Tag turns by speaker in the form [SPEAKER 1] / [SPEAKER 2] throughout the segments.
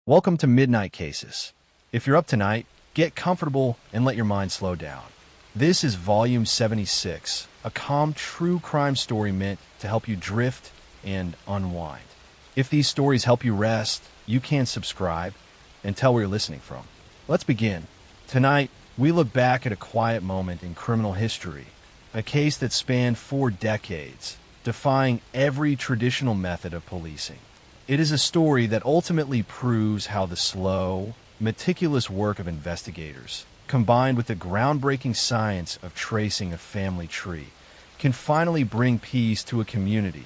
[SPEAKER 1] Welcome to Midnight Cases. If you're up tonight, get comfortable and let your mind slow down. This is Volume 76, a calm, true crime story meant to help you drift and unwind. If these stories help you rest, you can subscribe and tell where you're listening from. Let's begin. Tonight, we look back at a quiet moment in criminal history, a case that spanned 4 decades, defying every traditional method of policing. It is a story that ultimately proves how the slow, meticulous work of investigators, combined with the groundbreaking science of tracing a family tree, can finally bring peace to a community,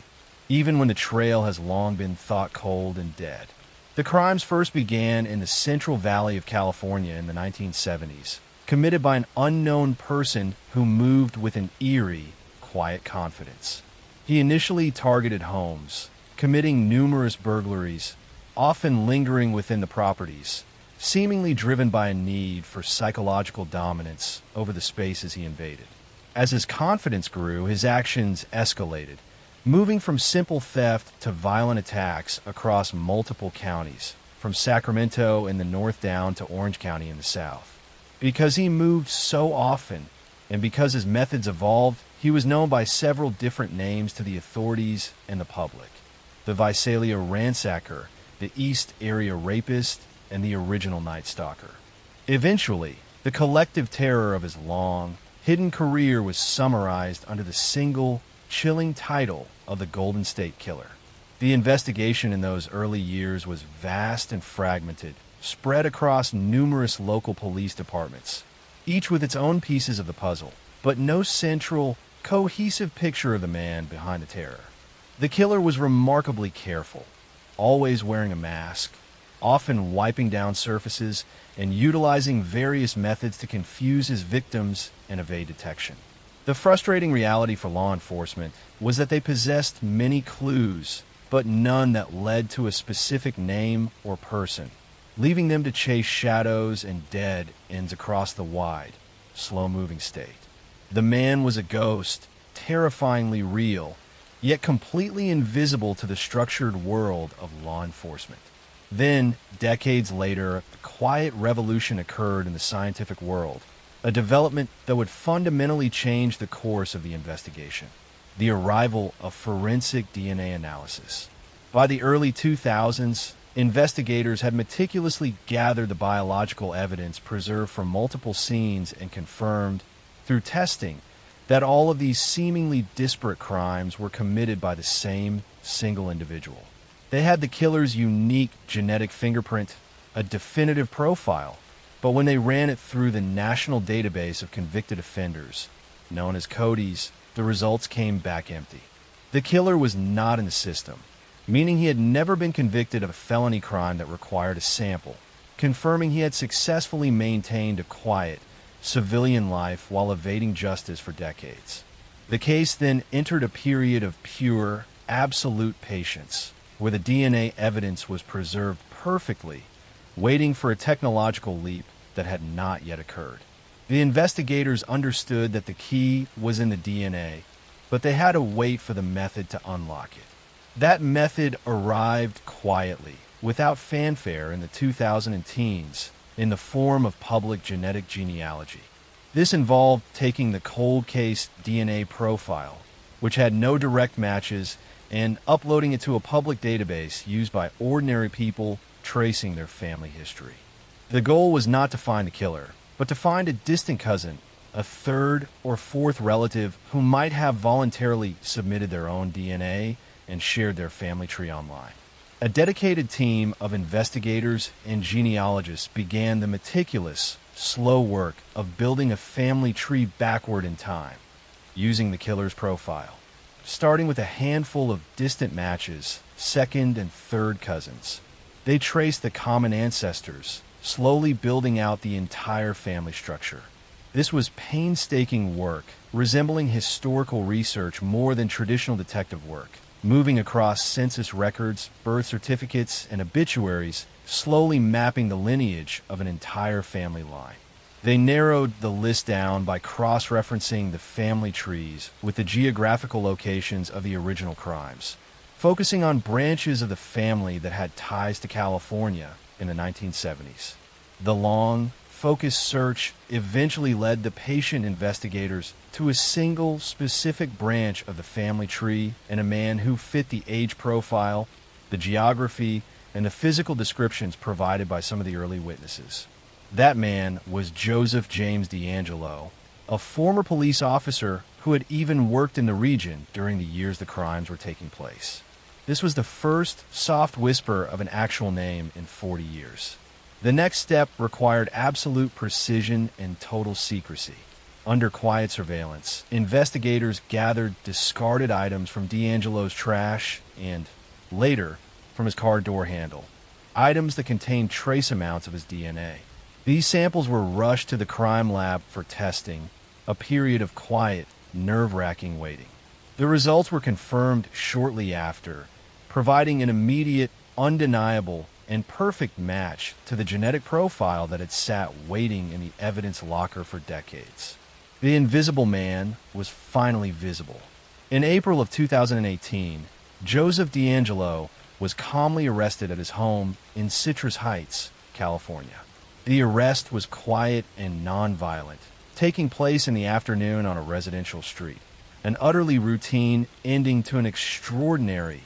[SPEAKER 1] even when the trail has long been thought cold and dead. The crimes first began in the Central Valley of California in the 1970s, committed by an unknown person who moved with an eerie, quiet confidence. He initially targeted homes, committing numerous burglaries, often lingering within the properties, seemingly driven by a need for psychological dominance over the spaces he invaded. As his confidence grew, his actions escalated, moving from simple theft to violent attacks across multiple counties, from Sacramento in the north down to Orange County in the south. Because he moved so often, and because his methods evolved, he was known by several different names to the authorities and the public: the Visalia Ransacker, the East Area Rapist, and the Original Night Stalker. Eventually, the collective terror of his long, hidden career was summarized under the single, chilling title of the Golden State Killer. The investigation in those early years was vast and fragmented, spread across numerous local police departments, each with its own pieces of the puzzle, but no central, cohesive picture of the man behind the terror. The killer was remarkably careful, always wearing a mask, often wiping down surfaces, and utilizing various methods to confuse his victims and evade detection. The frustrating reality for law enforcement was that they possessed many clues, but none that led to a specific name or person, leaving them to chase shadows and dead ends across the wide, slow-moving state. The man was a ghost, terrifyingly real, yet completely invisible to the structured world of law enforcement. Then, decades later, a quiet revolution occurred in the scientific world, a development that would fundamentally change the course of the investigation: the arrival of forensic DNA analysis. By the early 2000s, investigators had meticulously gathered the biological evidence preserved from multiple scenes and confirmed, through testing, that all of these seemingly disparate crimes were committed by the same single individual. They had the killer's unique genetic fingerprint, a definitive profile, but when they ran it through the national database of convicted offenders, known as CODIs, the results came back empty. The killer was not in the system, meaning he had never been convicted of a felony crime that required a sample, confirming he had successfully maintained a quiet, civilian life while evading justice for decades. The case then entered a period of pure, absolute patience, where the DNA evidence was preserved perfectly, waiting for a technological leap that had not yet occurred. The investigators understood that the key was in the DNA, but they had to wait for the method to unlock it. That method arrived quietly, without fanfare in the 2010s, in the form of public genetic genealogy. This involved taking the cold case DNA profile, which had no direct matches, and uploading it to a public database used by ordinary people tracing their family history. The goal was not to find the killer, but to find a distant cousin, a third or fourth relative who might have voluntarily submitted their own DNA and shared their family tree online. A dedicated team of investigators and genealogists began the meticulous, slow work of building a family tree backward in time, using the killer's profile. Starting with a handful of distant matches, second and third cousins, they traced the common ancestors, slowly building out the entire family structure. This was painstaking work, resembling historical research more than traditional detective work, moving across census records, birth certificates, and obituaries, slowly mapping the lineage of an entire family line. They narrowed the list down by cross-referencing the family trees with the geographical locations of the original crimes, focusing on branches of the family that had ties to California in the 1970s. The long, focused search eventually led the patient investigators to a single specific branch of the family tree and a man who fit the age profile, the geography, and the physical descriptions provided by some of the early witnesses. That man was Joseph James DeAngelo, a former police officer who had even worked in the region during the years the crimes were taking place. This was the first soft whisper of an actual name in 40 years. The next step required absolute precision and total secrecy. Under quiet surveillance, investigators gathered discarded items from DeAngelo's trash and, later, from his car door handle, items that contained trace amounts of his DNA. These samples were rushed to the crime lab for testing, a period of quiet, nerve-wracking waiting. The results were confirmed shortly after, providing an immediate, undeniable, and perfect match to the genetic profile that had sat waiting in the evidence locker for decades. The invisible man was finally visible. In April of 2018, Joseph DeAngelo was calmly arrested at his home in Citrus Heights, California. The arrest was quiet and non-violent, taking place in the afternoon on a residential street, an utterly routine ending to an extraordinary,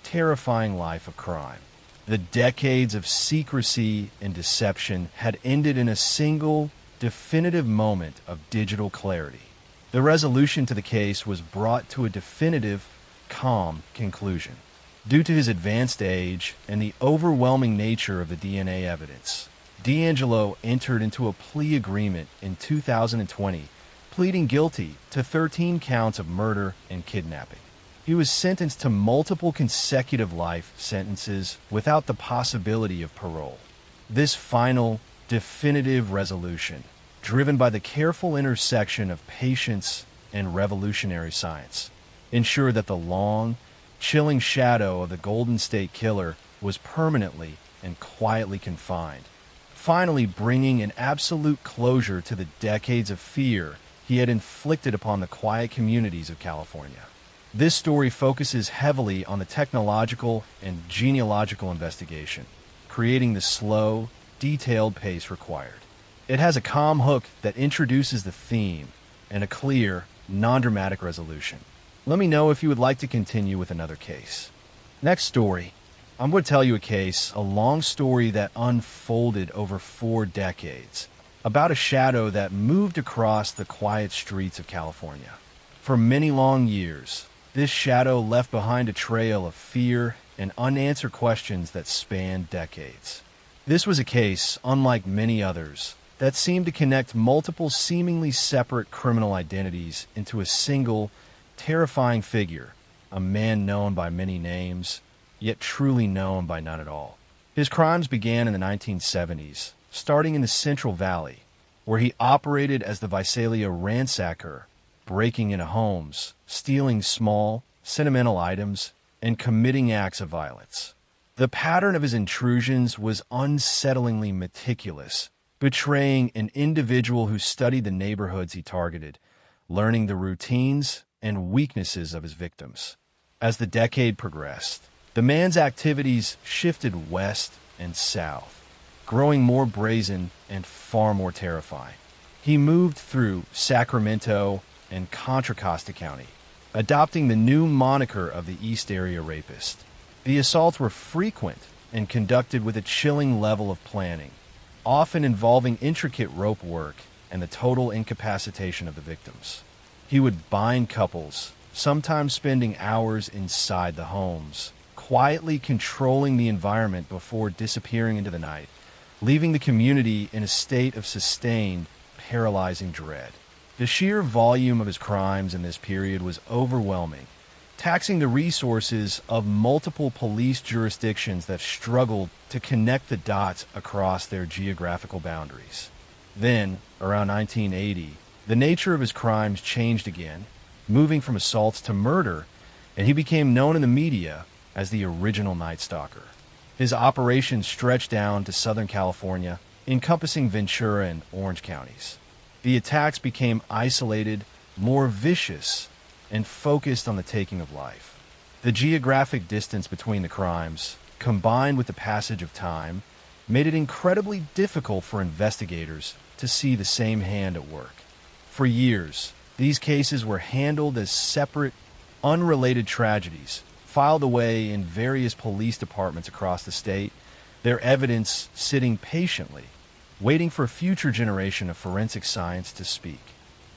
[SPEAKER 1] terrifying life of crime. The decades of secrecy and deception had ended in a single, definitive moment of digital clarity. The resolution to the case was brought to a definitive, calm conclusion. Due to his advanced age and the overwhelming nature of the DNA evidence, DeAngelo entered into a plea agreement in 2020, pleading guilty to 13 counts of murder and kidnapping. He was sentenced to multiple consecutive life sentences without the possibility of parole. This final, definitive resolution, driven by the careful intersection of patience and revolutionary science, ensured that the long, chilling shadow of the Golden State Killer was permanently and quietly confined, finally bringing an absolute closure to the decades of fear he had inflicted upon the quiet communities of California. This story focuses heavily on the technological and genealogical investigation, creating the slow, detailed pace required. It has a calm hook that introduces the theme and a clear, non-dramatic resolution. Let me know if you would like to continue with another case. Next story. I'm going to tell you a case, a long story that unfolded over 4 decades, about a shadow that moved across the quiet streets of California. For many long years, this shadow left behind a trail of fear and unanswered questions that spanned decades. This was a case, unlike many others, that seemed to connect multiple seemingly separate criminal identities into a single, terrifying figure, a man known by many names, yet truly known by none at all. His crimes began in the 1970s, starting in the Central Valley, where he operated as the Visalia ransacker, breaking into homes, stealing small, sentimental items, and committing acts of violence. The pattern of his intrusions was unsettlingly meticulous, betraying an individual who studied the neighborhoods he targeted, learning the routines and weaknesses of his victims. As the decade progressed, the man's activities shifted west and south, growing more brazen and far more terrifying. He moved through Sacramento and Contra Costa County, adopting the new moniker of the East Area Rapist. The assaults were frequent and conducted with a chilling level of planning, often involving intricate rope work and the total incapacitation of the victims. He would bind couples, sometimes spending hours inside the homes, quietly controlling the environment before disappearing into the night, leaving the community in a state of sustained, paralyzing dread. The sheer volume of his crimes in this period was overwhelming, taxing the resources of multiple police jurisdictions that struggled to connect the dots across their geographical boundaries. Then, around 1980, the nature of his crimes changed again, moving from assaults to murder, and he became known in the media as the original Night Stalker. His operations stretched down to Southern California, encompassing Ventura and Orange counties. The attacks became isolated, more vicious, and focused on the taking of life. The geographic distance between the crimes, combined with the passage of time, made it incredibly difficult for investigators to see the same hand at work. For years, these cases were handled as separate, unrelated tragedies, filed away in various police departments across the state, their evidence sitting patiently, waiting for a future generation of forensic science to speak.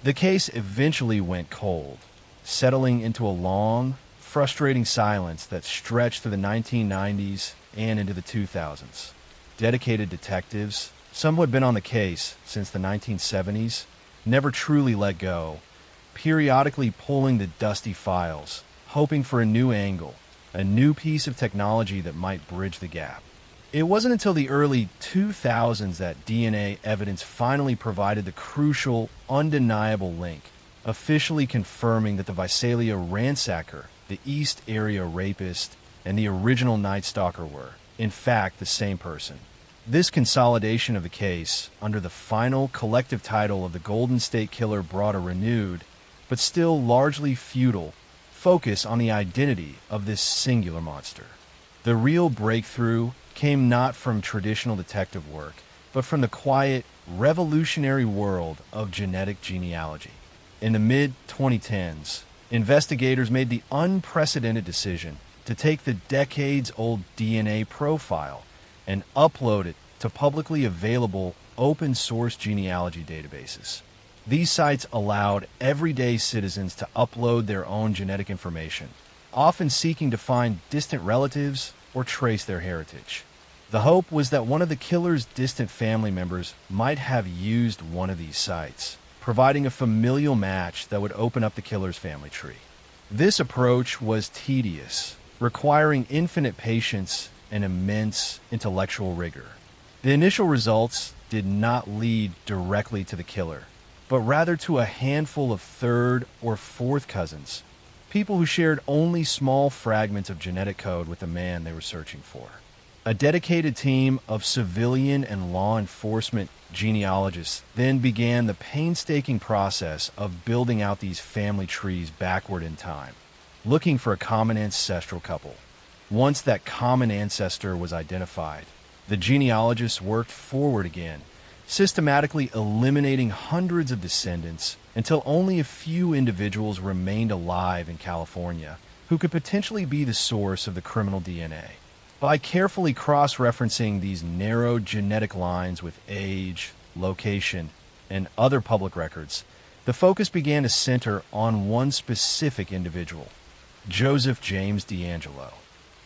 [SPEAKER 1] The case eventually went cold, settling into a long, frustrating silence that stretched through the 1990s and into the 2000s. Dedicated detectives, some who had been on the case since the 1970s, never truly let go, periodically pulling the dusty files, hoping for a new angle, a new piece of technology that might bridge the gap. It wasn't until the early 2000s that DNA evidence finally provided the crucial, undeniable link, officially confirming that the Visalia ransacker, the East Area rapist, and the original Night Stalker were, in fact, the same person. This consolidation of the case, under the final collective title of the Golden State Killer, brought a renewed, but still largely futile, focus on the identity of this singular monster. The real breakthrough came not from traditional detective work, but from the quiet, revolutionary world of genetic genealogy. In the mid-2010s, investigators made the unprecedented decision to take the decades-old DNA profile and upload it to publicly available open-source genealogy databases. These sites allowed everyday citizens to upload their own genetic information, often seeking to find distant relatives or trace their heritage. The hope was that one of the killer's distant family members might have used one of these sites, providing a familial match that would open up the killer's family tree. This approach was tedious, requiring infinite patience and immense intellectual rigor. The initial results did not lead directly to the killer, but rather to a handful of third or fourth cousins, people who shared only small fragments of genetic code with the man they were searching for. A dedicated team of civilian and law enforcement genealogists then began the painstaking process of building out these family trees backward in time, looking for a common ancestral couple. Once that common ancestor was identified, the genealogists worked forward again, systematically eliminating hundreds of descendants until only a few individuals remained alive in California who could potentially be the source of the criminal DNA. By carefully cross-referencing these narrow genetic lines with age, location, and other public records, the focus began to center on one specific individual, Joseph James DeAngelo.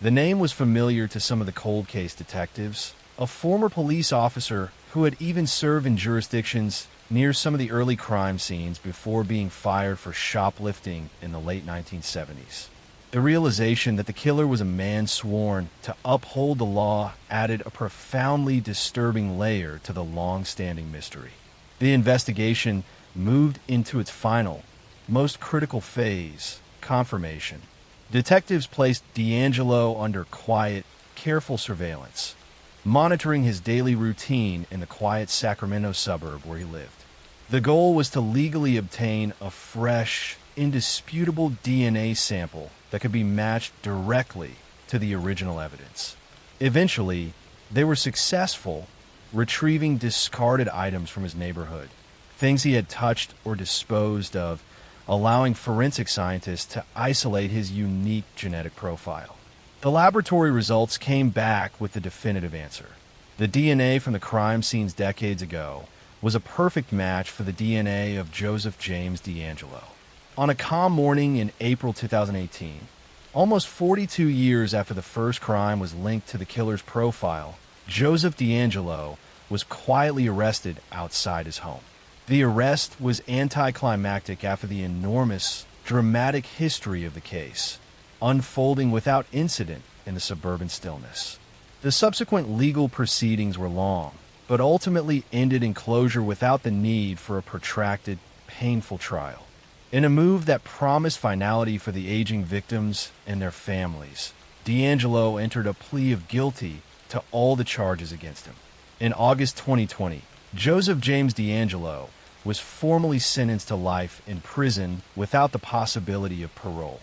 [SPEAKER 1] The name was familiar to some of the cold case detectives, a former police officer who had even served in jurisdictions near some of the early crime scenes before being fired for shoplifting in the late 1970s. The realization that the killer was a man sworn to uphold the law added a profoundly disturbing layer to the long-standing mystery. The investigation moved into its final, most critical phase, confirmation. Detectives placed DeAngelo under quiet, careful surveillance, monitoring his daily routine in the quiet Sacramento suburb where he lived. The goal was to legally obtain a fresh, indisputable DNA sample that could be matched directly to the original evidence. Eventually, they were successful, retrieving discarded items from his neighborhood, things he had touched or disposed of, allowing forensic scientists to isolate his unique genetic profile. The laboratory results came back with the definitive answer. The DNA from the crime scenes decades ago was a perfect match for the DNA of Joseph James DeAngelo. On a calm morning in April 2018, almost 42 years after the first crime was linked to the killer's profile, Joseph DeAngelo was quietly arrested outside his home. The arrest was anticlimactic after the enormous, dramatic history of the case, unfolding without incident in the suburban stillness. The subsequent legal proceedings were long, but ultimately ended in closure without the need for a protracted, painful trial. In a move that promised finality for the aging victims and their families, DeAngelo entered a plea of guilty to all the charges against him. In August 2020, Joseph James DeAngelo was formally sentenced to life in prison without the possibility of parole.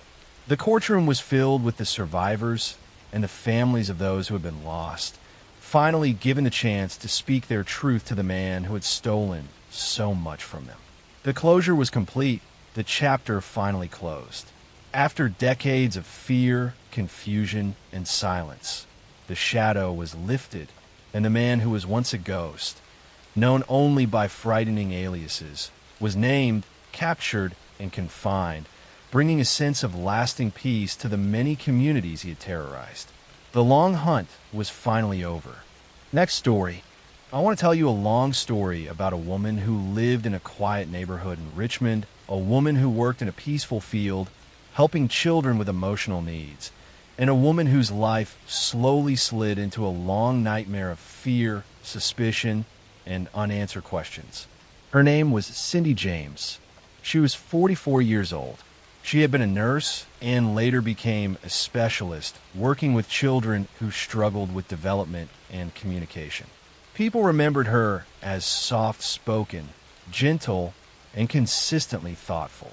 [SPEAKER 1] The courtroom was filled with the survivors and the families of those who had been lost, finally given the chance to speak their truth to the man who had stolen so much from them. The closure was complete. The chapter finally closed. After decades of fear, confusion, and silence, the shadow was lifted, and the man who was once a ghost, known only by frightening aliases, was named, captured, and confined, bringing a sense of lasting peace to the many communities he had terrorized. The long hunt was finally over. Next story. I want to tell you a long story about a woman who lived in a quiet neighborhood in Richmond, a woman who worked in a peaceful field, helping children with emotional needs, and a woman whose life slowly slid into a long nightmare of fear, suspicion, and unanswered questions. Her name was Cindy James. She was 44 years old. She had been a nurse and later became a specialist working with children who struggled with development and communication. People remembered her as soft-spoken, gentle, and consistently thoughtful.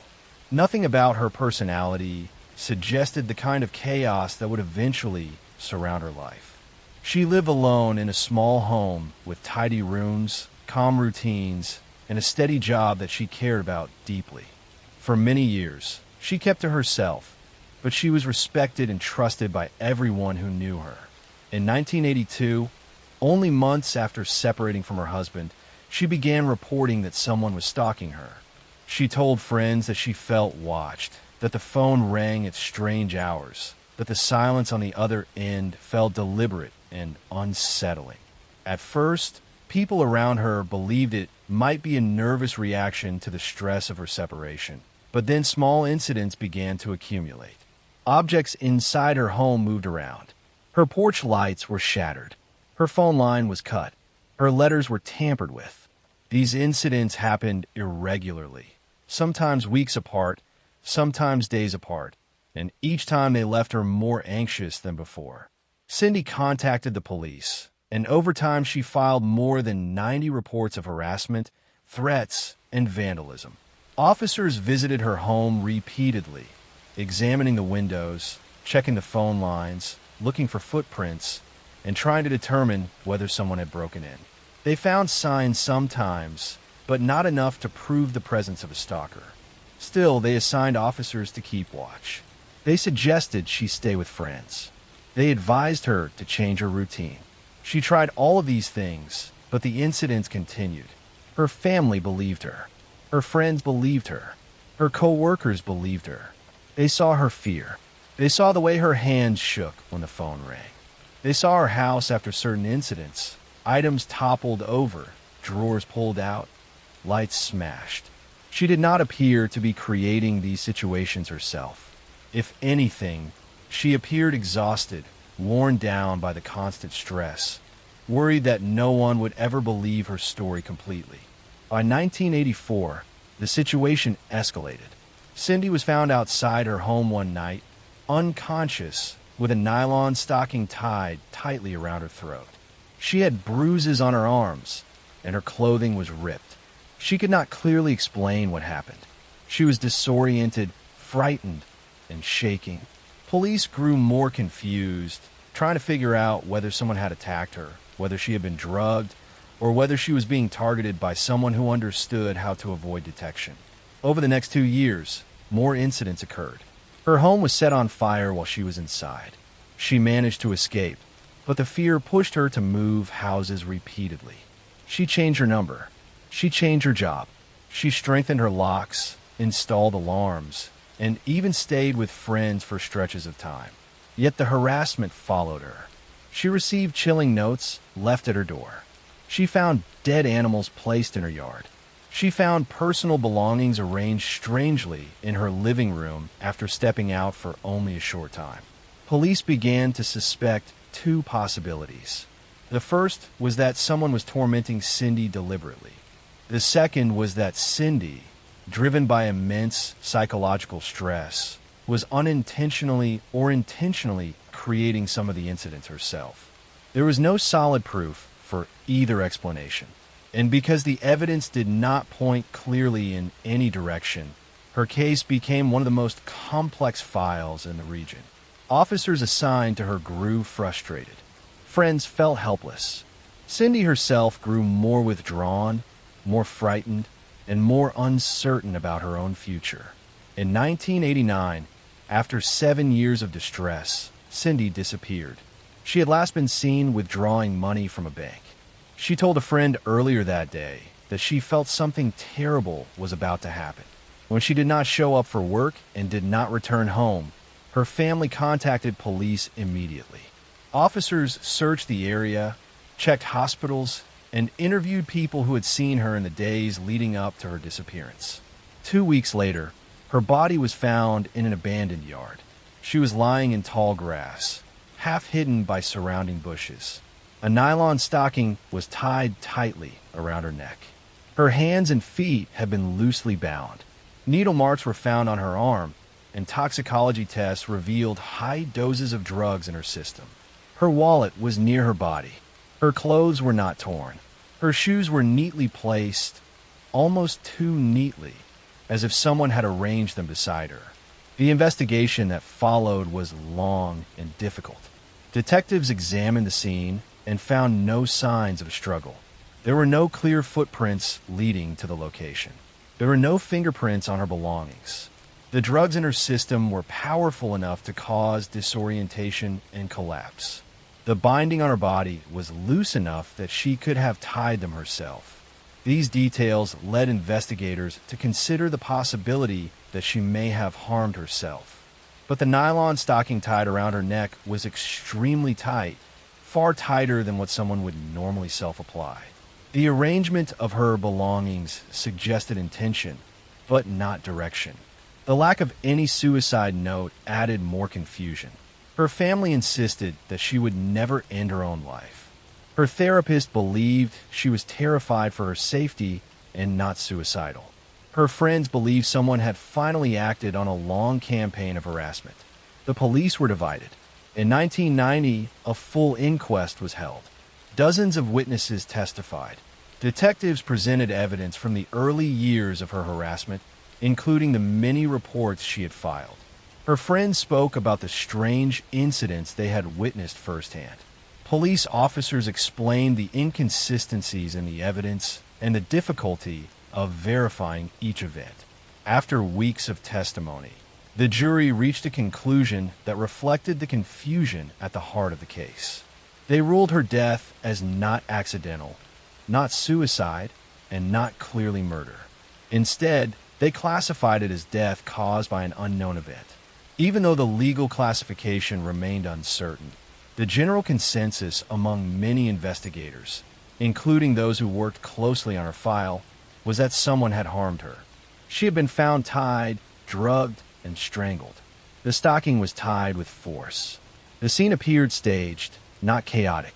[SPEAKER 1] Nothing about her personality suggested the kind of chaos that would eventually surround her life. She lived alone in a small home with tidy rooms, calm routines, and a steady job that she cared about deeply. For many years, she kept to herself, but she was respected and trusted by everyone who knew her. In 1982, only months after separating from her husband, she began reporting that someone was stalking her. She told friends that she felt watched, that the phone rang at strange hours, that the silence on the other end felt deliberate and unsettling. At first, people around her believed it might be a nervous reaction to the stress of her separation, but then small incidents began to accumulate. Objects inside her home moved around. Her porch lights were shattered. Her phone line was cut. Her letters were tampered with. These incidents happened irregularly, sometimes weeks apart, sometimes days apart, and each time they left her more anxious than before. Cindy contacted the police, and over time she filed more than 90 reports of harassment, threats, and vandalism. Officers visited her home repeatedly, examining the windows, checking the phone lines, looking for footprints, and trying to determine whether someone had broken in. They found signs sometimes, but not enough to prove the presence of a stalker. Still, they assigned officers to keep watch. They suggested she stay with friends. They advised her to change her routine. She tried all of these things, but the incidents continued. Her family believed her. Her friends believed her. Her co-workers believed her. They saw her fear. They saw the way her hands shook when the phone rang. They saw her house after certain incidents. Items toppled over, drawers pulled out, lights smashed. She did not appear to be creating these situations herself. If anything, she appeared exhausted, worn down by the constant stress, worried that no one would ever believe her story completely. By 1984, the situation escalated. Cindy was found outside her home one night, unconscious, with a nylon stocking tied tightly around her throat. She had bruises on her arms, and her clothing was ripped. She could not clearly explain what happened. She was disoriented, frightened, and shaking. Police grew more confused, trying to figure out whether someone had attacked her, whether she had been drugged, or whether she was being targeted by someone who understood how to avoid detection. Over the next 2 years, more incidents occurred. Her home was set on fire while she was inside. She managed to escape, but the fear pushed her to move houses repeatedly. She changed her number. She changed her job. She strengthened her locks, installed alarms, and even stayed with friends for stretches of time. Yet the harassment followed her. She received chilling notes left at her door. She found dead animals placed in her yard. She found personal belongings arranged strangely in her living room after stepping out for only a short time. Police began to suspect 2 possibilities. The first was that someone was tormenting Cindy deliberately. The second was that Cindy, driven by immense psychological stress, was unintentionally or intentionally creating some of the incidents herself. There was no solid proof for either explanation. And because the evidence did not point clearly in any direction, her case became one of the most complex files in the region. Officers assigned to her grew frustrated. Friends felt helpless. Cindy herself grew more withdrawn, more frightened, and more uncertain about her own future. In 1989, after 7 years of distress, Cindy disappeared. She had last been seen withdrawing money from a bank. She told a friend earlier that day that she felt something terrible was about to happen. When she did not show up for work and did not return home, her family contacted police immediately. Officers searched the area, checked hospitals, and interviewed people who had seen her in the days leading up to her disappearance. 2 weeks later, her body was found in an abandoned yard. She was lying in tall grass, half hidden by surrounding bushes. A nylon stocking was tied tightly around her neck. Her hands and feet had been loosely bound. Needle marks were found on her arm, and toxicology tests revealed high doses of drugs in her system. Her wallet was near her body. Her clothes were not torn. Her shoes were neatly placed, almost too neatly, as if someone had arranged them beside her. The investigation that followed was long and difficult. Detectives examined the scene and found no signs of a struggle. There were no clear footprints leading to the location. There were no fingerprints on her belongings. The drugs in her system were powerful enough to cause disorientation and collapse. The binding on her body was loose enough that she could have tied them herself. These details led investigators to consider the possibility that she may have harmed herself. But the nylon stocking tied around her neck was extremely tight, far tighter than what someone would normally self-apply. The arrangement of her belongings suggested intention, but not direction. The lack of any suicide note added more confusion. Her family insisted that she would never end her own life. Her therapist believed she was terrified for her safety and not suicidal. Her friends believed someone had finally acted on a long campaign of harassment. The police were divided. In 1990, a full inquest was held. Dozens of witnesses testified. Detectives presented evidence from the early years of her harassment, including the many reports she had filed. Her friends spoke about the strange incidents they had witnessed firsthand. Police officers explained the inconsistencies in the evidence and the difficulty of verifying each event. After weeks of testimony, the jury reached a conclusion that reflected the confusion at the heart of the case. They ruled her death as not accidental, not suicide, and not clearly murder. Instead, they classified it as death caused by an unknown event. Even though the legal classification remained uncertain, the general consensus among many investigators, including those who worked closely on her file, was that someone had harmed her. She had been found tied, drugged, and strangled. The stocking was tied with force. The scene appeared staged, not chaotic.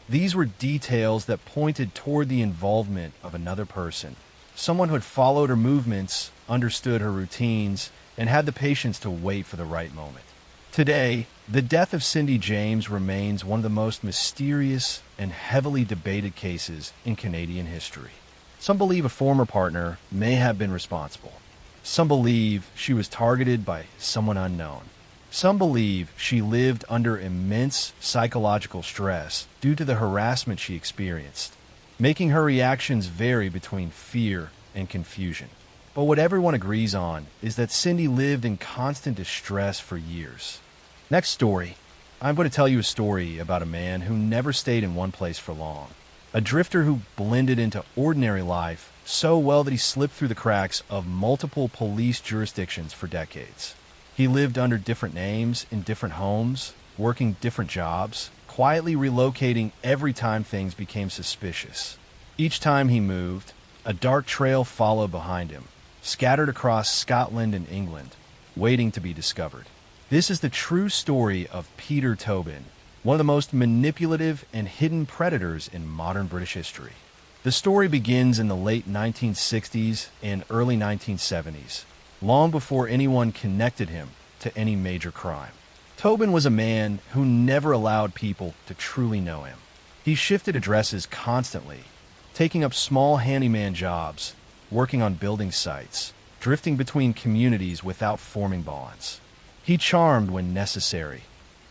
[SPEAKER 1] These were details that pointed toward the involvement of another person, someone who had followed her movements, understood her routines, and had the patience to wait for the right moment. Today, the death of Cindy James remains one of the most mysterious and heavily debated cases in Canadian history. Some believe a former partner may have been responsible. Some believe she was targeted by someone unknown. Some believe she lived under immense psychological stress due to the harassment she experienced, making her reactions vary between fear and confusion. But what everyone agrees on is that Cindy lived in constant distress for years. Next story, I'm going to tell you a story about a man who never stayed in one place for long. A drifter who blended into ordinary life so well that he slipped through the cracks of multiple police jurisdictions for decades. He lived under different names in different homes, working different jobs, quietly relocating every time things became suspicious. Each time he moved, a dark trail followed behind him, scattered across Scotland and England, waiting to be discovered. This is the true story of Peter Tobin, one of the most manipulative and hidden predators in modern British history. The story begins in the late 1960s and early 1970s, long before anyone connected him to any major crime. Tobin was a man who never allowed people to truly know him. He shifted addresses constantly, taking up small handyman jobs, working on building sites, drifting between communities without forming bonds. He charmed when necessary,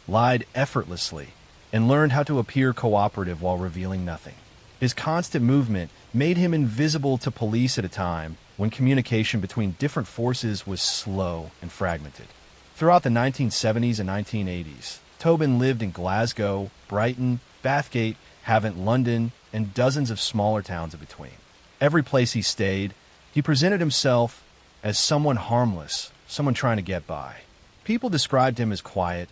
[SPEAKER 1] lied effortlessly, and learned how to appear cooperative while revealing nothing. His constant movement made him invisible to police at a time when communication between different forces was slow and fragmented. Throughout the 1970s and 1980s, Tobin lived in Glasgow, Brighton, Bathgate, Havant, London, and dozens of smaller towns in between. Every place he stayed, he presented himself as someone harmless, someone trying to get by. People described him as quiet,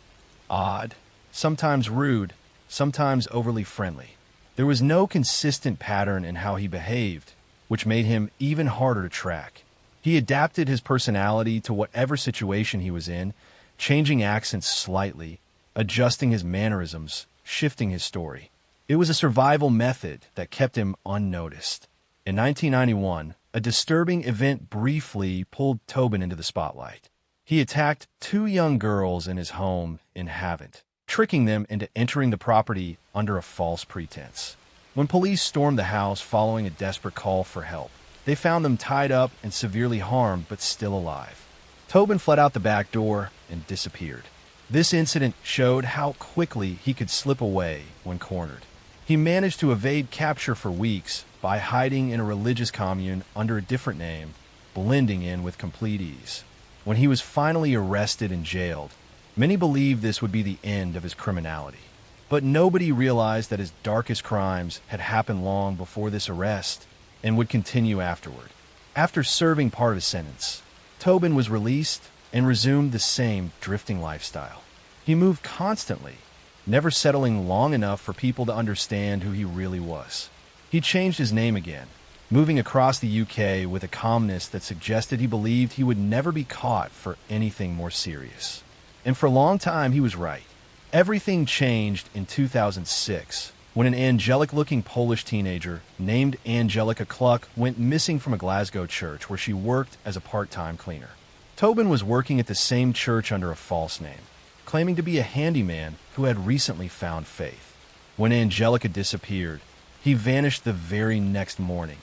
[SPEAKER 1] odd, sometimes rude, sometimes overly friendly. There was no consistent pattern in how he behaved, which made him even harder to track. He adapted his personality to whatever situation he was in, changing accents slightly, adjusting his mannerisms, shifting his story. It was a survival method that kept him unnoticed. In 1991, a disturbing event briefly pulled Tobin into the spotlight. He attacked two young girls in his home in Havant, tricking them into entering the property under a false pretense. When police stormed the house following a desperate call for help, they found them tied up and severely harmed but still alive. Tobin fled out the back door and disappeared. This incident showed how quickly he could slip away when cornered. He managed to evade capture for weeks by hiding in a religious commune under a different name, blending in with complete ease. When he was finally arrested and jailed, many believed this would be the end of his criminality. But nobody realized that his darkest crimes had happened long before this arrest and would continue afterward. After serving part of his sentence, Tobin was released and resumed the same drifting lifestyle. He moved constantly, never settling long enough for people to understand who he really was. He changed his name again, moving across the UK with a calmness that suggested he believed he would never be caught for anything more serious. And for a long time, he was right. Everything changed in 2006 when an angelic-looking Polish teenager named Angelika Kluck went missing from a Glasgow church where she worked as a part-time cleaner. Tobin was working at the same church under a false name, claiming to be a handyman who had recently found faith. When Angelika disappeared, he vanished the very next morning,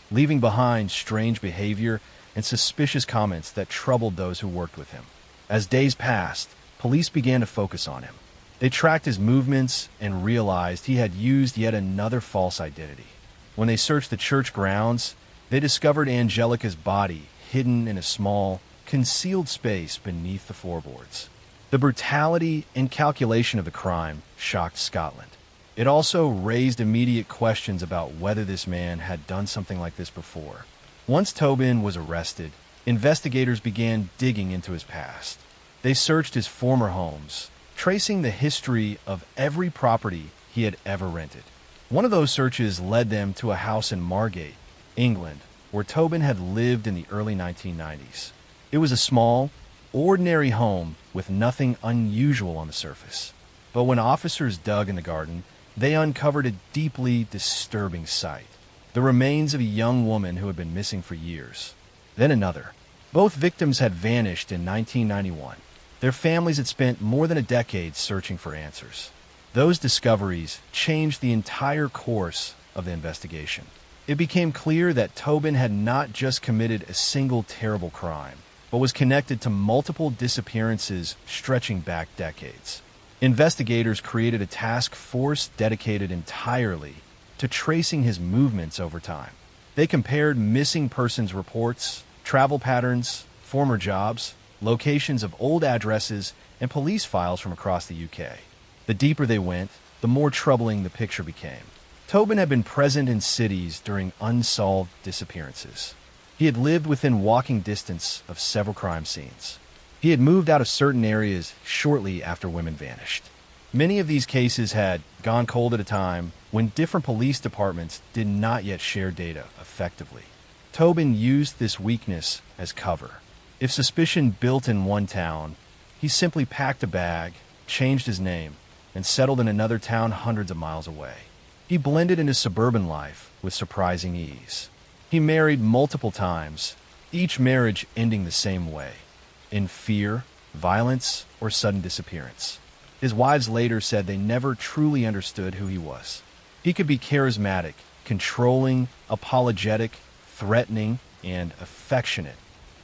[SPEAKER 1] leaving behind strange behavior and suspicious comments that troubled those who worked with him. As days passed, police began to focus on him. They tracked his movements and realized he had used yet another false identity. When they searched the church grounds, they discovered Angelika's body hidden in a small, concealed space beneath the floorboards. The brutality and calculation of the crime shocked Scotland. It also raised immediate questions about whether this man had done something like this before. Once Tobin was arrested, investigators began digging into his past. They searched his former homes, tracing the history of every property he had ever rented. One of those searches led them to a house in Margate, England, where Tobin had lived in the early 1990s. It was a small, ordinary home with nothing unusual on the surface. But when officers dug in the garden, they uncovered a deeply disturbing sight: the remains of a young woman who had been missing for years. Then another. Both victims had vanished in 1991. Their families had spent more than a decade searching for answers. Those discoveries changed the entire course of the investigation. It became clear that Tobin had not just committed a single terrible crime, but was connected to multiple disappearances stretching back decades. Investigators created a task force dedicated entirely to tracing his movements over time. They compared missing persons reports, travel patterns, former jobs, locations of old addresses, and police files from across the UK. The deeper they went, the more troubling the picture became. Tobin had been present in cities during unsolved disappearances. He had lived within walking distance of several crime scenes. He had moved out of certain areas shortly after women vanished. Many of these cases had gone cold at a time when different police departments did not yet share data effectively. Tobin used this weakness as cover. If suspicion built in one town, he simply packed a bag, changed his name, and settled in another town hundreds of miles away. He blended into suburban life with surprising ease. He married multiple times, each marriage ending the same way: in fear, violence, or sudden disappearance. His wives later said they never truly understood who he was. He could be charismatic, controlling, apologetic, threatening, and affectionate,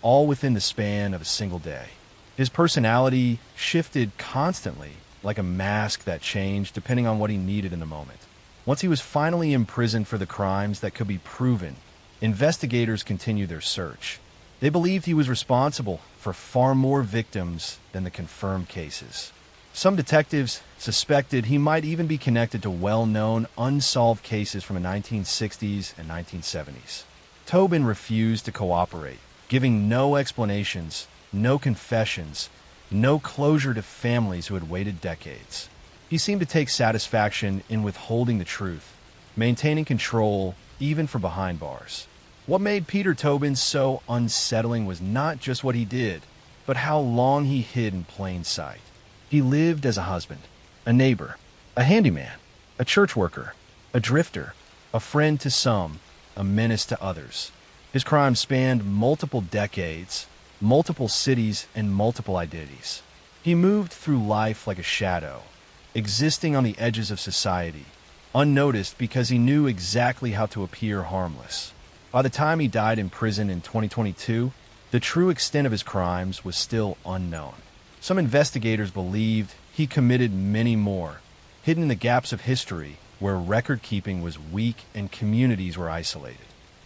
[SPEAKER 1] all within the span of a single day. His personality shifted constantly, like a mask that changed depending on what he needed in the moment. Once he was finally imprisoned for the crimes that could be proven, investigators continued their search. They believed he was responsible for far more victims than the confirmed cases. Some detectives suspected he might even be connected to well-known unsolved cases from the 1960s and 1970s. Tobin refused to cooperate, giving no explanations, no confessions, no closure to families who had waited decades. He seemed to take satisfaction in withholding the truth, maintaining control even for behind bars. What made Peter Tobin so unsettling was not just what he did, but how long he hid in plain sight. He lived as a husband, a neighbor, a handyman, a church worker, a drifter, a friend to some, a menace to others. His crimes spanned multiple decades, multiple cities, and multiple identities. He moved through life like a shadow, existing on the edges of society, unnoticed because he knew exactly how to appear harmless. By the time he died in prison in 2022, the true extent of his crimes was still unknown. Some investigators believed he committed many more, hidden in the gaps of history where record-keeping was weak and communities were isolated.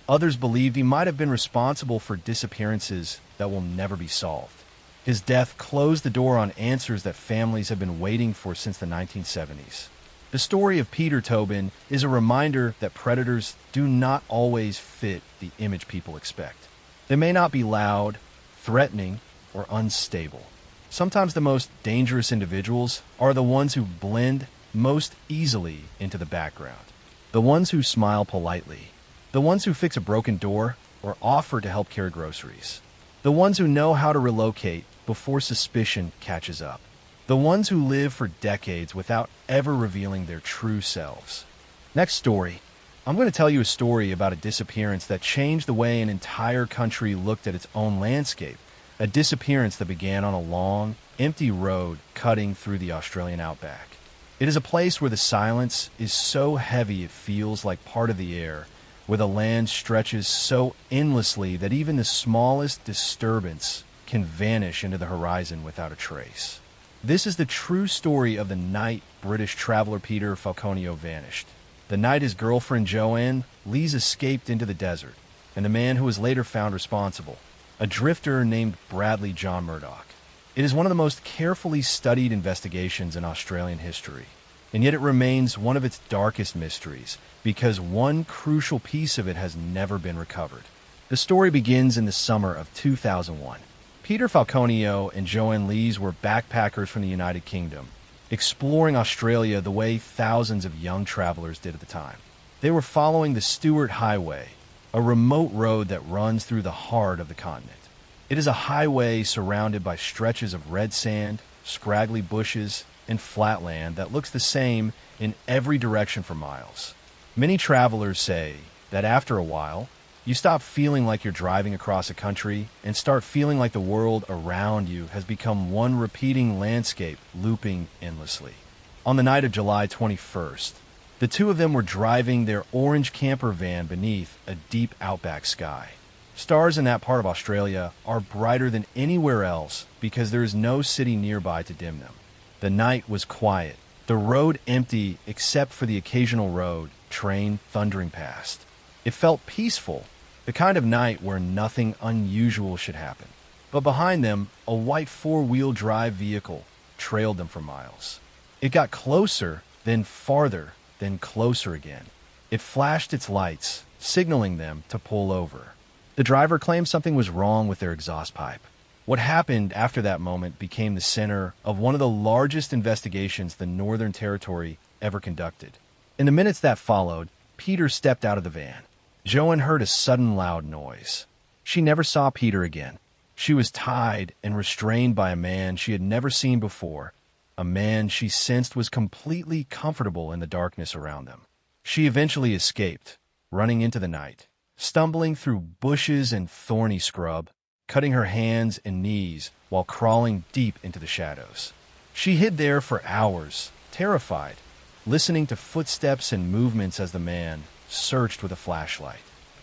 [SPEAKER 1] Others believed he might have been responsible for disappearances that will never be solved. His death closed the door on answers that families have been waiting for since the 1970s. The story of Peter Tobin is a reminder that predators do not always fit the image people expect. They may not be loud, threatening, or unstable. Sometimes the most dangerous individuals are the ones who blend most easily into the background. The ones who smile politely. The ones who fix a broken door or offer to help carry groceries. The ones who know how to relocate before suspicion catches up. The ones who live for decades without ever revealing their true selves. Next story. I'm going to tell you a story about a disappearance that changed the way an entire country looked at its own landscape. A disappearance that began on a long, empty road cutting through the Australian outback. It is a place where the silence is so heavy it feels like part of the air, where the land stretches so endlessly that even the smallest disturbance can vanish into the horizon without a trace. This is the true story of the night British traveler Peter Falconio vanished. The night his girlfriend Joanne Lees escaped into the desert, and the man who was later found responsible, a drifter named Bradley John Murdoch. It is one of the most carefully studied investigations in Australian history, and yet it remains one of its darkest mysteries because one crucial piece of it has never been recovered. The story begins in the summer of 2001. Peter Falconio and Joanne Lees were backpackers from the United Kingdom, exploring Australia the way thousands of young travelers did at the time. They were following the Stuart Highway, a remote road that runs through the heart of the continent. It is a highway surrounded by stretches of red sand, scraggly bushes, and flatland that looks the same in every direction for miles. Many travelers say that after a while, you stop feeling like you're driving across a country and start feeling like the world around you has become one repeating landscape looping endlessly. On the night of July 21st, the two of them were driving their orange camper van beneath a deep outback sky. Stars in that part of Australia are brighter than anywhere else because there is no city nearby to dim them. The night was quiet, the road empty except for the occasional train thundering past. It felt peaceful, the kind of night where nothing unusual should happen. But behind them, a white four-wheel drive vehicle trailed them for miles. It got closer, then farther, then closer again. It flashed its lights, signaling them to pull over. The driver claimed something was wrong with their exhaust pipe. What happened after that moment became the center of one of the largest investigations the Northern Territory ever conducted. In the minutes that followed, Peter stepped out of the van. Joanne heard a sudden loud noise. She never saw Peter again. She was tied and restrained by a man she had never seen before, a man she sensed was completely comfortable in the darkness around them. She eventually escaped, running into the night, stumbling through bushes and thorny scrub, cutting her hands and knees while crawling deep into the shadows. She hid there for hours, terrified, listening to footsteps and movements as the man searched with a flashlight.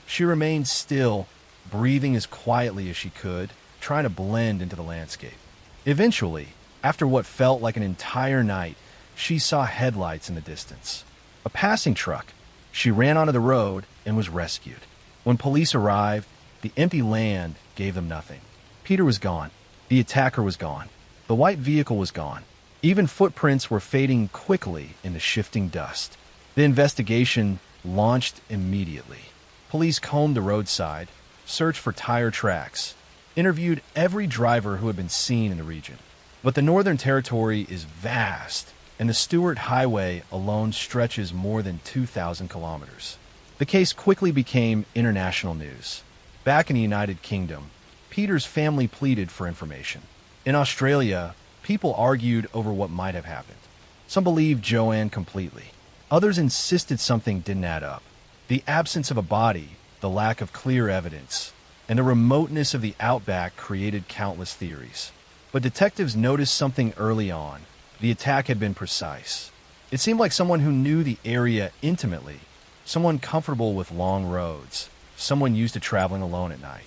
[SPEAKER 1] She remained still, breathing as quietly as she could, trying to blend into the landscape. Eventually, After what felt like an entire night, she saw headlights in the distance. A passing truck. She ran onto the road and was rescued. When police arrived, the empty land gave them nothing. Peter was gone. The attacker was gone. The white vehicle was gone. Even footprints were fading quickly into shifting dust. The investigation launched immediately. Police combed the roadside, searched for tire tracks, interviewed every driver who had been seen in the region. But the Northern Territory is vast, and the Stewart Highway alone stretches more than 2,000 kilometers. The case quickly became international news. Back in the United Kingdom, Peter's family pleaded for information. In Australia, people argued over what might have happened. Some believed Joanne completely. Others insisted something didn't add up. The absence of a body, the lack of clear evidence, and the remoteness of the outback created countless theories. But detectives noticed something early on. The attack had been precise. It seemed like someone who knew the area intimately, someone comfortable with long roads, someone used to traveling alone at night.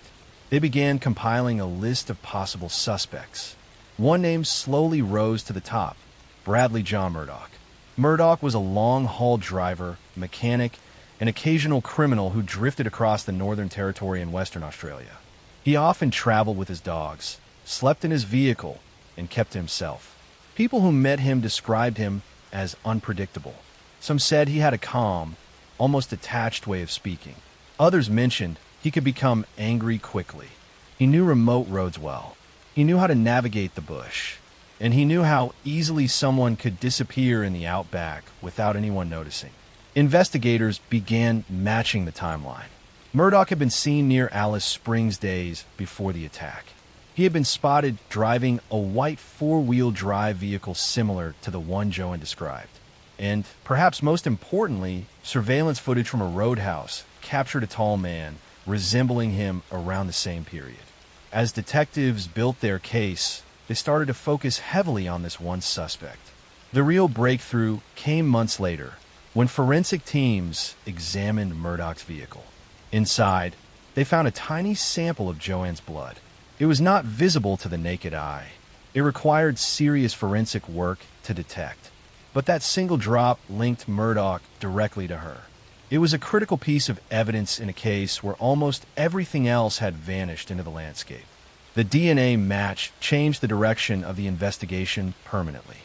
[SPEAKER 1] They began compiling a list of possible suspects. One name slowly rose to the top: Bradley John Murdoch. Murdoch was a long-haul driver, mechanic, an occasional criminal who drifted across the Northern Territory and Western Australia. He often traveled with his dogs, slept in his vehicle, and kept to himself. People who met him described him as unpredictable. Some said he had a calm, almost detached way of speaking. Others mentioned he could become angry quickly. He knew remote roads well. He knew how to navigate the bush. And he knew how easily someone could disappear in the outback without anyone noticing. Investigators began matching the timeline. Murdoch had been seen near Alice Springs days before the attack. He had been spotted driving a white four-wheel drive vehicle similar to the one Joanne described. And, perhaps most importantly, surveillance footage from a roadhouse captured a tall man resembling him around the same period. As detectives built their case, they started to focus heavily on this one suspect. The real breakthrough came months later, when forensic teams examined Murdoch's vehicle. Inside, they found a tiny sample of Joanne's blood. It was not visible to the naked eye. It required serious forensic work to detect. But that single drop linked Murdoch directly to her. It was a critical piece of evidence in a case where almost everything else had vanished into the landscape. The DNA match changed the direction of the investigation permanently.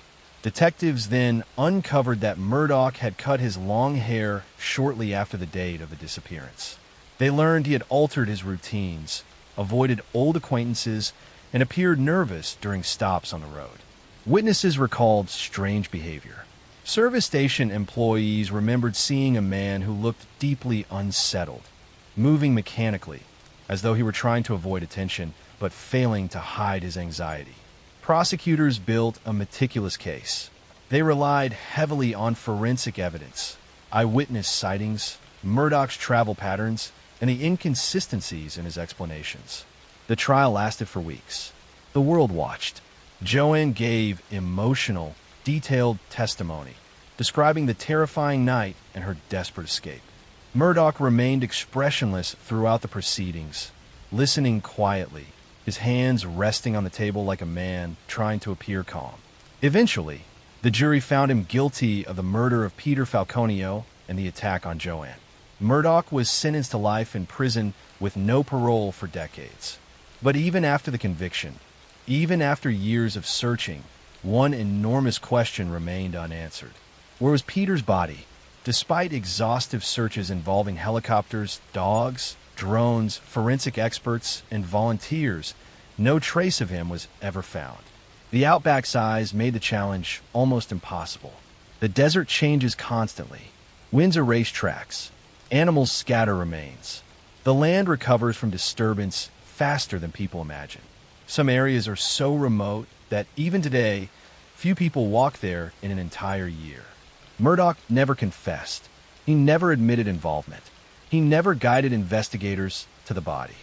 [SPEAKER 1] Detectives then uncovered that Murdoch had cut his long hair shortly after the date of the disappearance. They learned he had altered his routines, avoided old acquaintances, and appeared nervous during stops on the road. Witnesses recalled strange behavior. Service station employees remembered seeing a man who looked deeply unsettled, moving mechanically, as though he were trying to avoid attention, but failing to hide his anxiety. Prosecutors built a meticulous case. They relied heavily on forensic evidence, eyewitness sightings, Murdoch's travel patterns, and the inconsistencies in his explanations. The trial lasted for weeks. The world watched. Joanne gave emotional, detailed testimony, describing the terrifying night and her desperate escape. Murdoch remained expressionless throughout the proceedings, listening quietly, his hands resting on the table like a man trying to appear calm. Eventually, the jury found him guilty of the murder of Peter Falconio and the attack on Joanne. Murdoch was sentenced to life in prison with no parole for decades. But even after the conviction, even after years of searching, one enormous question remained unanswered. Where was Peter's body? Despite exhaustive searches involving helicopters, dogs, drones, forensic experts, and volunteers, no trace of him was ever found. The outback size made the challenge almost impossible. The desert changes constantly. Winds erase tracks. Animals scatter remains. The land recovers from disturbance faster than people imagine. Some areas are so remote that even today, few people walk there in an entire year. Murdoch never confessed. He never admitted involvement. He never guided investigators to the body.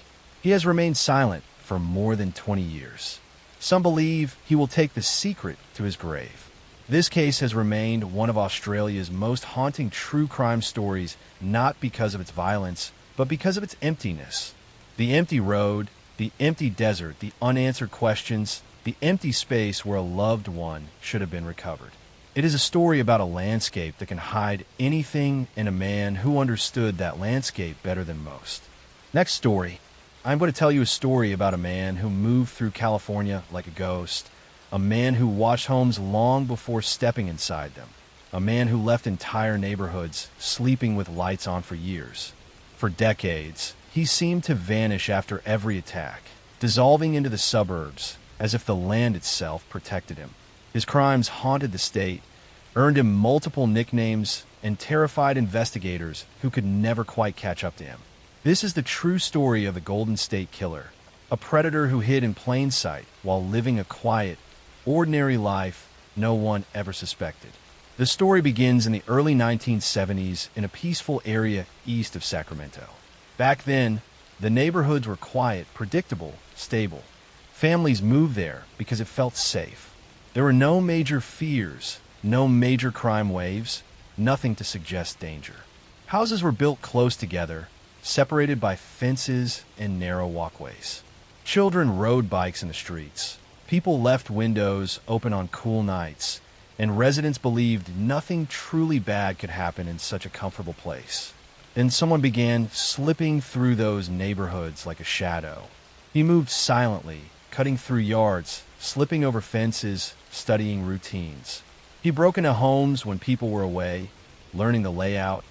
[SPEAKER 1] He has remained silent for more than 20 years. Some believe he will take the secret to his grave. This case has remained one of Australia's most haunting true crime stories, not because of its violence, but because of its emptiness. The empty road, the empty desert, the unanswered questions, the empty space where a loved one should have been recovered. It is a story about a landscape that can hide anything and a man who understood that landscape better than most. Next story. I'm going to tell you a story about a man who moved through California like a ghost, a man who watched homes long before stepping inside them, a man who left entire neighborhoods sleeping with lights on for years. For decades, he seemed to vanish after every attack, dissolving into the suburbs as if the land itself protected him. His crimes haunted the state, earned him multiple nicknames, and terrified investigators who could never quite catch up to him. This is the true story of the Golden State Killer, a predator who hid in plain sight while living a quiet, ordinary life no one ever suspected. The story begins in the early 1970s in a peaceful area east of Sacramento. Back then, the neighborhoods were quiet, predictable, stable. Families moved there because it felt safe. There were no major fears, no major crime waves, nothing to suggest danger. Houses were built close together, separated by fences and narrow walkways. Children rode bikes in the streets. People left windows open on cool nights, and residents believed nothing truly bad could happen in such a comfortable place. Then someone began slipping through those neighborhoods like a shadow. He moved silently, cutting through yards, slipping over fences, studying routines. He broke into homes when people were away, learning the layout,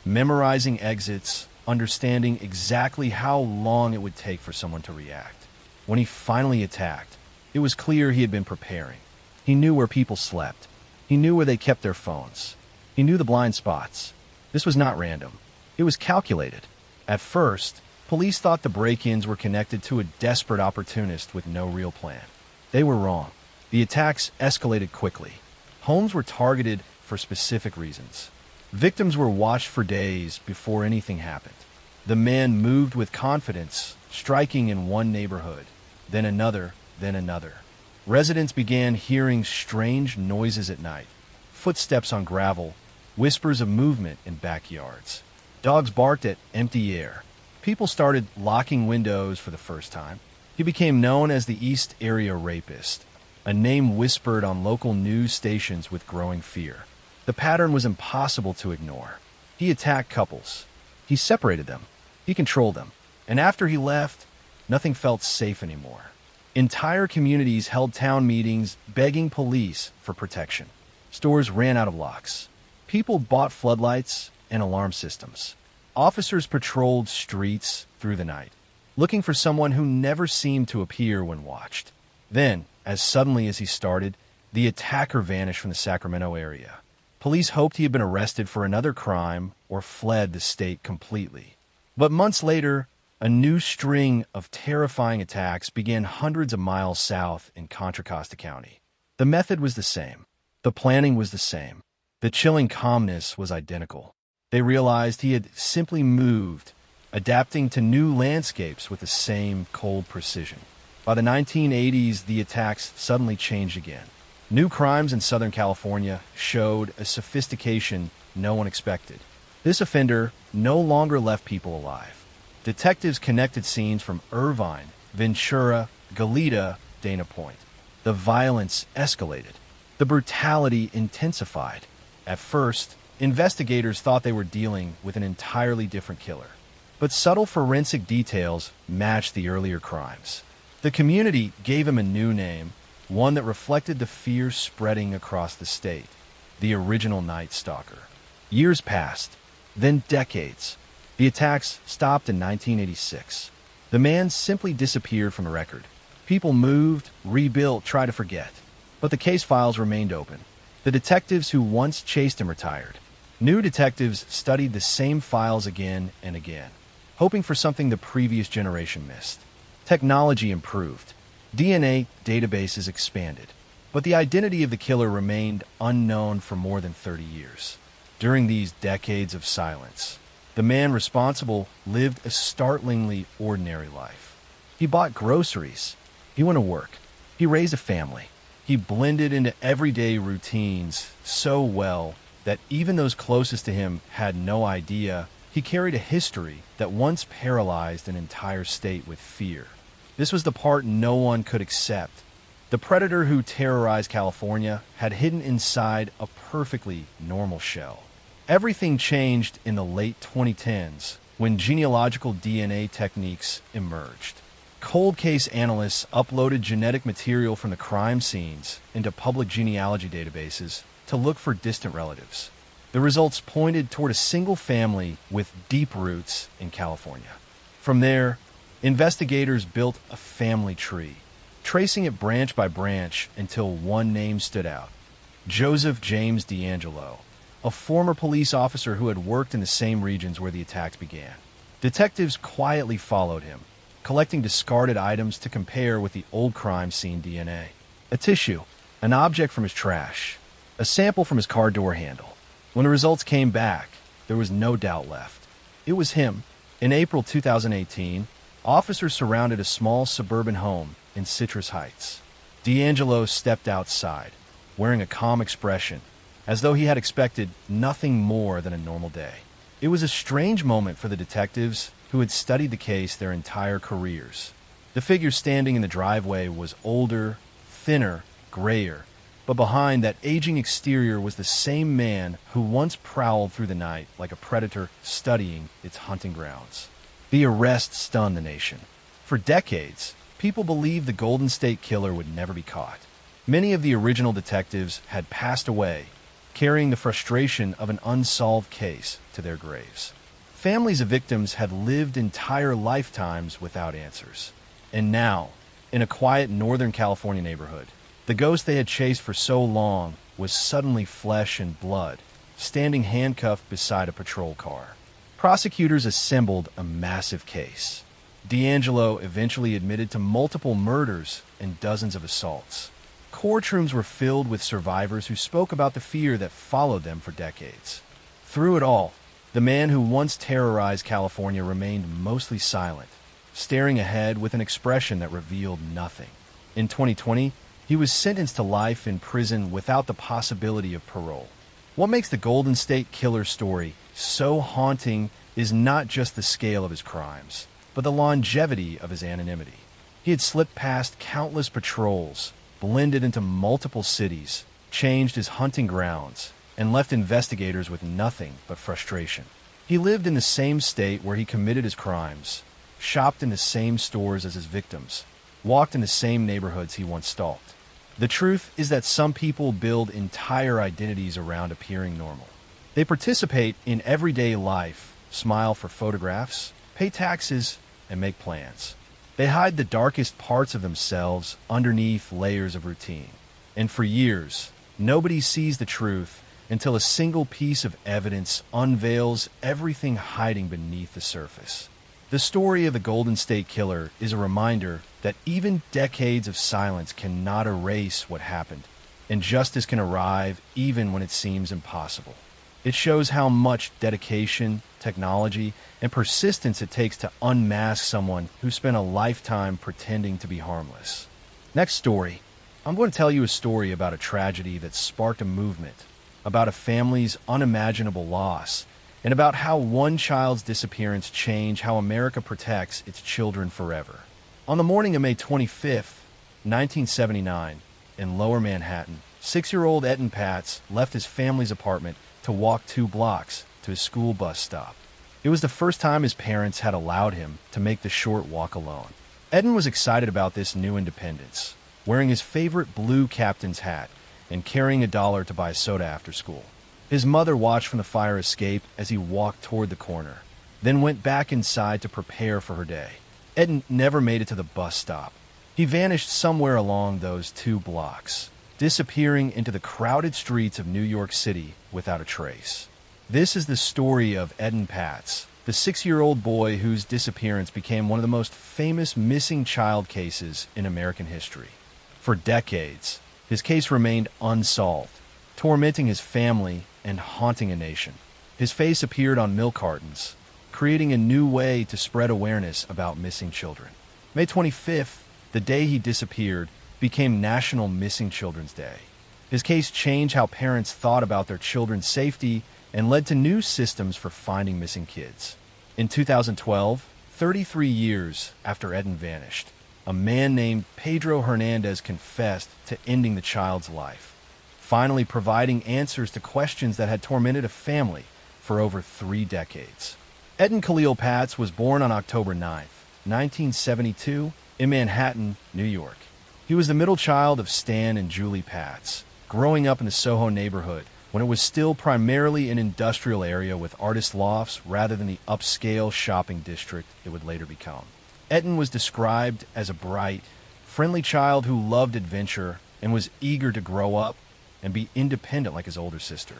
[SPEAKER 1] memorizing exits, understanding exactly how long it would take for someone to react. When he finally attacked, it was clear he had been preparing. He knew where people slept. He knew where they kept their phones. He knew the blind spots. This was not random. It was calculated. At first, police thought the break-ins were connected to a desperate opportunist with no real plan. They were wrong. The attacks escalated quickly. Homes were targeted for specific reasons. Victims were watched for days before anything happened. The man moved with confidence, striking in one neighborhood, then another, then another. Residents began hearing strange noises at night, footsteps on gravel, whispers of movement in backyards. Dogs barked at empty air. People started locking windows for the first time. He became known as the East Area Rapist, a name whispered on local news stations with growing fear. The pattern was impossible to ignore. He attacked couples. He separated them. He controlled them. And after he left, nothing felt safe anymore. Entire communities held town meetings begging police for protection. Stores ran out of locks. People bought floodlights and alarm systems. Officers patrolled streets through the night, looking for someone who never seemed to appear when watched. Then, as suddenly as he started, the attacker vanished from the Sacramento area. Police hoped he had been arrested for another crime or fled the state completely. But months later, a new string of terrifying attacks began hundreds of miles south in Contra Costa County. The method was the same. The planning was the same. The chilling calmness was identical. They realized he had simply moved, adapting to new landscapes with the same cold precision. By the 1980s, the attacks suddenly changed again. New crimes in Southern California showed a sophistication no one expected. This offender no longer left people alive. Detectives connected scenes from Irvine, Ventura, Goleta, Dana Point. The violence escalated. The brutality intensified. At first, investigators thought they were dealing with an entirely different killer. But subtle forensic details matched the earlier crimes. The community gave him a new name, one that reflected the fear spreading across the state: the original Night Stalker. Years passed, then decades. The attacks stopped in 1986. The man simply disappeared from the record. People moved, rebuilt, tried to forget. But the case files remained open. The detectives who once chased him retired. New detectives studied the same files again and again, hoping for something the previous generation missed. Technology improved. DNA databases expanded. But the identity of the killer remained unknown for more than 30 years. During these decades of silence, the man responsible lived a startlingly ordinary life. He bought groceries. He went to work. He raised a family. He blended into everyday routines so well that even those closest to him had no idea he carried a history that once paralyzed an entire state with fear. This was the part no one could accept. The predator who terrorized California had hidden inside a perfectly normal shell. Everything changed in the late 2010s when genealogical DNA techniques emerged. Cold case analysts uploaded genetic material from the crime scenes into public genealogy databases to look for distant relatives. The results pointed toward a single family with deep roots in California. From there, investigators built a family tree, tracing it branch by branch until one name stood out: Joseph James DeAngelo, a former police officer who had worked in the same regions where the attacks began. Detectives quietly followed him, collecting discarded items to compare with the old crime scene DNA. A tissue, an object from his trash, a sample from his car door handle. When the results came back, there was no doubt left. It was him. In April 2018, officers surrounded a small suburban home in Citrus Heights. DeAngelo stepped outside, wearing a calm expression, as though he had expected nothing more than a normal day. It was a strange moment for the detectives who had studied the case their entire careers. The figure standing in the driveway was older, thinner, grayer, but behind that aging exterior was the same man who once prowled through the night like a predator studying its hunting grounds. The arrest stunned the nation. For decades, people believed the Golden State Killer would never be caught. Many of the original detectives had passed away, carrying the frustration of an unsolved case to their graves. Families of victims had lived entire lifetimes without answers. And now, in a quiet Northern California neighborhood, the ghost they had chased for so long was suddenly flesh and blood, standing handcuffed beside a patrol car. Prosecutors assembled a massive case. DeAngelo eventually admitted to multiple murders and dozens of assaults. Courtrooms were filled with survivors who spoke about the fear that followed them for decades. Through it all, the man who once terrorized California remained mostly silent, staring ahead with an expression that revealed nothing. In 2020, he was sentenced to life in prison without the possibility of parole. What makes the Golden State Killer story so haunting is not just the scale of his crimes, but the longevity of his anonymity. He had slipped past countless patrols, blended into multiple cities, changed his hunting grounds, and left investigators with nothing but frustration. He lived in the same state where he committed his crimes, shopped in the same stores as his victims, walked in the same neighborhoods he once stalked. The truth is that some people build entire identities around appearing normal. They participate in everyday life, smile for photographs, pay taxes, and make plans. They hide the darkest parts of themselves underneath layers of routine. And for years, nobody sees the truth until a single piece of evidence unveils everything hiding beneath the surface. The story of the Golden State Killer is a reminder that even decades of silence cannot erase what happened, and justice can arrive even when it seems impossible. It shows how much dedication, technology, and persistence it takes to unmask someone who spent a lifetime pretending to be harmless. Next story, I'm going to tell you a story about a tragedy that sparked a movement, about a family's unimaginable loss, and about how one child's disappearance changed how America protects its children forever. On the morning of May 25th, 1979, in Lower Manhattan, 6-year-old Etten Patz left his family's apartment to walk 2 blocks to his school bus stop. It was the first time his parents had allowed him to make the short walk alone. Etten was excited about this new independence, wearing his favorite blue captain's hat and carrying $1 to buy soda after school. His mother watched from the fire escape as he walked toward the corner, then went back inside to prepare for her day. Etten never made it to the bus stop. He vanished somewhere along those 2 blocks, disappearing into the crowded streets of New York City without a trace. This is the story of Etten Patz, the 6-year-old boy whose disappearance became one of the most famous missing child cases in American history. For decades, his case remained unsolved, tormenting his family and haunting a nation. His face appeared on milk cartons, creating a new way to spread awareness about missing children. May 25th, the day he disappeared, became National Missing Children's Day. His case changed how parents thought about their children's safety and led to new systems for finding missing kids. In 2012, 33 years after Etten vanished, a man named Pedro Hernandez confessed to ending the child's life, finally providing answers to questions that had tormented a family for over 3 decades. Etten Khalil Patz was born on October 9th, 1972, in Manhattan, New York. He was the middle child of Stan and Julie Patz, growing up in the Soho neighborhood when it was still primarily an industrial area with artist lofts rather than the upscale shopping district it would later become. Etten was described as a bright, friendly child who loved adventure and was eager to grow up and be independent like his older sister.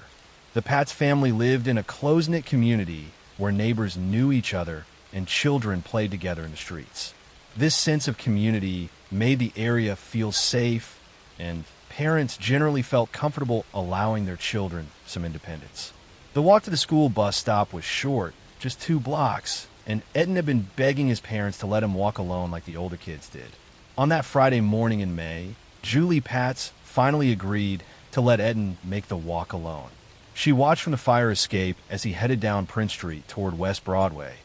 [SPEAKER 1] The Patz family lived in a close-knit community where neighbors knew each other and children played together in the streets. This sense of community made the area feel safe, and parents generally felt comfortable allowing their children some independence. The walk to the school bus stop was short, just 2 blocks, and Etten had been begging his parents to let him walk alone like the older kids did. On that Friday morning in May, Julie Patz finally agreed to let Etten make the walk alone. She watched from the fire escape as he headed down Prince Street toward West Broadway,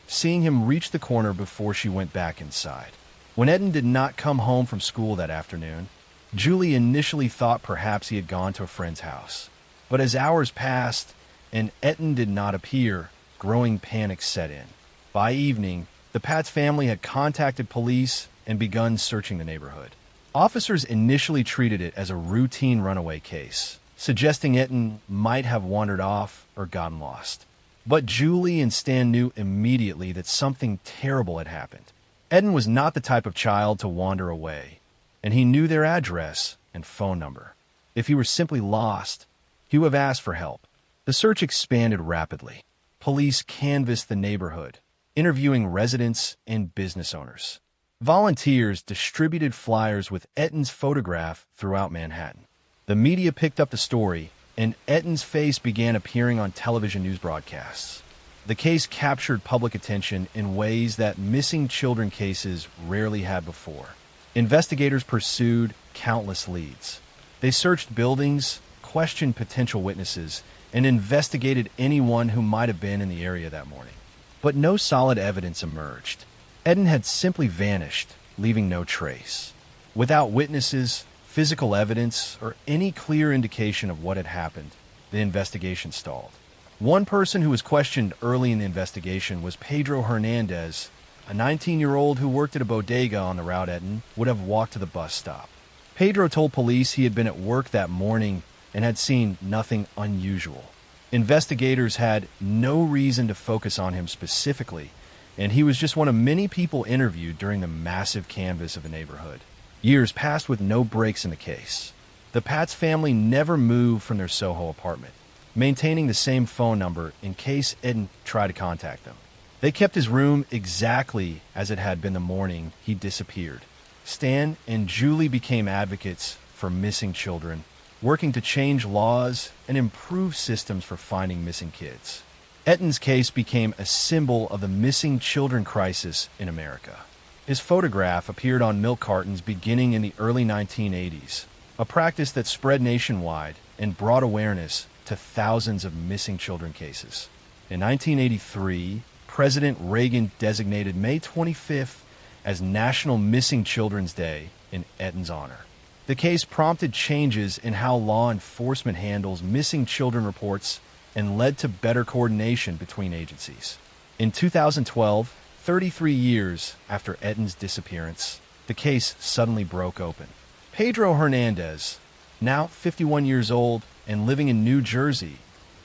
[SPEAKER 1] seeing him reach the corner before she went back inside. When Etten did not come home from school that afternoon, Julie initially thought perhaps he had gone to a friend's house. But as hours passed and Etten did not appear, growing panic set in. By evening, the Patz family had contacted police and begun searching the neighborhood. Officers initially treated it as a routine runaway case, suggesting Etten might have wandered off or gotten lost. But Julie and Stan knew immediately that something terrible had happened. Etten was not the type of child to wander away, and he knew their address and phone number. If he were simply lost, he would have asked for help. The search expanded rapidly. Police canvassed the neighborhood, interviewing residents and business owners. Volunteers distributed flyers with Etten's photograph throughout Manhattan. The media picked up the story, and Etten's face began appearing on television news broadcasts. The case captured public attention in ways that missing children cases rarely had before. Investigators pursued countless leads. They searched buildings, questioned potential witnesses, and investigated anyone who might have been in the area that morning. But no solid evidence emerged. Etten had simply vanished, leaving no trace. Without witnesses, physical evidence, or any clear indication of what had happened, the investigation stalled. One person who was questioned early in the investigation was Pedro Hernandez, a 19-year-old who worked at a bodega on the route Etten would have walked to the bus stop. Pedro told police he had been at work that morning and had seen nothing unusual. Investigators had no reason to focus on him specifically, and he was just one of many people interviewed during the massive canvass of the neighborhood. Years passed with no breaks in the case. The Patz family never moved from their Soho apartment, maintaining the same phone number in case Etten tried to contact them. They kept his room exactly as it had been the morning he disappeared. Stan and Julie became advocates for missing children, working to change laws and improve systems for finding missing kids. Etten's case became a symbol of the missing children crisis in America. His photograph appeared on milk cartons beginning in the early 1980s, a practice that spread nationwide and brought awareness to thousands of missing children cases. In 1983, President Reagan designated May 25th as National Missing Children's Day in Etten's honor. The case prompted changes in how law enforcement handles missing children reports and led to better coordination between agencies. In 2012, 33 years after Etten's disappearance, the case suddenly broke open. Pedro Hernandez, now 51 years old and living in New Jersey,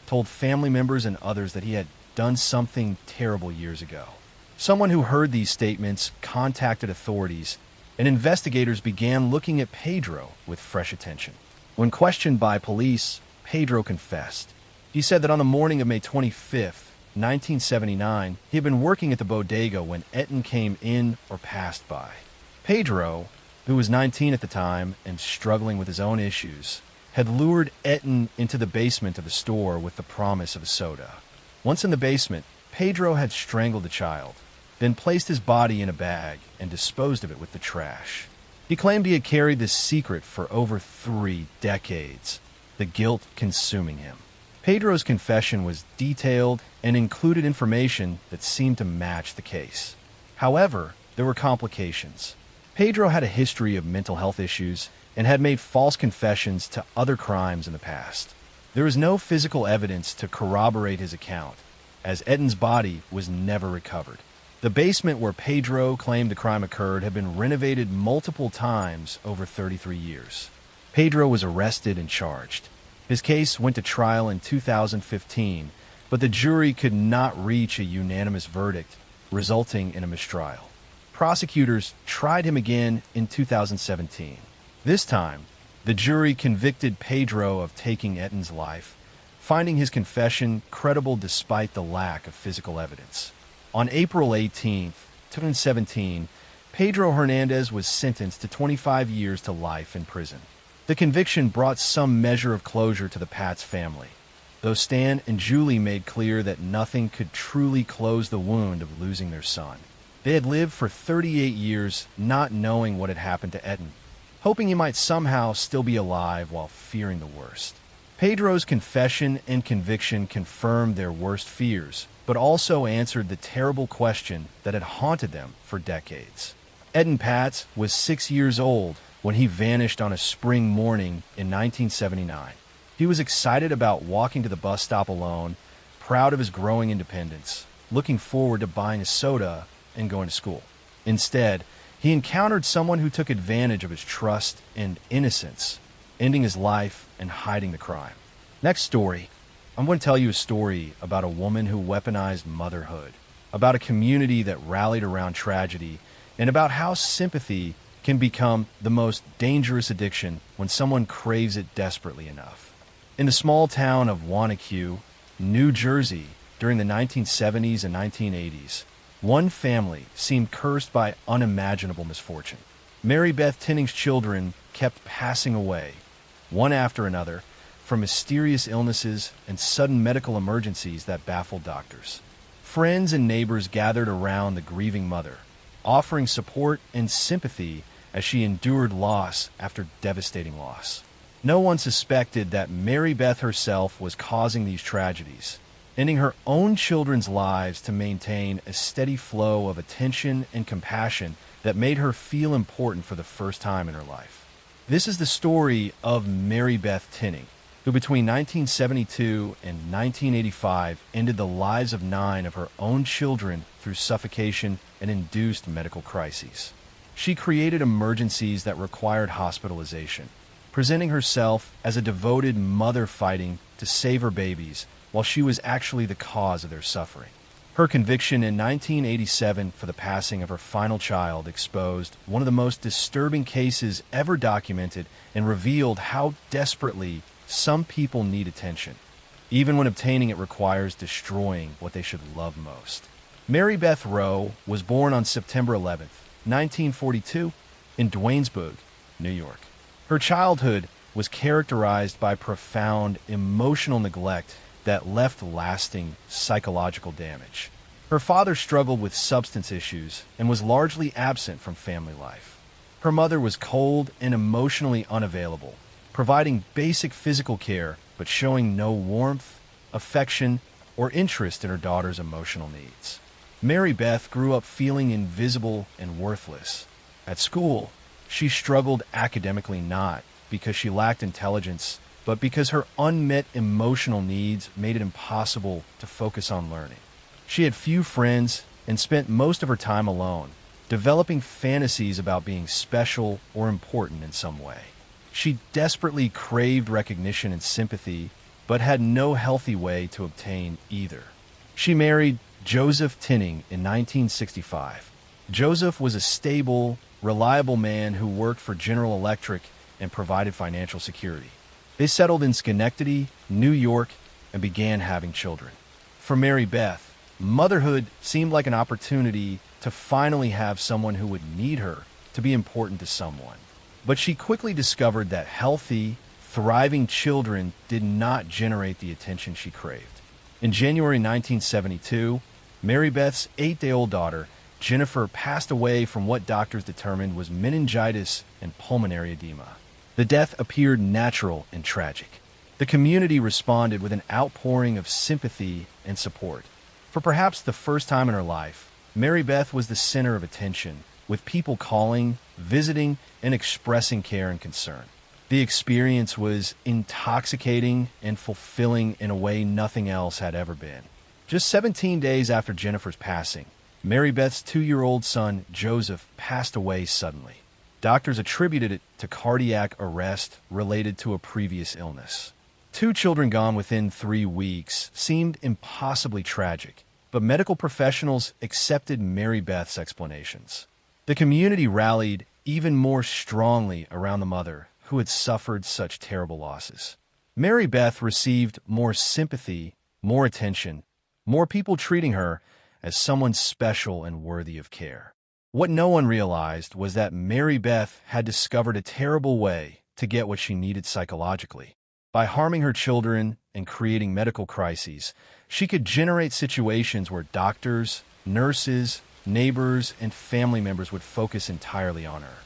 [SPEAKER 1] told family members and others that he had done something terrible years ago. Someone who heard these statements contacted authorities, and investigators began looking at Pedro with fresh attention. When questioned by police, Pedro confessed. He said that on the morning of May 25th, 1979, he had been working at the bodega when Etten came in or passed by. Pedro, who was 19 at the time and struggling with his own issues, had lured Etten into the basement of the store with the promise of a soda. Once in the basement, Pedro had strangled the child, then placed his body in a bag and disposed of it with the trash. He claimed he had carried this secret for over 3 decades, the guilt consuming him. Pedro's confession was detailed and included information that seemed to match the case. However, there were complications. Pedro had a history of mental health issues and had made false confessions to other crimes in the past. There is no physical evidence to corroborate his account, as Eden's body was never recovered. The basement where Pedro claimed the crime occurred had been renovated multiple times over 33 years. Pedro was arrested and charged. His case went to trial in 2015, but the jury could not reach a unanimous verdict, resulting in a mistrial. Prosecutors tried him again in 2017. This time, the jury convicted Pedro of taking Eden's life, finding his confession credible despite the lack of physical evidence. On April 18, 2017, Pedro Hernandez was sentenced to 25 years to life in prison. The conviction brought some measure of closure to the Pats family, though Stan and Julie made clear that nothing could truly close the wound of losing their son. They had lived for 38 years not knowing what had happened to Eden, hoping he might somehow still be alive while fearing the worst. Pedro's confession and conviction confirmed their worst fears, but also answered the terrible question that had haunted them for decades. Eden Pats was 6 years old when he vanished on a spring morning in 1979. He was excited about walking to the bus stop alone, proud of his growing independence, looking forward to buying a soda and going to school. Instead, he encountered someone who took advantage of his trust and innocence, ending his life and hiding the crime. Next story, I'm going to tell you a story about a woman who weaponized motherhood, about a community that rallied around tragedy, and about how sympathy can become the most dangerous addiction when someone craves it desperately enough. In the small town of Wanacue, New Jersey, during the 1970s and 1980s, one family seemed cursed by unimaginable misfortune. Mary Beth Tinning's children kept passing away, one after another, from mysterious illnesses and sudden medical emergencies that baffled doctors. Friends and neighbors gathered around the grieving mother, offering support and sympathy as she endured loss after devastating loss. No one suspected that Mary Beth herself was causing these tragedies, ending her own children's lives to maintain a steady flow of attention and compassion that made her feel important for the first time in her life. This is the story of Mary Beth Tinning, who between 1972 and 1985 ended the lives of 9 of her own children through suffocation and induced medical crises. She created emergencies that required hospitalization, presenting herself as a devoted mother fighting to save her babies while she was actually the cause of their suffering. Her conviction in 1987 for the passing of her final child exposed one of the most disturbing cases ever documented and revealed how desperately some people need attention, even when obtaining it requires destroying what they should love most. Mary Beth Rowe was born on September 11th, 1942, in Duanesburg, New York. Her childhood was characterized by profound emotional neglect that left lasting psychological damage. Her father struggled with substance issues and was largely absent from family life. Her mother was cold and emotionally unavailable, providing basic physical care but showing no warmth, affection, or interest in her daughter's emotional needs. Mary Beth grew up feeling invisible and worthless. At school, she struggled academically not because she lacked intelligence, but because her unmet emotional needs made it impossible to focus on learning. She had few friends and spent most of her time alone, developing fantasies about being special or important in some way. She desperately craved recognition and sympathy, but had no healthy way to obtain either. She married Joseph Tinning in 1965. Joseph was a stable, reliable man who worked for General Electric and provided financial security. They settled in Schenectady, New York, and began having children. For Mary Beth, motherhood seemed like an opportunity to finally have someone who would need her to be important to someone. But she quickly discovered that healthy, thriving children did not generate the attention she craved. In January 1972, Mary Beth's 8-day-old daughter, Jennifer, passed away from what doctors determined was meningitis and pulmonary edema. The death appeared natural and tragic. The community responded with an outpouring of sympathy and support. For perhaps the first time in her life, Mary Beth was the center of attention, with people calling, visiting, and expressing care and concern. The experience was intoxicating and fulfilling in a way nothing else had ever been. Just 17 days after Jennifer's passing, Mary Beth's 2-year-old son, Joseph, passed away suddenly. Doctors attributed it to cardiac arrest related to a previous illness. 2 children gone within 3 weeks seemed impossibly tragic, but medical professionals accepted Mary Beth's explanations. The community rallied even more strongly around the mother who had suffered such terrible losses. Mary Beth received more sympathy, more attention, more people treating her as someone special and worthy of care. What no one realized was that Mary Beth had discovered a terrible way to get what she needed psychologically. By harming her children and creating medical crises, she could generate situations where doctors, nurses, neighbors, and family members would focus entirely on her.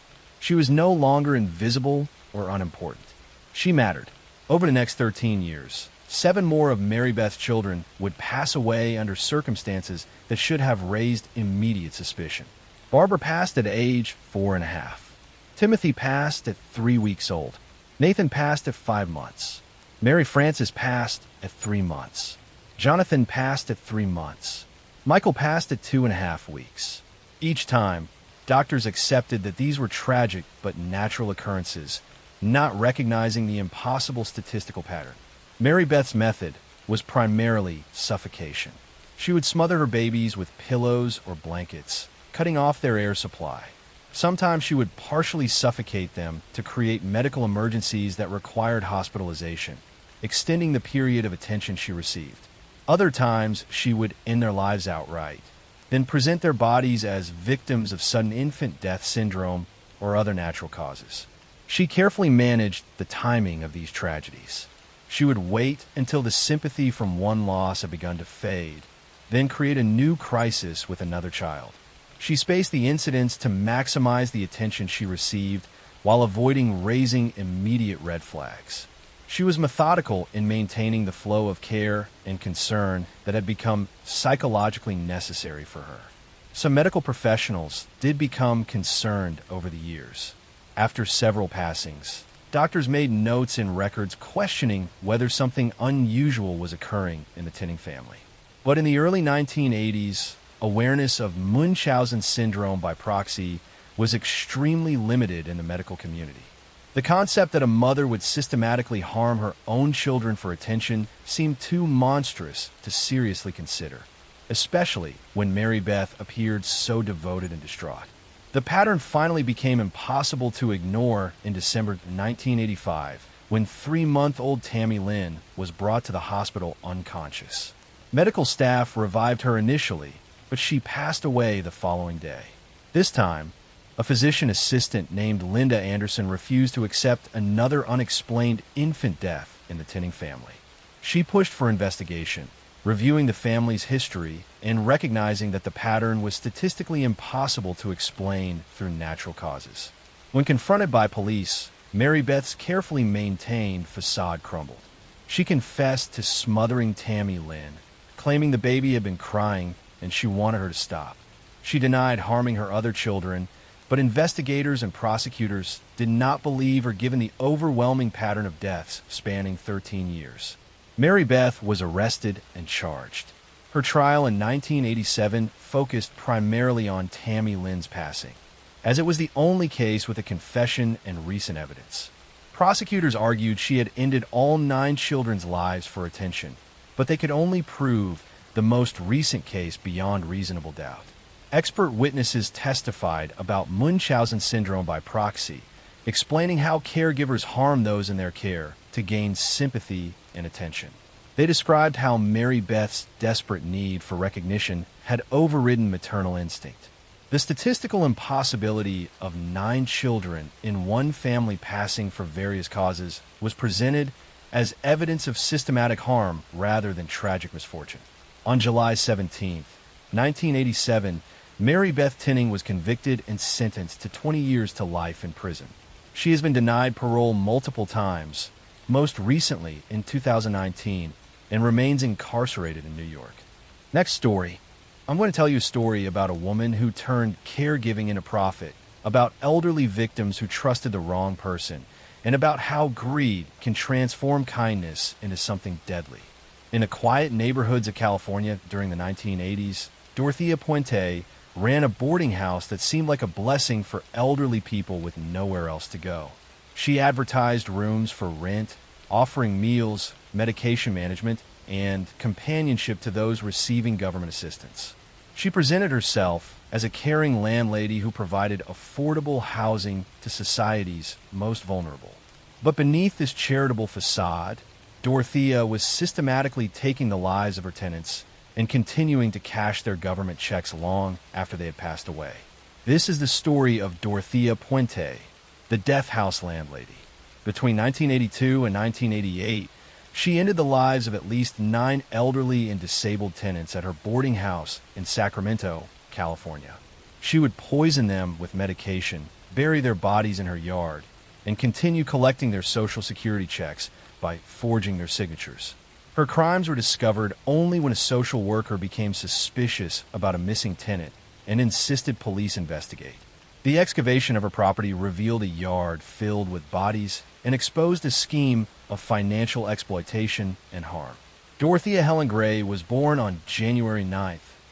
[SPEAKER 1] She was no longer invisible or unimportant. She mattered. Over the next 13 years, 7 more of Mary Beth's children would pass away under circumstances that should have raised immediate suspicion. Barbara passed at age 4.5. Timothy passed at 3 weeks old. Nathan passed at 5 months. Mary Frances passed at 3 months. Jonathan passed at 3 months. Michael passed at 2.5 weeks. Each time, doctors accepted that these were tragic but natural occurrences, not recognizing the impossible statistical pattern. Mary Beth's method was primarily suffocation. She would smother her babies with pillows or blankets, cutting off their air supply. Sometimes she would partially suffocate them to create medical emergencies that required hospitalization, extending the period of attention she received. Other times, she would end their lives outright, then present their bodies as victims of sudden infant death syndrome or other natural causes. She carefully managed the timing of these tragedies. She would wait until the sympathy from one loss had begun to fade, then create a new crisis with another child. She spaced the incidents to maximize the attention she received while avoiding raising immediate red flags. She was methodical in maintaining the flow of care and concern that had become psychologically necessary for her. Some medical professionals did become concerned over the years. After several passings, doctors made notes in records questioning whether something unusual was occurring in the Tinning family. But in the early 1980s, awareness of Munchausen syndrome by proxy was extremely limited in the medical community. The concept that a mother would systematically harm her own children for attention seemed too monstrous to seriously consider, especially when Mary Beth appeared so devoted and distraught. The pattern finally became impossible to ignore in December 1985, when 3-month-old Tammy Lynn was brought to the hospital unconscious. Medical staff revived her initially, but she passed away the following day. This time, a physician assistant named Linda Anderson refused to accept another unexplained infant death in the Tinning family. She pushed for investigation, reviewing the family's history and recognizing that the pattern was statistically impossible to explain through natural causes. When confronted by police, Mary Beth's carefully maintained facade crumbled. She confessed to smothering Tammy Lynn, claiming the baby had been crying and she wanted her to stop. She denied harming her other children, but investigators and prosecutors did not believe her given the overwhelming pattern of deaths spanning 13 years. Mary Beth was arrested and charged. Her trial in 1987 focused primarily on Tammy Lynn's passing, as it was the only case with a confession and recent evidence. Prosecutors argued she had ended all 9 children's lives for attention, but they could only prove the most recent case beyond reasonable doubt. Expert witnesses testified about Munchausen syndrome by proxy, explaining how caregivers harm those in their care to gain sympathy and attention. They described how Mary Beth's desperate need for recognition had overridden maternal instinct. The statistical impossibility of 9 children in one family passing for various causes was presented as evidence of systematic harm rather than tragic misfortune. On July 17, 1987, Mary Beth Tinning was convicted and sentenced to 20 years to life in prison. She has been denied parole multiple times, most recently in 2019, and remains incarcerated in New York. Next story. I'm going to tell you a story about a woman who turned caregiving into profit, about elderly victims who trusted the wrong person, and about how greed can transform kindness into something deadly. In the quiet neighborhoods of California during the 1980s, Dorothea Puente ran a boarding house that seemed like a blessing for elderly people with nowhere else to go. She advertised rooms for rent, offering meals, medication management, and companionship to those receiving government assistance. She presented herself as a caring landlady who provided affordable housing to society's most vulnerable. But beneath this charitable facade, Dorothea was systematically taking the lives of her tenants and continuing to cash their government checks long after they had passed away. This is the story of Dorothea Puente, the death house landlady. Between 1982 and 1988, she ended the lives of at least 9 elderly and disabled tenants at her boarding house in Sacramento, California. She would poison them with medication, bury their bodies in her yard, and continue collecting their Social Security checks by forging their signatures. Her crimes were discovered only when a social worker became suspicious about a missing tenant and insisted police investigate. The excavation of her property revealed a yard filled with bodies and exposed a scheme of financial exploitation and harm. Dorothea Helen Gray was born on January 9,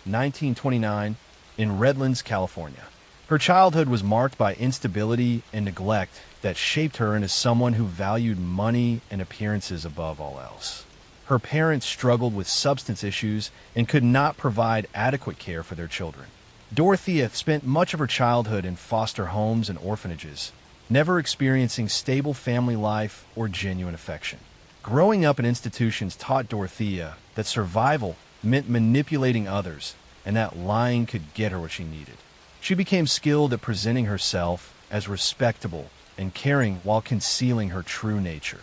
[SPEAKER 1] 1929, in Redlands, California. Her childhood was marked by instability and neglect that shaped her into someone who valued money and appearances above all else. Her parents struggled with substance issues and could not provide adequate care for their children. Dorothea spent much of her childhood in foster homes and orphanages, never experiencing stable family life or genuine affection. Growing up in institutions taught Dorothea that survival meant manipulating others and that lying could get her what she needed. She became skilled at presenting herself as respectable and caring while concealing her true nature.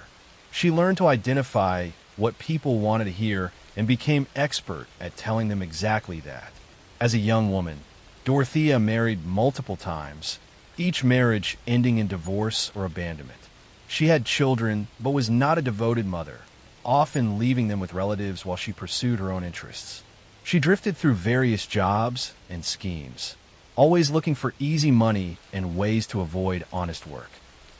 [SPEAKER 1] She learned to identify what people wanted to hear and became expert at telling them exactly that. As a young woman, Dorothea married multiple times, each marriage ending in divorce or abandonment. She had children, but was not a devoted mother, often leaving them with relatives while she pursued her own interests. She drifted through various jobs and schemes, always looking for easy money and ways to avoid honest work.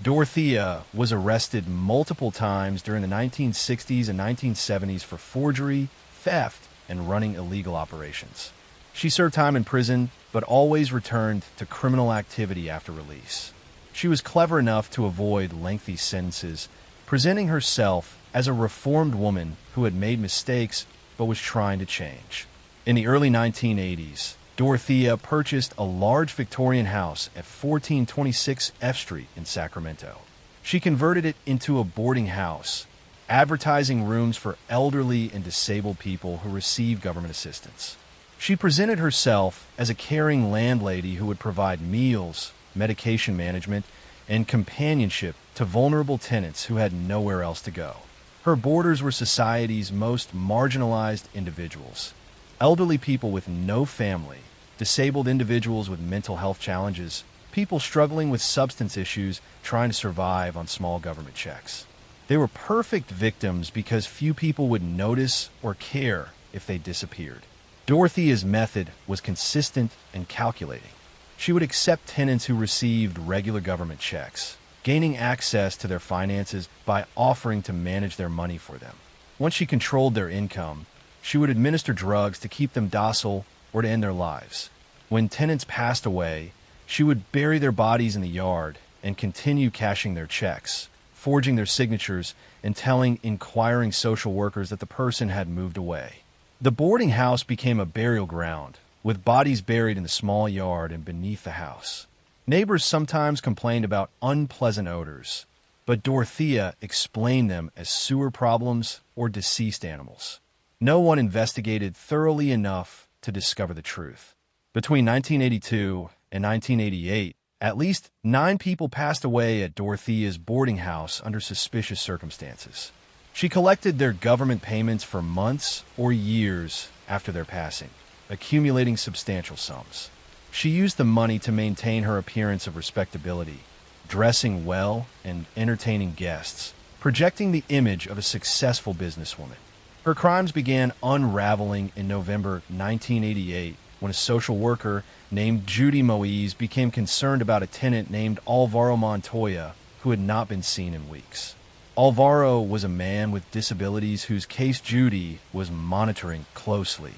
[SPEAKER 1] Dorothea was arrested multiple times during the 1960s and 1970s for forgery, theft, and running illegal operations. She served time in prison, but always returned to criminal activity after release. She was clever enough to avoid lengthy sentences, presenting herself as a reformed woman who had made mistakes but was trying to change. In the early 1980s, Dorothea purchased a large Victorian house at 1426 F Street in Sacramento. She converted it into a boarding house, advertising rooms for elderly and disabled people who receive government assistance. She presented herself as a caring landlady who would provide meals, medication management, and companionship to vulnerable tenants who had nowhere else to go. Her boarders were society's most marginalized individuals. Elderly people with no family, disabled individuals with mental health challenges, people struggling with substance issues trying to survive on small government checks. They were perfect victims because few people would notice or care if they disappeared. Dorothea's method was consistent and calculating. She would accept tenants who received regular government checks, gaining access to their finances by offering to manage their money for them. Once she controlled their income, she would administer drugs to keep them docile or to end their lives. When tenants passed away, she would bury their bodies in the yard and continue cashing their checks, forging their signatures, and telling inquiring social workers that the person had moved away. The boarding house became a burial ground, with bodies buried in the small yard and beneath the house. Neighbors sometimes complained about unpleasant odors, but Dorothea explained them as sewer problems or deceased animals. No one investigated thoroughly enough to discover the truth. Between 1982 and 1988, at least 9 people passed away at Dorothea's boarding house under suspicious circumstances. She collected their government payments for months or years after their passing, accumulating substantial sums. She used the money to maintain her appearance of respectability, dressing well and entertaining guests, projecting the image of a successful businesswoman. Her crimes began unraveling in November 1988 when a social worker named Judy Moise became concerned about a tenant named Alvaro Montoya who had not been seen in weeks. Alvaro was a man with disabilities whose case Judy was monitoring closely.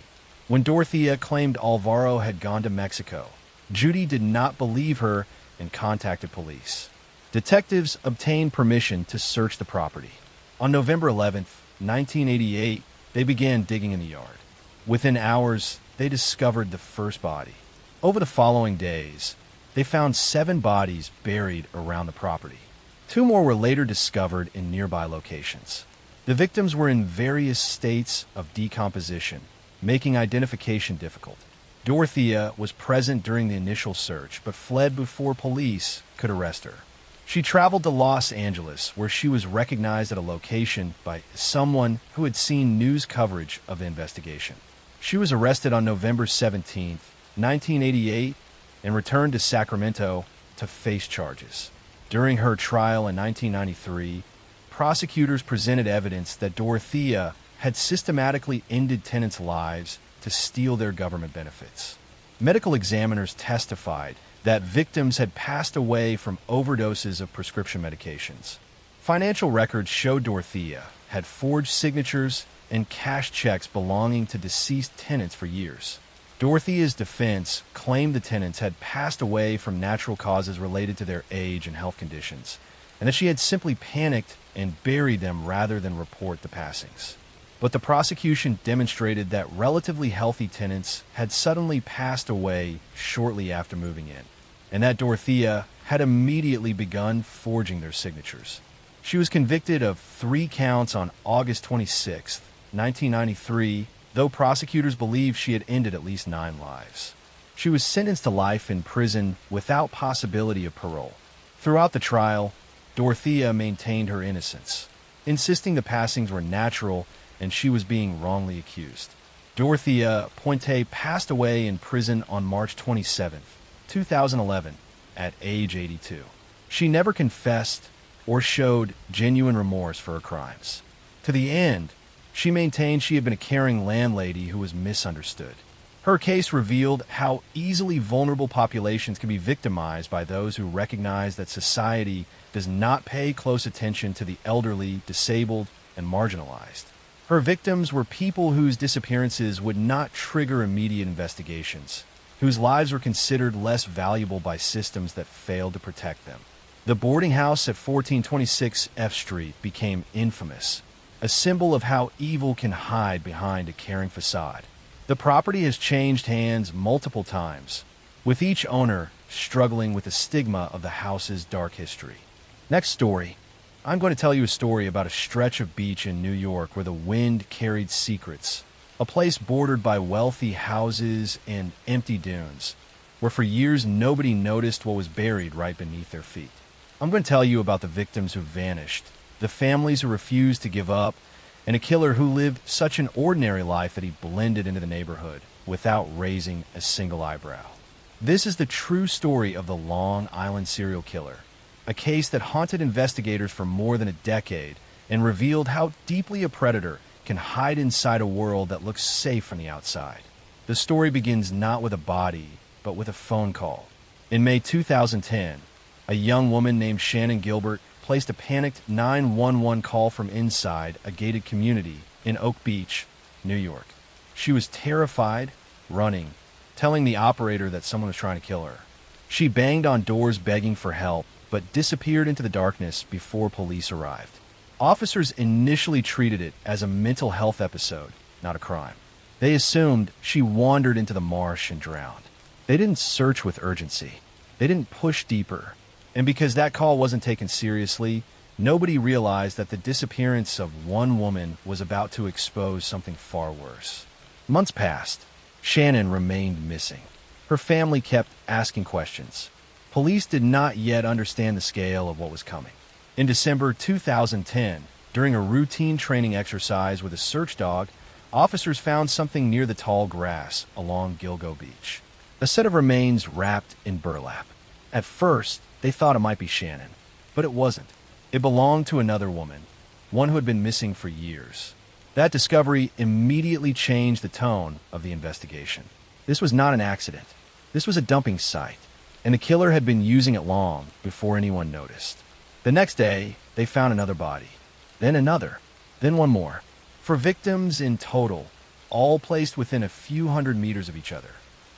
[SPEAKER 1] When Dorothea claimed Alvaro had gone to Mexico, Judy did not believe her and contacted police. Detectives obtained permission to search the property. On November 11th, 1988, they began digging in the yard. Within hours, they discovered the first body. Over the following days, they found 7 bodies buried around the property. 2 more were later discovered in nearby locations. The victims were in various states of decomposition, making identification difficult. Dorothea was present during the initial search, but fled before police could arrest her. She traveled to Los Angeles, where she was recognized at a location by someone who had seen news coverage of the investigation. She was arrested on November 17, 1988, and returned to Sacramento to face charges. During her trial in 1993, prosecutors presented evidence that Dorothea had systematically ended tenants' lives to steal their government benefits. Medical examiners testified that victims had passed away from overdoses of prescription medications. Financial records showed Dorothea had forged signatures and cashed checks belonging to deceased tenants for years. Dorothea's defense claimed the tenants had passed away from natural causes related to their age and health conditions, and that she had simply panicked and buried them rather than report the passings. But the prosecution demonstrated that relatively healthy tenants had suddenly passed away shortly after moving in, and that Dorothea had immediately begun forging their signatures. She was convicted of 3 counts on August 26, 1993, though prosecutors believe she had ended at least 9 lives. She was sentenced to life in prison without possibility of parole. Throughout the trial, Dorothea maintained her innocence, insisting the passings were natural and she was being wrongly accused. Dorothea Puente passed away in prison on March 27, 2011, at age 82. She never confessed or showed genuine remorse for her crimes. To the end, she maintained she had been a caring landlady who was misunderstood. Her case revealed how easily vulnerable populations can be victimized by those who recognize that society does not pay close attention to the elderly, disabled, and marginalized. Her victims were people whose disappearances would not trigger immediate investigations, whose lives were considered less valuable by systems that failed to protect them. The boarding house at 1426 F Street became infamous, a symbol of how evil can hide behind a caring facade. The property has changed hands multiple times, with each owner struggling with the stigma of the house's dark history. Next story. I'm going to tell you a story about a stretch of beach in New York where the wind carried secrets, a place bordered by wealthy houses and empty dunes, where for years nobody noticed what was buried right beneath their feet. I'm going to tell you about the victims who vanished, the families who refused to give up, and a killer who lived such an ordinary life that he blended into the neighborhood without raising a single eyebrow. This is the true story of the Long Island serial killer, a case that haunted investigators for more than a decade and revealed how deeply a predator can hide inside a world that looks safe from the outside. The story begins not with a body, but with a phone call. In May 2010, a young woman named Shannon Gilbert placed a panicked 911 call from inside a gated community in Oak Beach, New York. She was terrified, running, telling the operator that someone was trying to kill her. She banged on doors begging for help, but disappeared into the darkness before police arrived. Officers initially treated it as a mental health episode, not a crime. They assumed she wandered into the marsh and drowned. They didn't search with urgency. They didn't push deeper. And because that call wasn't taken seriously, nobody realized that the disappearance of one woman was about to expose something far worse. Months passed. Shannon remained missing. Her family kept asking questions. Police did not yet understand the scale of what was coming. In December 2010, during a routine training exercise with a search dog, officers found something near the tall grass along Gilgo Beach. A set of remains wrapped in burlap. At first, they thought it might be Shannon, but it wasn't. It belonged to another woman, one who had been missing for years. That discovery immediately changed the tone of the investigation. This was not an accident. This was a dumping site, and the killer had been using it long before anyone noticed. The next day, they found another body, then another, then one more. 4 victims in total, all placed within a few hundred meters of each other.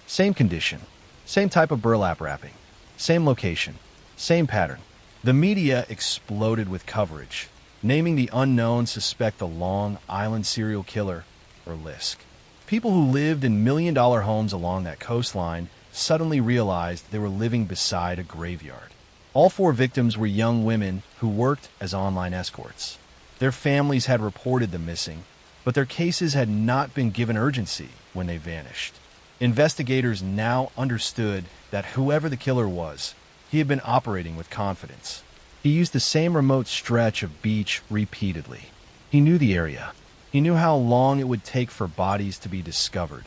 [SPEAKER 1] Same condition, same type of burlap wrapping, same location, same pattern. The media exploded with coverage, naming the unknown suspect the Long Island serial killer, or LISK. People who lived in million-dollar homes along that coastline suddenly realized they were living beside a graveyard. All 4 victims were young women who worked as online escorts. Their families had reported them missing, but their cases had not been given urgency when they vanished. Investigators now understood that whoever the killer was, he had been operating with confidence. He used the same remote stretch of beach repeatedly. He knew the area. He knew how long it would take for bodies to be discovered,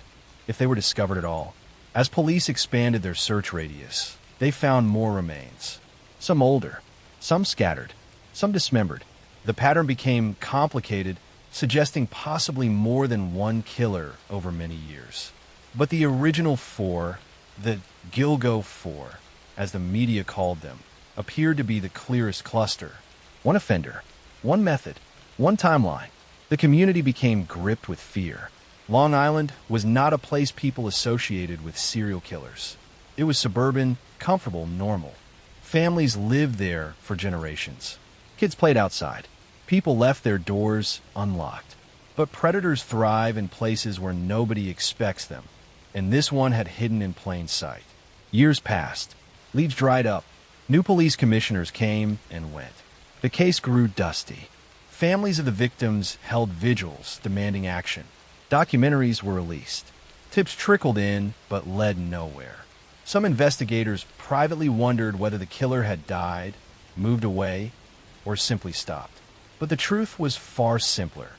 [SPEAKER 1] if they were discovered at all. As police expanded their search radius, they found more remains. Some older, some scattered, some dismembered. The pattern became complicated, suggesting possibly more than one killer over many years. But the original 4, the Gilgo 4, as the media called them, appeared to be the clearest cluster. One offender, one method, one timeline. The community became gripped with fear. Long Island was not a place people associated with serial killers. It was suburban, comfortable, normal. Families lived there for generations. Kids played outside. People left their doors unlocked. But predators thrive in places where nobody expects them, and this one had hidden in plain sight. Years passed. Leads dried up. New police commissioners came and went. The case grew dusty. Families of the victims held vigils demanding action. Documentaries were released. Tips trickled in, but led nowhere. Some investigators privately wondered whether the killer had died, moved away, or simply stopped. But the truth was far simpler.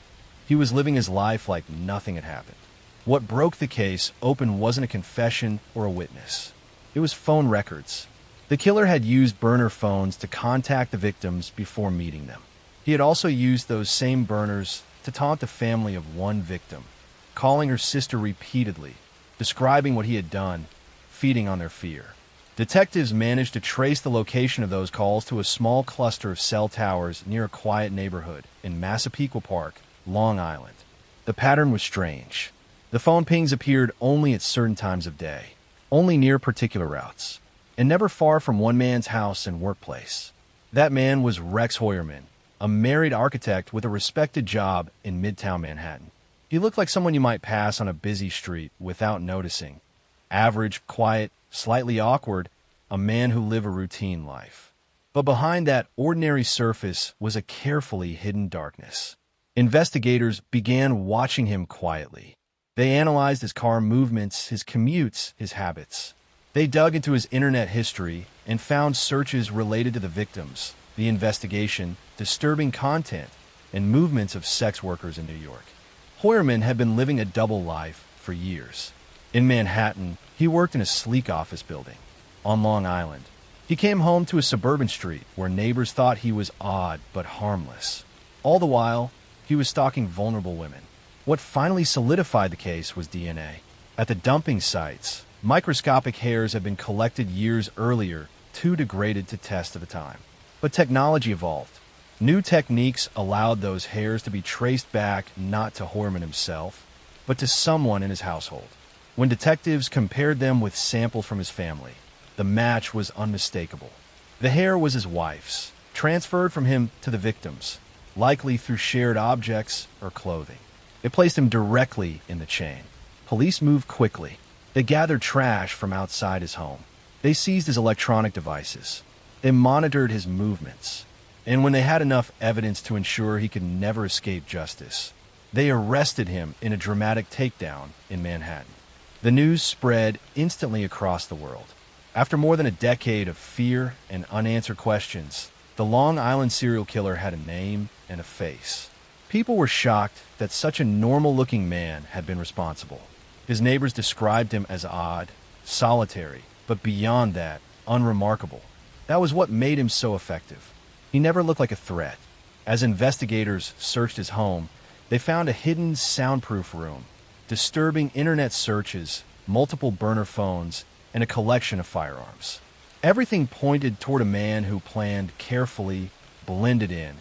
[SPEAKER 1] He was living his life like nothing had happened. What broke the case open wasn't a confession or a witness. It was phone records. The killer had used burner phones to contact the victims before meeting them. He had also used those same burners to taunt the family of one victim, calling her sister repeatedly, describing what he had done, feeding on their fear. Detectives managed to trace the location of those calls to a small cluster of cell towers near a quiet neighborhood in Massapequa Park, Long Island. The pattern was strange. The phone pings appeared only at certain times of day, only near particular routes, and never far from one man's house and workplace. That man was Rex Hoyerman, a married architect with a respected job in Midtown Manhattan. He looked like someone you might pass on a busy street without noticing. Average, quiet, slightly awkward, a man who lived a routine life. But behind that ordinary surface was a carefully hidden darkness. Investigators began watching him quietly. They analyzed his car movements, his commutes, his habits. They dug into his internet history and found searches related to the victims, the investigation, disturbing content, and movements of sex workers in New York. Hoyerman had been living a double life for years. In Manhattan, he worked in a sleek office building. On Long Island, he came home to a suburban street where neighbors thought he was odd but harmless. All the while, he was stalking vulnerable women. What finally solidified the case was DNA. At the dumping sites, microscopic hairs had been collected years earlier, too degraded to test at the time. But technology evolved. New techniques allowed those hairs to be traced back not to Hoyerman himself, but to someone in his household. When detectives compared them with samples from his family, the match was unmistakable. The hair was his wife's, transferred from him to the victims, likely through shared objects or clothing. It placed him directly in the chain. Police moved quickly. They gathered trash from outside his home. They seized his electronic devices. They monitored his movements. And when they had enough evidence to ensure he could never escape justice, they arrested him in a dramatic takedown in Manhattan. The news spread instantly across the world. After more than a decade of fear and unanswered questions, the Long Island serial killer had a name and a face. People were shocked that such a normal-looking man had been responsible. His neighbors described him as odd, solitary, but beyond that, unremarkable. That was what made him so effective. He never looked like a threat. As investigators searched his home, they found a hidden soundproof room, disturbing internet searches, multiple burner phones, and a collection of firearms. Everything pointed toward a man who planned carefully, blended in,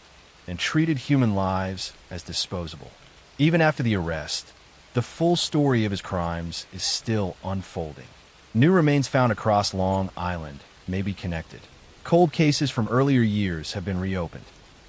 [SPEAKER 1] and treated human lives as disposable. Even after the arrest, the full story of his crimes is still unfolding. New remains found across Long Island may be connected. Cold cases from earlier years have been reopened.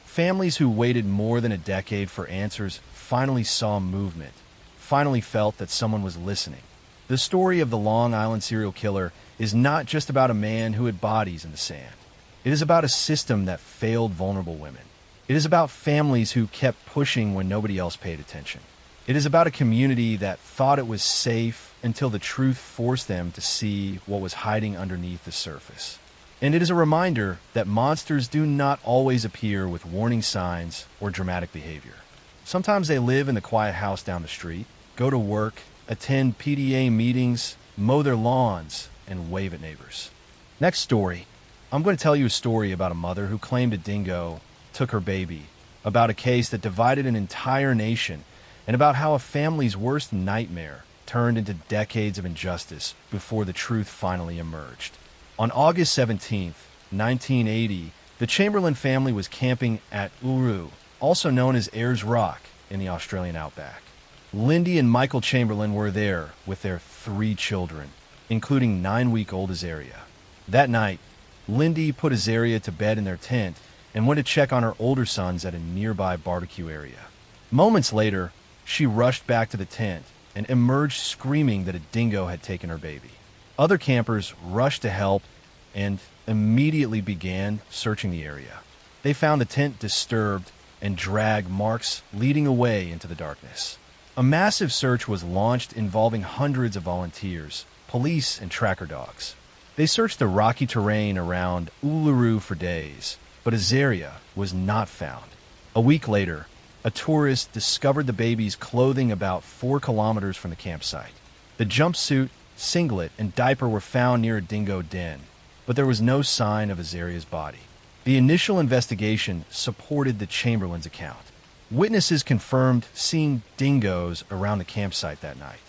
[SPEAKER 1] Families who waited more than a decade for answers finally saw movement, finally felt that someone was listening. The story of the Long Island serial killer is not just about a man who hid bodies in the sand. It is about a system that failed vulnerable women. It is about families who kept pushing when nobody else paid attention. It is about a community that thought it was safe until the truth forced them to see what was hiding underneath the surface. And it is a reminder that monsters do not always appear with warning signs or dramatic behavior. Sometimes they live in the quiet house down the street, go to work, attend PTA meetings, mow their lawns, and wave at neighbors. Next story. I'm going to tell you a story about a mother who claimed a dingo took her baby, about a case that divided an entire nation, and about how a family's worst nightmare turned into decades of injustice before the truth finally emerged. On August 17, 1980, the Chamberlain family was camping at Uluru, also known as Ayers Rock, in the Australian outback. Lindy and Michael Chamberlain were there with their 3 children, including 9-week-old Azaria. That night, Lindy put Azaria to bed in their tent and went to check on her older sons at a nearby barbecue area. Moments later, she rushed back to the tent and emerged screaming that a dingo had taken her baby. Other campers rushed to help and immediately began searching the area. They found the tent disturbed and dragged marks leading away into the darkness. A massive search was launched involving hundreds of volunteers, police, and tracker dogs. They searched the rocky terrain around Uluru for days, but Azaria was not found. A week later, a tourist discovered the baby's clothing about 4 kilometers from the campsite. The jumpsuit, singlet, and diaper were found near a dingo den, but there was no sign of Azaria's body. The initial investigation supported the Chamberlain's account. Witnesses confirmed seeing dingoes around the campsite that night.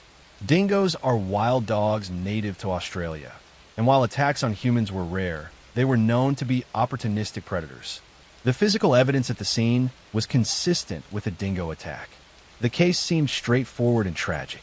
[SPEAKER 1] Dingoes are wild dogs native to Australia, and while attacks on humans were rare, they were known to be opportunistic predators. The physical evidence at the scene was consistent with a dingo attack. The case seemed straightforward and tragic,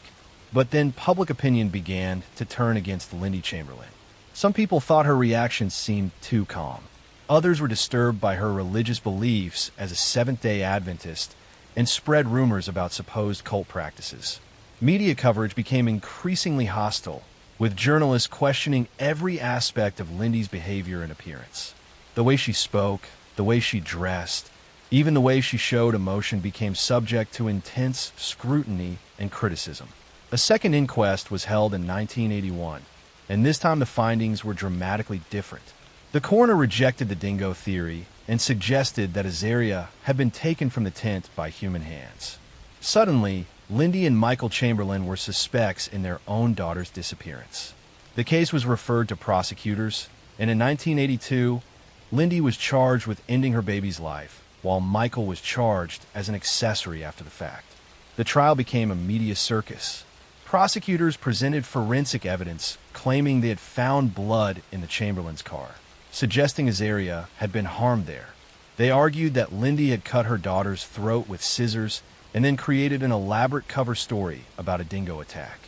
[SPEAKER 1] but then public opinion began to turn against Lindy Chamberlain. Some people thought her reactions seemed too calm. Others were disturbed by her religious beliefs as a Seventh-day Adventist and spread rumors about supposed cult practices. Media coverage became increasingly hostile, with journalists questioning every aspect of Lindy's behavior and appearance. The way she spoke, the way she dressed, even the way she showed emotion became subject to intense scrutiny and criticism. A second inquest was held in 1981, and this time the findings were dramatically different. The coroner rejected the dingo theory and suggested that Azaria had been taken from the tent by human hands. Suddenly, Lindy and Michael Chamberlain were suspects in their own daughter's disappearance. The case was referred to prosecutors, and in 1982, Lindy was charged with ending her baby's life, while Michael was charged as an accessory after the fact. The trial became a media circus. Prosecutors presented forensic evidence claiming they had found blood in the Chamberlain's car, suggesting Azaria had been harmed there. They argued that Lindy had cut her daughter's throat with scissors and then created an elaborate cover story about a dingo attack.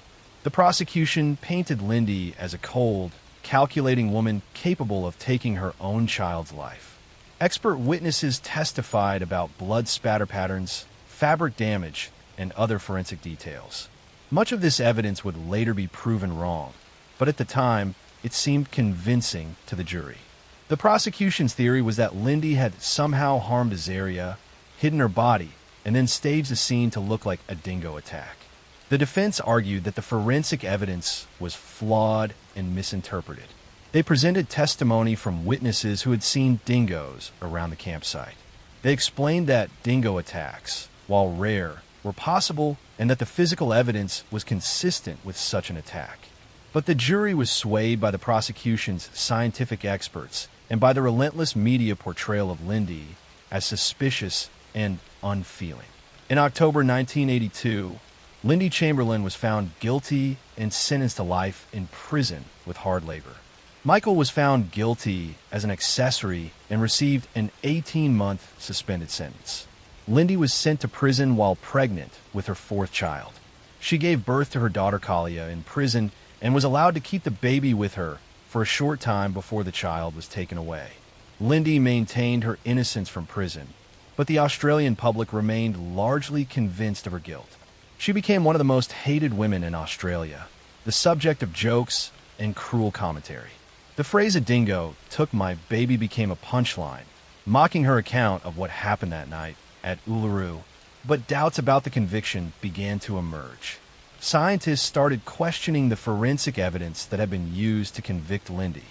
[SPEAKER 1] The prosecution painted Lindy as a cold, calculating woman capable of taking her own child's life. Expert witnesses testified about blood spatter patterns, fabric damage, and other forensic details. Much of this evidence would later be proven wrong, but at the time, it seemed convincing to the jury. The prosecution's theory was that Lindy had somehow harmed Azaria, hidden her body, and then staged the scene to look like a dingo attack. The defense argued that the forensic evidence was flawed and misinterpreted. They presented testimony from witnesses who had seen dingoes around the campsite. They explained that dingo attacks, while rare, were possible and that the physical evidence was consistent with such an attack. But the jury was swayed by the prosecution's scientific experts and by the relentless media portrayal of Lindy as suspicious and unfeeling. In October 1982, Lindy Chamberlain was found guilty and sentenced to life in prison with hard labor. Michael was found guilty as an accessory and received an 18-month suspended sentence. Lindy was sent to prison while pregnant with her fourth child. She gave birth to her daughter Kalia in prison and was allowed to keep the baby with her for a short time before the child was taken away. Lindy maintained her innocence from prison, but the Australian public remained largely convinced of her guilt. She became one of the most hated women in Australia, the subject of jokes and cruel commentary. The phrase "a dingo took my baby" became a punchline, mocking her account of what happened that night at Uluru, but doubts about the conviction began to emerge. Scientists started questioning the forensic evidence that had been used to convict Lindy.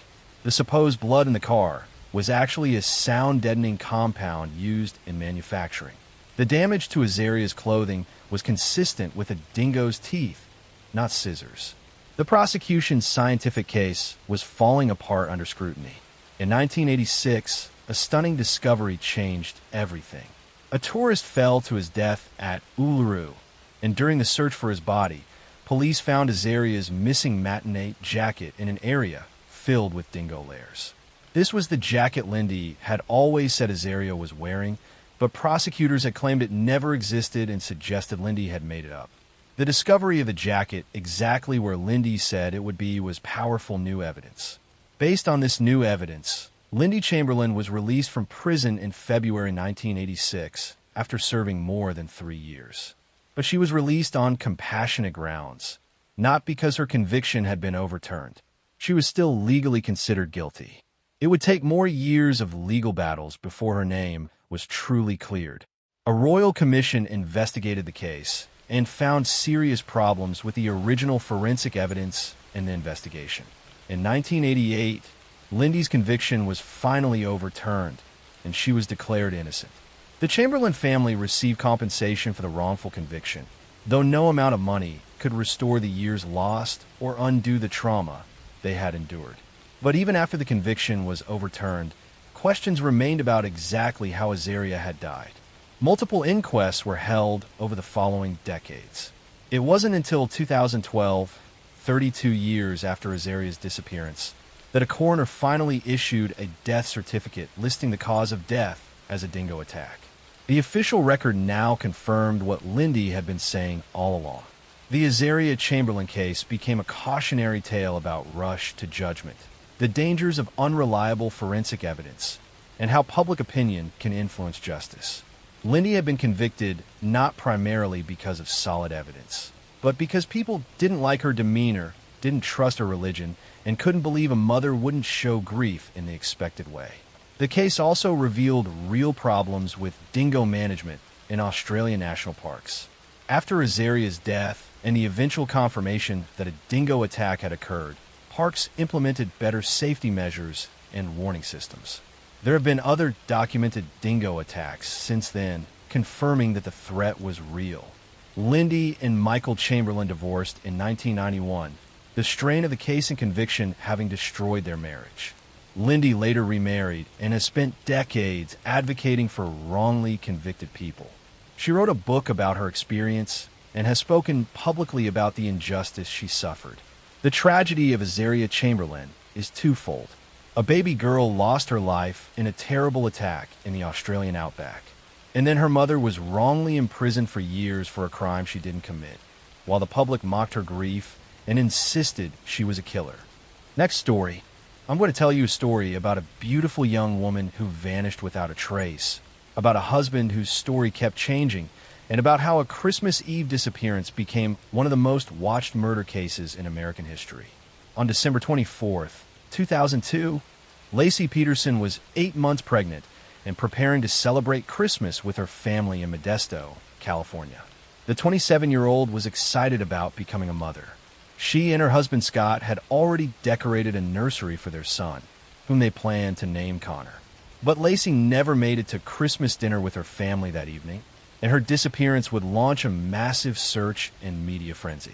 [SPEAKER 1] The supposed blood in the car was actually a sound-deadening compound used in manufacturing. The damage to Azaria's clothing was consistent with a dingo's teeth, not scissors. The prosecution's scientific case was falling apart under scrutiny. In 1986, a stunning discovery changed everything. A tourist fell to his death at Uluru, and during the search for his body, police found Azaria's missing matinee jacket in an area filled with dingo layers. This was the jacket Lindy had always said Azaria was wearing, but prosecutors had claimed it never existed and suggested Lindy had made it up. The discovery of the jacket exactly where Lindy said it would be was powerful new evidence. Based on this new evidence, Lindy Chamberlain was released from prison in February 1986 after serving more than 3 years. But she was released on compassionate grounds, not because her conviction had been overturned. She was still legally considered guilty. It would take more years of legal battles before her name was truly cleared. A royal commission investigated the case and found serious problems with the original forensic evidence and the investigation. In 1988, Lindy's conviction was finally overturned, and she was declared innocent. The Chamberlain family received compensation for the wrongful conviction, though no amount of money could restore the years lost or undo the trauma they had endured. But even after the conviction was overturned, questions remained about exactly how Azaria had died. Multiple inquests were held over the following decades. It wasn't until 2012, 32 years after Azaria's disappearance, that a coroner finally issued a death certificate listing the cause of death as a dingo attack. The official record now confirmed what Lindy had been saying all along. The Azaria Chamberlain case became a cautionary tale about rush to judgment, the dangers of unreliable forensic evidence, and how public opinion can influence justice. Lindy had been convicted not primarily because of solid evidence, but because people didn't like her demeanor, didn't trust her religion, and couldn't believe a mother wouldn't show grief in the expected way. The case also revealed real problems with dingo management in Australian national parks. After Azaria's death and the eventual confirmation that a dingo attack had occurred, parks implemented better safety measures and warning systems. There have been other documented dingo attacks since then, confirming that the threat was real. Lindy and Michael Chamberlain divorced in 1991, the strain of the case and conviction having destroyed their marriage. Lindy later remarried and has spent decades advocating for wrongly convicted people. She wrote a book about her experience and has spoken publicly about the injustice she suffered. The tragedy of Azaria Chamberlain is twofold. A baby girl lost her life in a terrible attack in the Australian outback, and then her mother was wrongly imprisoned for years for a crime she didn't commit, while the public mocked her grief and insisted she was a killer. Next story. I'm going to tell you a story about a beautiful young woman who vanished without a trace, about a husband whose story kept changing, and about how a Christmas Eve disappearance became one of the most watched murder cases in American history. On December 24th, 2002, Lacey Peterson was 8 months pregnant and preparing to celebrate Christmas with her family in Modesto, California. The 27-year-old was excited about becoming a mother. She and her husband Scott had already decorated a nursery for their son, whom they planned to name Connor. But Lacey never made it to Christmas dinner with her family that evening, and her disappearance would launch a massive search and media frenzy.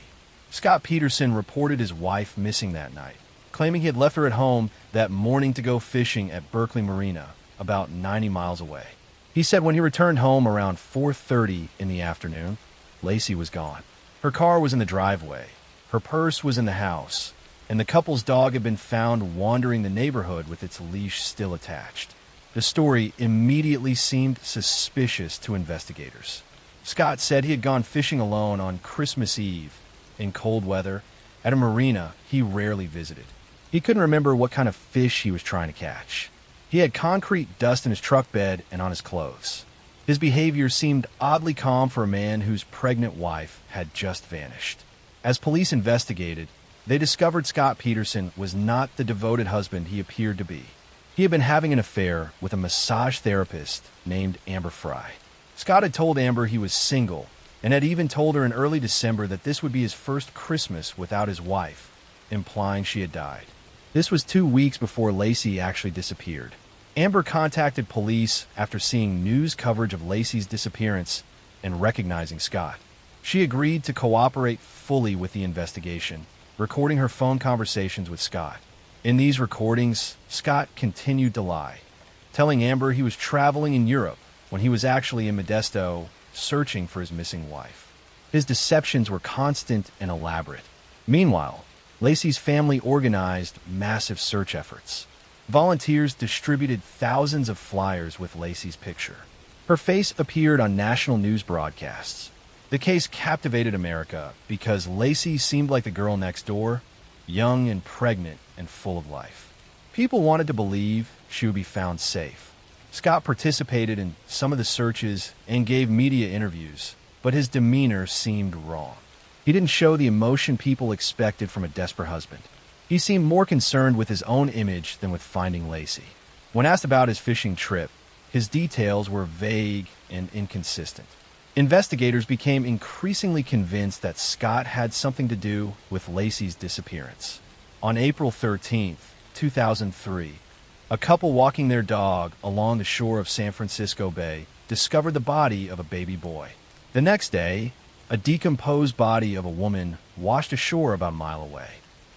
[SPEAKER 1] Scott Peterson reported his wife missing that night, claiming he had left her at home that morning to go fishing at Berkeley Marina, about 90 miles away. He said when he returned home around 4:30 in the afternoon, Lacey was gone. Her car was in the driveway, her purse was in the house, and the couple's dog had been found wandering the neighborhood with its leash still attached. The story immediately seemed suspicious to investigators. Scott said he had gone fishing alone on Christmas Eve, in cold weather, at a marina he rarely visited. He couldn't remember what kind of fish he was trying to catch. He had concrete dust in his truck bed and on his clothes. His behavior seemed oddly calm for a man whose pregnant wife had just vanished. As police investigated, they discovered Scott Peterson was not the devoted husband he appeared to be. He had been having an affair with a massage therapist named Amber Fry. Scott had told Amber he was single and had even told her in early December that this would be his first Christmas without his wife, implying she had died. This was 2 weeks before Lacey actually disappeared. Amber contacted police after seeing news coverage of Lacey's disappearance and recognizing Scott. She agreed to cooperate fully with the investigation, recording her phone conversations with Scott. In these recordings, Scott continued to lie, telling Amber he was traveling in Europe when he was actually in Modesto searching for his missing wife. His deceptions were constant and elaborate. Meanwhile, Lacey's family organized massive search efforts. Volunteers distributed thousands of flyers with Lacey's picture. Her face appeared on national news broadcasts. The case captivated America because Lacey seemed like the girl next door, young and pregnant and full of life. People wanted to believe she would be found safe. Scott participated in some of the searches and gave media interviews, but his demeanor seemed wrong. He didn't show the emotion people expected from a desperate husband. He seemed more concerned with his own image than with finding Lacey. When asked about his fishing trip, his details were vague and inconsistent. Investigators became increasingly convinced that Scott had something to do with Lacey's disappearance. On April 13, 2003, a couple walking their dog along the shore of San Francisco Bay discovered the body of a baby boy. The next day, a decomposed body of a woman washed ashore about a mile away.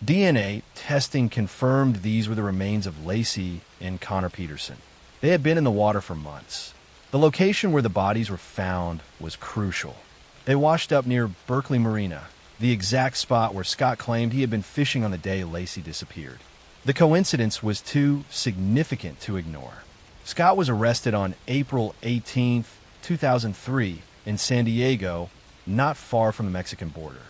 [SPEAKER 1] DNA testing confirmed these were the remains of Lacey and Connor Peterson. They had been in the water for months. The location where the bodies were found was crucial. They washed up near Berkeley Marina, the exact spot where Scott claimed he had been fishing on the day Lacey disappeared. The coincidence was too significant to ignore. Scott was arrested on April 18, 2003, in San Diego, not far from the Mexican border.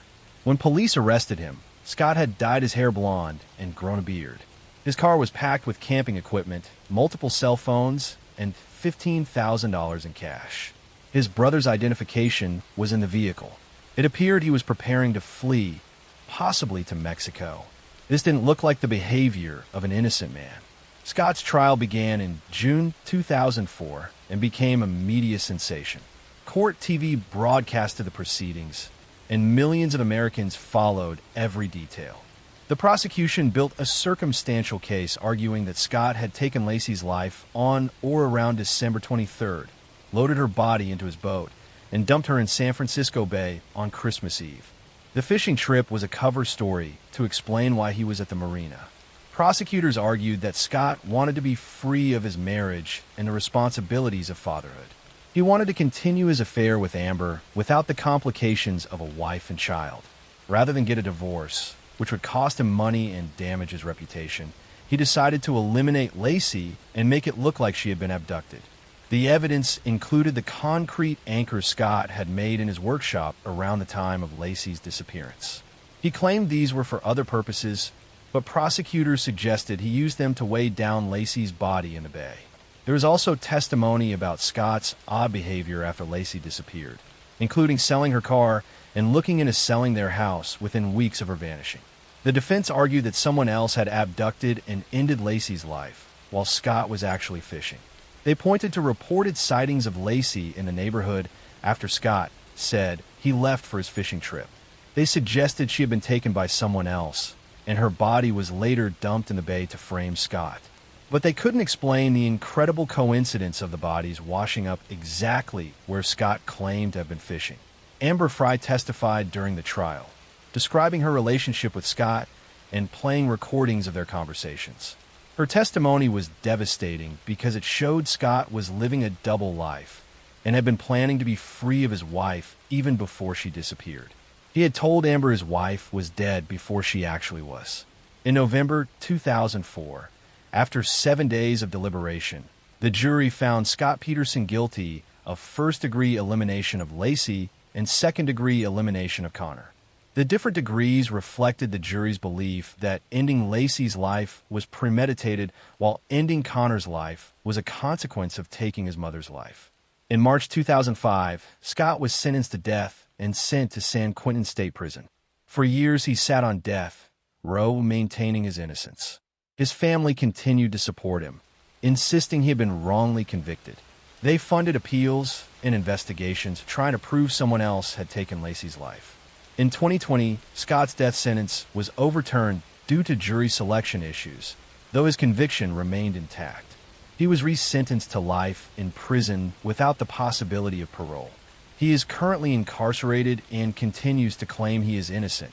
[SPEAKER 1] When police arrested him, Scott had dyed his hair blonde and grown a beard. His car was packed with camping equipment, multiple cell phones, and $15,000 in cash. His brother's identification was in the vehicle. It appeared he was preparing to flee, possibly to Mexico. This didn't look like the behavior of an innocent man. Scott's trial began in June 2004 and became a media sensation. Court TV broadcasted the proceedings, and millions of Americans followed every detail. The prosecution built a circumstantial case arguing that Scott had taken Lacey's life on or around December 23rd, loaded her body into his boat, and dumped her in San Francisco Bay on Christmas Eve. The fishing trip was a cover story to explain why he was at the marina. Prosecutors argued that Scott wanted to be free of his marriage and the responsibilities of fatherhood. He wanted to continue his affair with Amber without the complications of a wife and child. Rather than get a divorce, which would cost him money and damage his reputation, he decided to eliminate Lacey and make it look like she had been abducted. The evidence included the concrete anchors Scott had made in his workshop around the time of Lacey's disappearance. He claimed these were for other purposes, but prosecutors suggested he used them to weigh down Lacey's body in the bay. There was also testimony about Scott's odd behavior after Lacey disappeared, including selling her car and looking into selling their house within weeks of her vanishing. The defense argued that someone else had abducted and ended Lacey's life, while Scott was actually fishing. They pointed to reported sightings of Lacey in the neighborhood after Scott said he left for his fishing trip. They suggested she had been taken by someone else, and her body was later dumped in the bay to frame Scott. But they couldn't explain the incredible coincidence of the bodies washing up exactly where Scott claimed to have been fishing. Amber Fry testified during the trial, describing her relationship with Scott and playing recordings of their conversations. Her testimony was devastating because it showed Scott was living a double life and had been planning to be free of his wife even before she disappeared. He had told Amber his wife was dead before she actually was. In November 2004, after 7 days of deliberation, the jury found Scott Peterson guilty of first-degree elimination of Lacey and second-degree elimination of Connor. The different degrees reflected the jury's belief that ending Lacey's life was premeditated, while ending Connor's life was a consequence of taking his mother's life. In March 2005, Scott was sentenced to death and sent to San Quentin State Prison. For years he sat on death row maintaining his innocence. His family continued to support him, insisting he had been wrongly convicted. They funded appeals and investigations trying to prove someone else had taken Lacey's life. In 2020, Scott's death sentence was overturned due to jury selection issues, though his conviction remained intact. He was resentenced to life in prison without the possibility of parole. He is currently incarcerated and continues to claim he is innocent,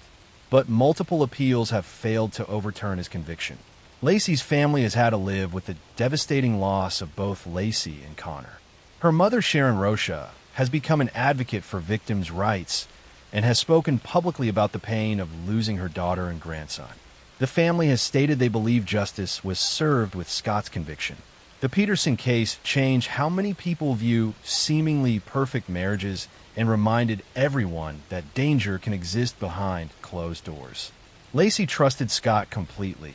[SPEAKER 1] but multiple appeals have failed to overturn his conviction. Lacey's family has had to live with the devastating loss of both Lacey and Connor. Her mother, Sharon Rocha, has become an advocate for victims' rights and has spoken publicly about the pain of losing her daughter and grandson. The family has stated they believe justice was served with Scott's conviction. The Peterson case changed how many people view seemingly perfect marriages and reminded everyone that danger can exist behind closed doors. Lacey trusted Scott completely,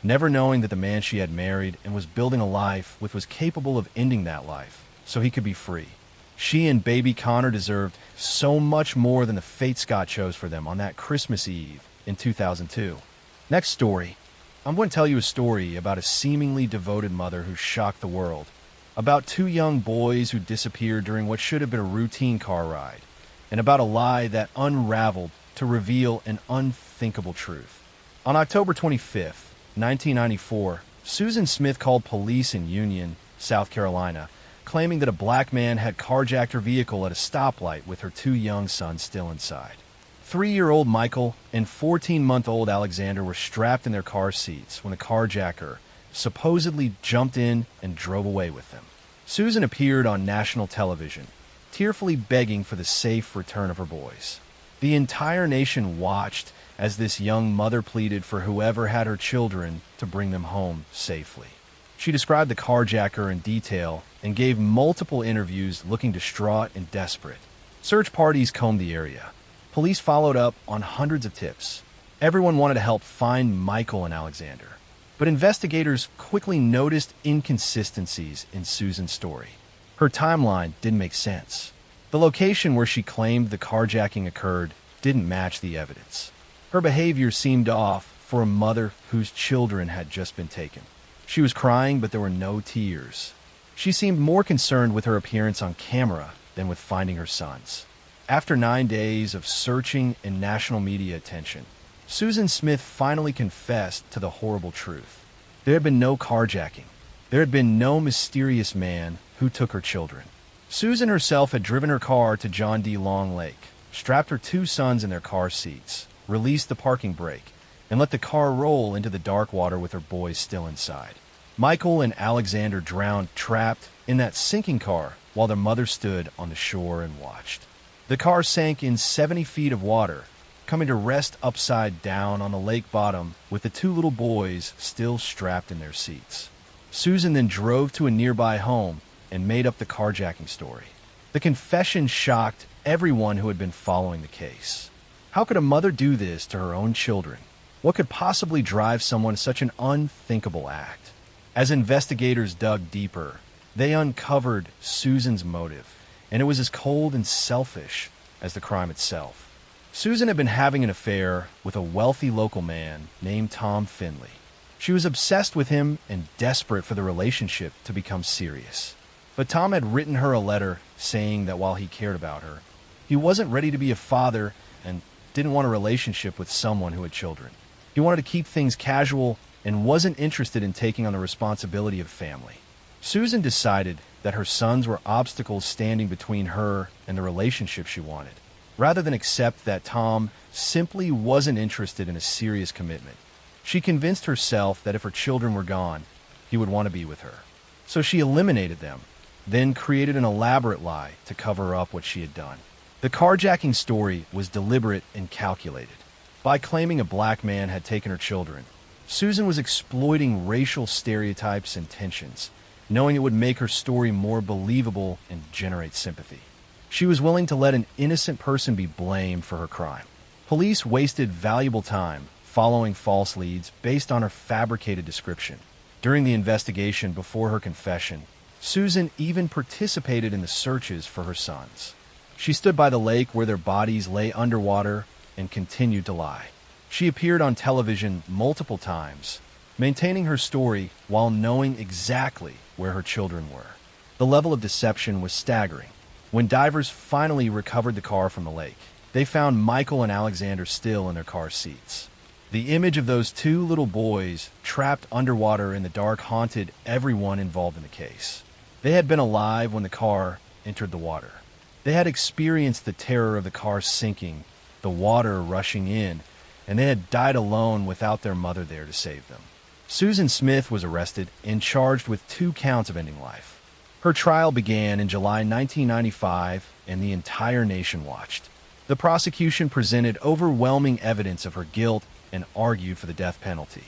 [SPEAKER 1] never knowing that the man she had married and was building a life with was capable of ending that life so he could be free. She and baby Connor deserved so much more than the fate Scott chose for them on that Christmas Eve in 2002. Next story. I'm going to tell you a story about a seemingly devoted mother who shocked the world, about 2 young boys who disappeared during what should have been a routine car ride, and about a lie that unraveled to reveal an unthinkable truth. On October 25th, 1994, Susan Smith called police in Union, South Carolina, claiming that a black man had carjacked her vehicle at a stoplight with her 2 young sons still inside. 3-year-old Michael and 14-month-old Alexander were strapped in their car seats when the carjacker supposedly jumped in and drove away with them. Susan appeared on national television, tearfully begging for the safe return of her boys. The entire nation watched as this young mother pleaded for whoever had her children to bring them home safely. She described the carjacker in detail and gave multiple interviews looking distraught and desperate. Search parties combed the area. Police followed up on hundreds of tips. Everyone wanted to help find Michael and Alexander. But investigators quickly noticed inconsistencies in Susan's story. Her timeline didn't make sense. The location where she claimed the carjacking occurred didn't match the evidence. Her behavior seemed off for a mother whose children had just been taken. She was crying, but there were no tears. She seemed more concerned with her appearance on camera than with finding her sons. After 9 days of searching and national media attention, Susan Smith finally confessed to the horrible truth. There had been no carjacking. There had been no mysterious man who took her children. Susan herself had driven her car to John D. Long Lake, strapped her 2 sons in their car seats, released the parking brake, and let the car roll into the dark water with her boys still inside. Michael and Alexander drowned trapped in that sinking car while their mother stood on the shore and watched. The car sank in 70 feet of water, coming to rest upside down on the lake bottom with the 2 little boys still strapped in their seats. Susan then drove to a nearby home and made up the carjacking story. The confession shocked everyone who had been following the case. How could a mother do this to her own children? What could possibly drive someone to such an unthinkable act? As investigators dug deeper, they uncovered Susan's motive, and it was as cold and selfish as the crime itself. Susan had been having an affair with a wealthy local man named Tom Finley. She was obsessed with him and desperate for the relationship to become serious. But Tom had written her a letter saying that while he cared about her, he wasn't ready to be a father and didn't want a relationship with someone who had children. He wanted to keep things casual and wasn't interested in taking on the responsibility of family. Susan decided that her sons were obstacles standing between her and the relationship she wanted, rather than accept that Tom simply wasn't interested in a serious commitment. She convinced herself that if her children were gone, he would want to be with her. So she eliminated them, then created an elaborate lie to cover up what she had done. The carjacking story was deliberate and calculated. By claiming a black man had taken her children, Susan was exploiting racial stereotypes and tensions, knowing it would make her story more believable and generate sympathy. She was willing to let an innocent person be blamed for her crime. Police wasted valuable time following false leads based on her fabricated description. During the investigation before her confession, Susan even participated in the searches for her sons. She stood by the lake where their bodies lay underwater and continued to lie. She appeared on television multiple times, maintaining her story while knowing exactly where her children were. The level of deception was staggering. When divers finally recovered the car from the lake, they found Michael and Alexander still in their car seats. The image of those two little boys trapped underwater in the dark haunted everyone involved in the case. They had been alive when the car entered the water. They had experienced the terror of the car sinking, the water rushing in, and they had died alone without their mother there to save them. Susan Smith was arrested and charged with 2 counts of ending life. Her trial began in July 1995, and the entire nation watched. The prosecution presented overwhelming evidence of her guilt and argued for the death penalty.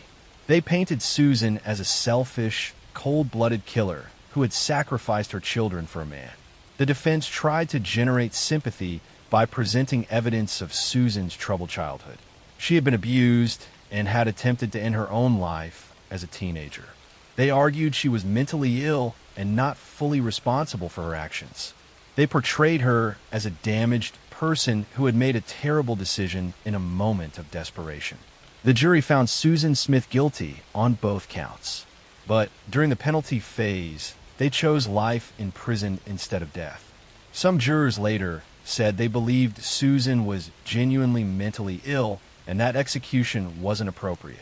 [SPEAKER 1] They painted Susan as a selfish, cold-blooded killer who had sacrificed her children for a man. The defense tried to generate sympathy by presenting evidence of Susan's troubled childhood. She had been abused and had attempted to end her own life as a teenager. They argued she was mentally ill and not fully responsible for her actions. They portrayed her as a damaged person who had made a terrible decision in a moment of desperation. The jury found Susan Smith guilty on both counts, but during the penalty phase, they chose life in prison instead of death. Some jurors later said they believed Susan was genuinely mentally ill and that execution wasn't appropriate.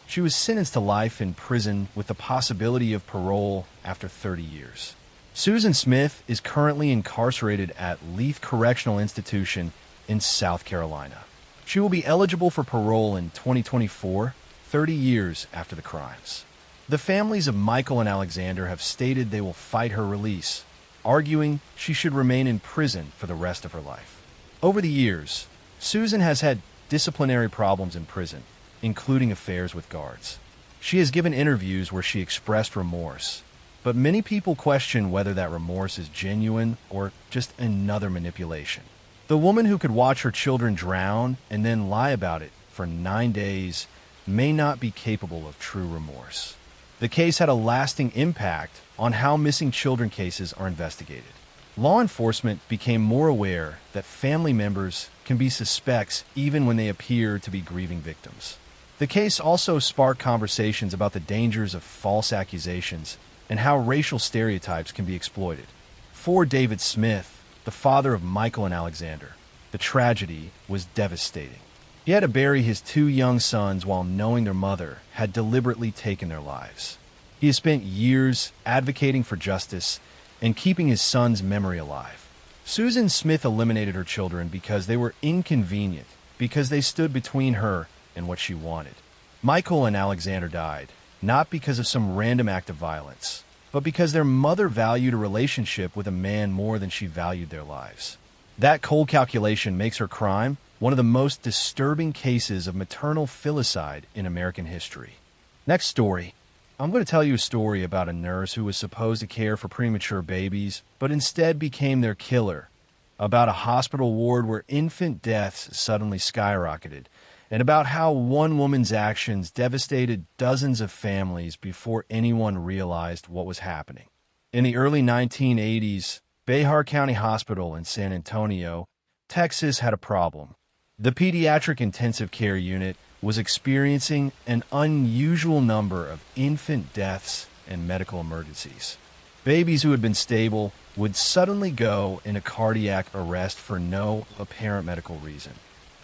[SPEAKER 1] She was sentenced to life in prison with the possibility of parole after 30 years. Susan Smith is currently incarcerated at Leith Correctional Institution in South Carolina. She will be eligible for parole in 2024, 30 years after the crimes. The families of Michael and Alexander have stated they will fight her release, arguing she should remain in prison for the rest of her life. Over the years, Susan has had disciplinary problems in prison, including affairs with guards. She has given interviews where she expressed remorse, but many people question whether that remorse is genuine or just another manipulation. The woman who could watch her children drown and then lie about it for 9 days may not be capable of true remorse. The case had a lasting impact on how missing children cases are investigated. Law enforcement became more aware that family members can be suspects even when they appear to be grieving victims. The case also sparked conversations about the dangers of false accusations and how racial stereotypes can be exploited. For David Smith, the father of Michael and Alexander, the tragedy was devastating. He had to bury his 2 young sons while knowing their mother had deliberately taken their lives. He has spent years advocating for justice and keeping his son's memory alive. Susan Smith eliminated her children because they were inconvenient, because they stood between her and what she wanted. Michael and Alexander died, not because of some random act of violence, but because their mother valued a relationship with a man more than she valued their lives. That cold calculation makes her crime one of the most disturbing cases of maternal filicide in American history. Next story. I'm going to tell you a story about a nurse who was supposed to care for premature babies, but instead became their killer, about a hospital ward where infant deaths suddenly skyrocketed, and about how one woman's actions devastated dozens of families before anyone realized what was happening. In the early 1980s, Behar County Hospital in San Antonio, Texas had a problem. The pediatric intensive care unit was experiencing an unusual number of infant deaths and medical emergencies. Babies who had been stable would suddenly go into cardiac arrest for no apparent medical reason.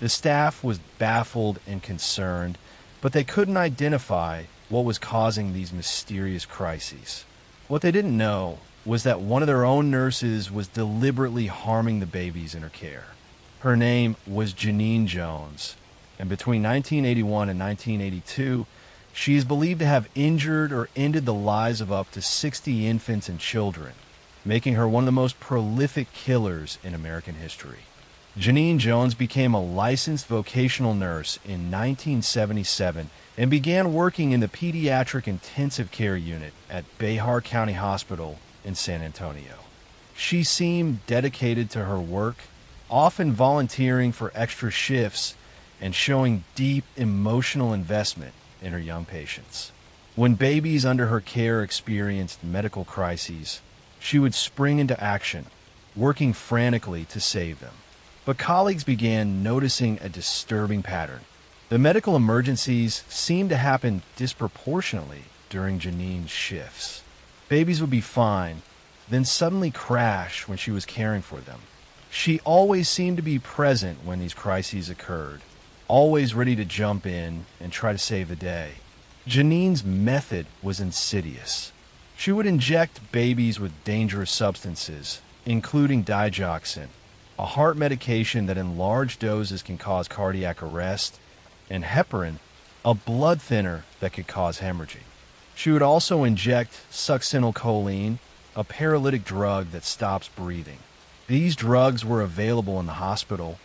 [SPEAKER 1] The staff was baffled and concerned, but they couldn't identify what was causing these mysterious crises. What they didn't know was that one of their own nurses was deliberately harming the babies in her care. Her name was Janine Jones, and between 1981 and 1982, she is believed to have injured or ended the lives of up to 60 infants and children, making her one of the most prolific killers in American history. Janine Jones became a licensed vocational nurse in 1977 and began working in the pediatric intensive care unit at Behar County Hospital in San Antonio. She seemed dedicated to her work, often volunteering for extra shifts and showing deep emotional investment in her young patients. When babies under her care experienced medical crises, she would spring into action, working frantically to save them. But colleagues began noticing a disturbing pattern. The medical emergencies seemed to happen disproportionately during Janine's shifts. Babies would be fine, then suddenly crash when she was caring for them. She always seemed to be present when these crises occurred, always ready to jump in and try to save the day. Janine's method was insidious. She would inject babies with dangerous substances, including digoxin, a heart medication that in large doses can cause cardiac arrest, and heparin, a blood thinner that could cause hemorrhaging. She would also inject succinylcholine, a paralytic drug that stops breathing. These drugs were available in the hospital,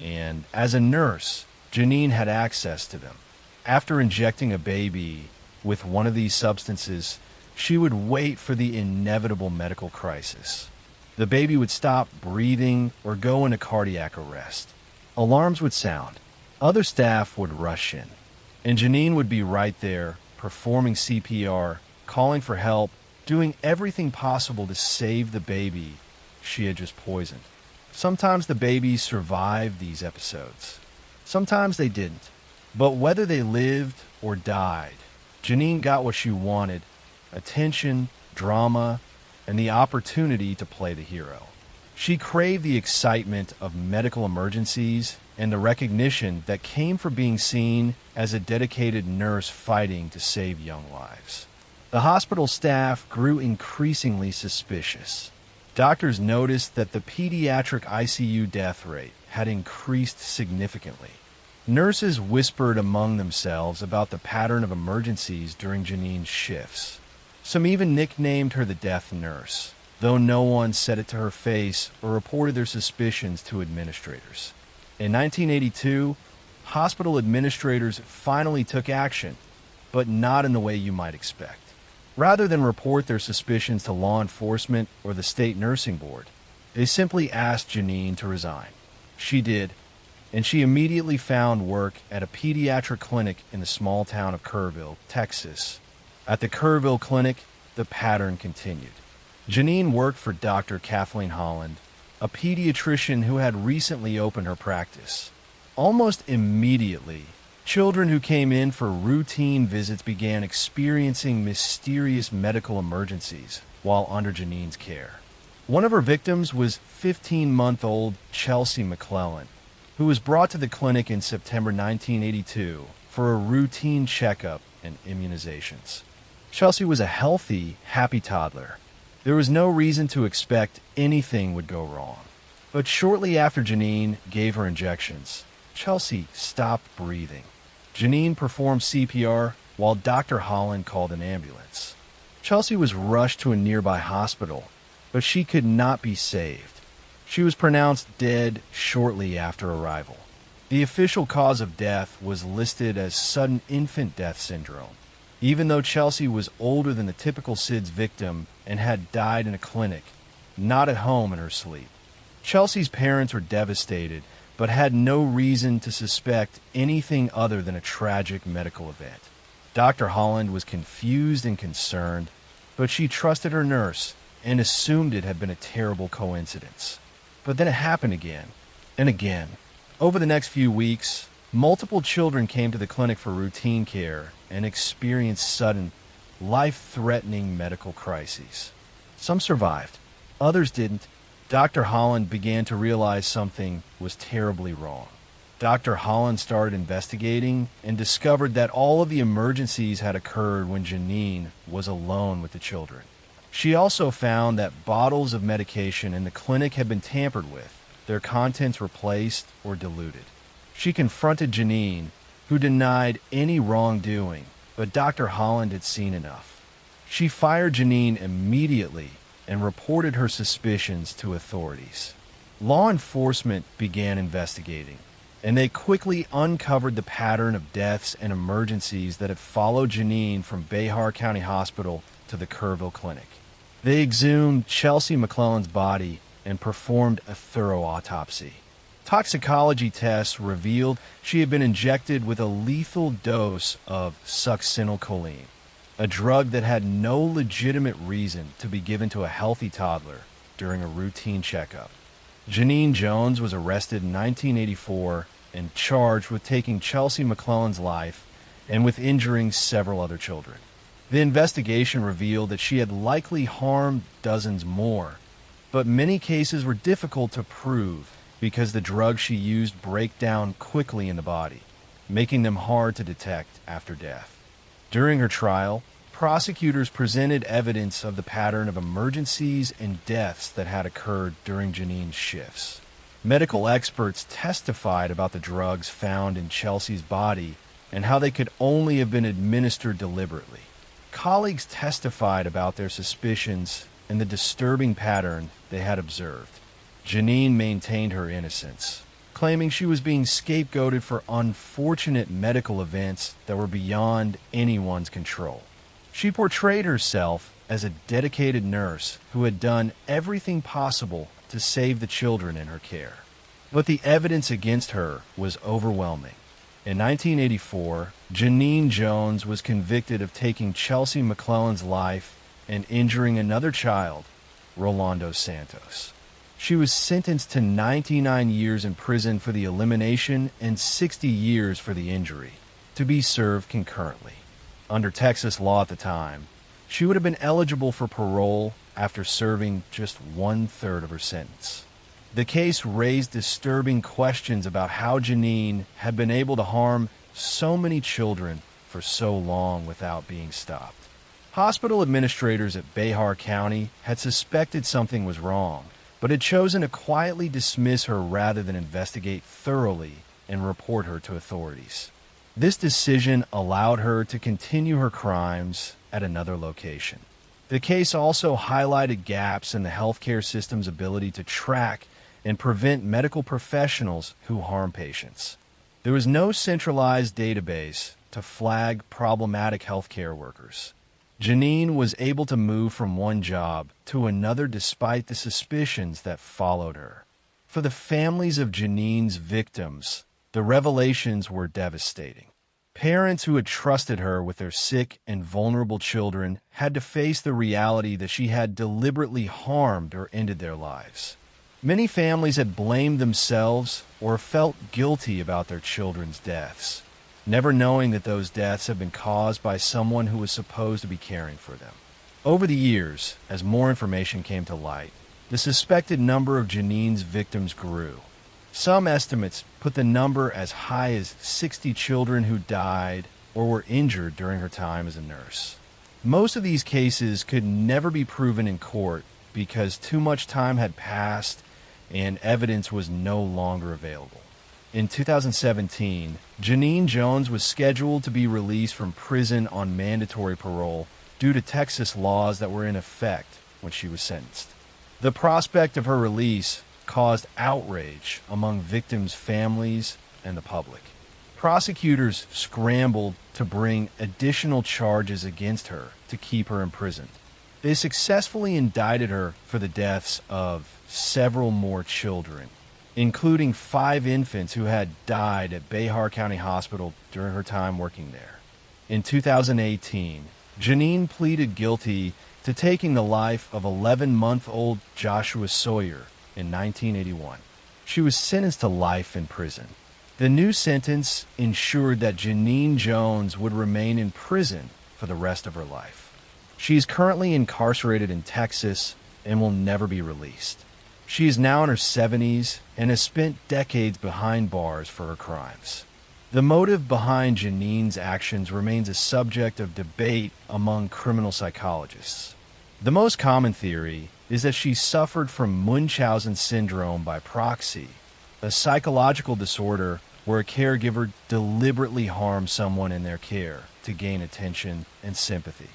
[SPEAKER 1] and as a nurse, Janine had access to them. After injecting a baby with one of these substances, she would wait for the inevitable medical crisis. The baby would stop breathing or go into cardiac arrest. Alarms would sound. Other staff would rush in, and Janine would be right there, performing CPR, calling for help, doing everything possible to save the baby she had just poisoned. Sometimes the babies survived these episodes. Sometimes they didn't. But whether they lived or died, Janine got what she wanted: attention, drama, and the opportunity to play the hero. She craved the excitement of medical emergencies and the recognition that came from being seen as a dedicated nurse fighting to save young lives. The hospital staff grew increasingly suspicious. Doctors noticed that the pediatric ICU death rate had increased significantly. Nurses whispered among themselves about the pattern of emergencies during Janine's shifts. Some even nicknamed her the Death Nurse, though no one said it to her face or reported their suspicions to administrators. In 1982, hospital administrators finally took action, but not in the way you might expect. Rather than report their suspicions to law enforcement or the state nursing board, they simply asked Janine to resign. She did, and she immediately found work at a pediatric clinic in the small town of Kerrville, Texas. At the Kerrville clinic, the pattern continued. Janine worked for Dr. Kathleen Holland, a pediatrician who had recently opened her practice. Almost immediately, children who came in for routine visits began experiencing mysterious medical emergencies while under Janine's care. One of her victims was 15-month-old Chelsea McClellan, who was brought to the clinic in September 1982 for a routine checkup and immunizations. Chelsea was a healthy, happy toddler. There was no reason to expect anything would go wrong. But shortly after Janine gave her injections, Chelsea stopped breathing. Janine performed CPR while Dr. Holland called an ambulance. Chelsea was rushed to a nearby hospital, but she could not be saved. She was pronounced dead shortly after arrival. The official cause of death was listed as sudden infant death syndrome, even though Chelsea was older than the typical SIDS victim and had died in a clinic, not at home in her sleep. Chelsea's parents were devastated, but had no reason to suspect anything other than a tragic medical event. Dr. Holland was confused and concerned, but she trusted her nurse and assumed it had been a terrible coincidence. But then it happened again and again. Over the next few weeks, multiple children came to the clinic for routine care and experienced sudden, life-threatening medical crises. Some survived, others didn't. Dr. Holland began to realize something was terribly wrong. Dr. Holland started investigating and discovered that all of the emergencies had occurred when Janine was alone with the children. She also found that bottles of medication in the clinic had been tampered with, their contents replaced or diluted. She confronted Janine, who denied any wrongdoing, but Dr. Holland had seen enough. She fired Janine immediately and reported her suspicions to authorities. Law enforcement began investigating, and they quickly uncovered the pattern of deaths and emergencies that had followed Janine from Behar County Hospital to the Kerrville Clinic. They exhumed Chelsea McClellan's body and performed a thorough autopsy. Toxicology tests revealed she had been injected with a lethal dose of succinylcholine, a drug that had no legitimate reason to be given to a healthy toddler during a routine checkup. Janine Jones was arrested in 1984 and charged with taking Chelsea McClellan's life and with injuring several other children. The investigation revealed that she had likely harmed dozens more, but many cases were difficult to prove because the drugs she used break down quickly in the body, making them hard to detect after death. During her trial, prosecutors presented evidence of the pattern of emergencies and deaths that had occurred during Janine's shifts. Medical experts testified about the drugs found in Chelsea's body and how they could only have been administered deliberately. Colleagues testified about their suspicions and the disturbing pattern they had observed. Janine maintained her innocence, claiming she was being scapegoated for unfortunate medical events that were beyond anyone's control. She portrayed herself as a dedicated nurse who had done everything possible to save the children in her care. But the evidence against her was overwhelming. In 1984, Janine Jones was convicted of taking Chelsea McClellan's life and injuring another child, Rolando Santos. She was sentenced to 99 years in prison for the elimination and 60 years for the injury, to be served concurrently. Under Texas law at the time, she would have been eligible for parole after serving just 1/3 of her sentence. The case raised disturbing questions about how Janine had been able to harm so many children for so long without being stopped. Hospital administrators at Behar County had suspected something was wrong, but had chosen to quietly dismiss her rather than investigate thoroughly and report her to authorities. This decision allowed her to continue her crimes at another location. The case also highlighted gaps in the healthcare system's ability to track and prevent medical professionals who harm patients. There was no centralized database to flag problematic healthcare workers. Janine was able to move from one job to another despite the suspicions that followed her. For the families of Janine's victims, the revelations were devastating. Parents who had trusted her with their sick and vulnerable children had to face the reality that she had deliberately harmed or ended their lives. Many families had blamed themselves or felt guilty about their children's deaths, never knowing that those deaths had been caused by someone who was supposed to be caring for them. Over the years, as more information came to light, the suspected number of Janine's victims grew. Some estimates put the number as high as 60 children who died or were injured during her time as a nurse. Most of these cases could never be proven in court because too much time had passed and evidence was no longer available. In 2017, Janine Jones was scheduled to be released from prison on mandatory parole due to Texas laws that were in effect when she was sentenced. The prospect of her release caused outrage among victims' families and the public. Prosecutors scrambled to bring additional charges against her to keep her imprisoned. They successfully indicted her for the deaths of several more children, including 5 infants who had died at Behar County Hospital during her time working there. In 2018, Janine pleaded guilty to taking the life of 11-month-old Joshua Sawyer in 1981. She was sentenced to life in prison. The new sentence ensured that Janine Jones would remain in prison for the rest of her life. She is currently incarcerated in Texas and will never be released. She is now in her 70s and has spent decades behind bars for her crimes. The motive behind Janine's actions remains a subject of debate among criminal psychologists. The most common theory is that she suffered from Munchausen syndrome by proxy, a psychological disorder where a caregiver deliberately harms someone in their care to gain attention and sympathy.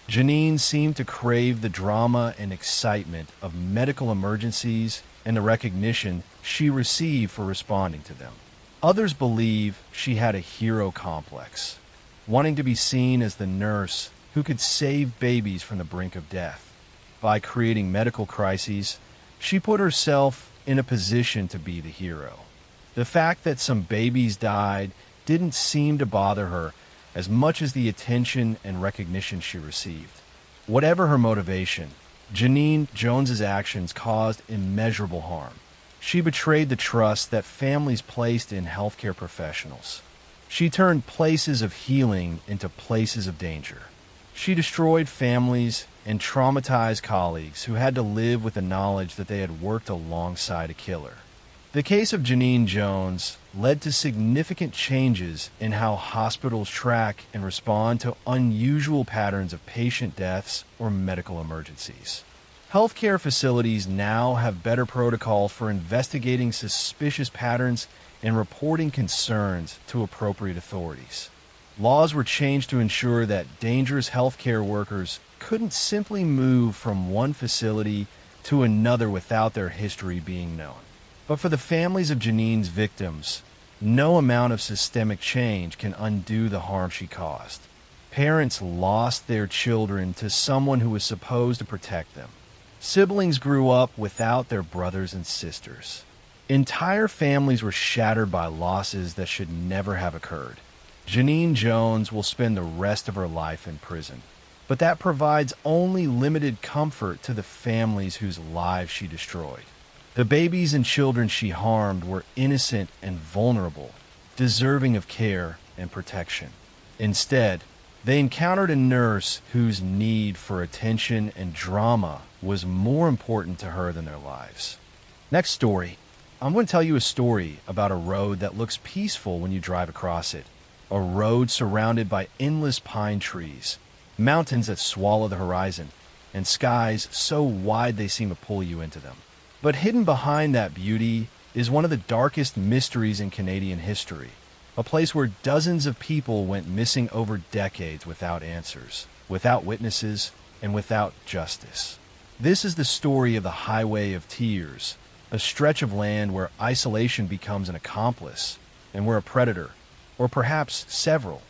[SPEAKER 1] Janine seemed to crave the drama and excitement of medical emergencies and the recognition she received for responding to them. Others believe she had a hero complex, wanting to be seen as the nurse who could save babies from the brink of death. By creating medical crises, she put herself in a position to be the hero. The fact that some babies died didn't seem to bother her as much as the attention and recognition she received. Whatever her motivation, Janine Jones's actions caused immeasurable harm. She betrayed the trust that families placed in healthcare professionals. She turned places of healing into places of danger. She destroyed families and traumatized colleagues who had to live with the knowledge that they had worked alongside a killer. The case of Janine Jones led to significant changes in how hospitals track and respond to unusual patterns of patient deaths or medical emergencies. Healthcare facilities now have better protocols for investigating suspicious patterns and reporting concerns to appropriate authorities. Laws were changed to ensure that dangerous healthcare workers couldn't simply move from one facility to another without their history being known. But for the families of Janine's victims, no amount of systemic change can undo the harm she caused. Parents lost their children to someone who was supposed to protect them. Siblings grew up without their brothers and sisters. Entire families were shattered by losses that should never have occurred. Janine Jones will spend the rest of her life in prison, but that provides only limited comfort to the families whose lives she destroyed. The babies and children she harmed were innocent and vulnerable, deserving of care and protection. Instead, they encountered a nurse whose need for attention and drama was more important to her than their lives. Next story. I'm going to tell you a story about a road that looks peaceful when you drive across it. A road surrounded by endless pine trees, mountains that swallow the horizon, and skies so wide they seem to pull you into them. But hidden behind that beauty is one of the darkest mysteries in Canadian history, a place where dozens of people went missing over decades without answers, without witnesses, and without justice. This is the story of the Highway of Tears, a stretch of land where isolation becomes an accomplice, and where a predator, or perhaps several,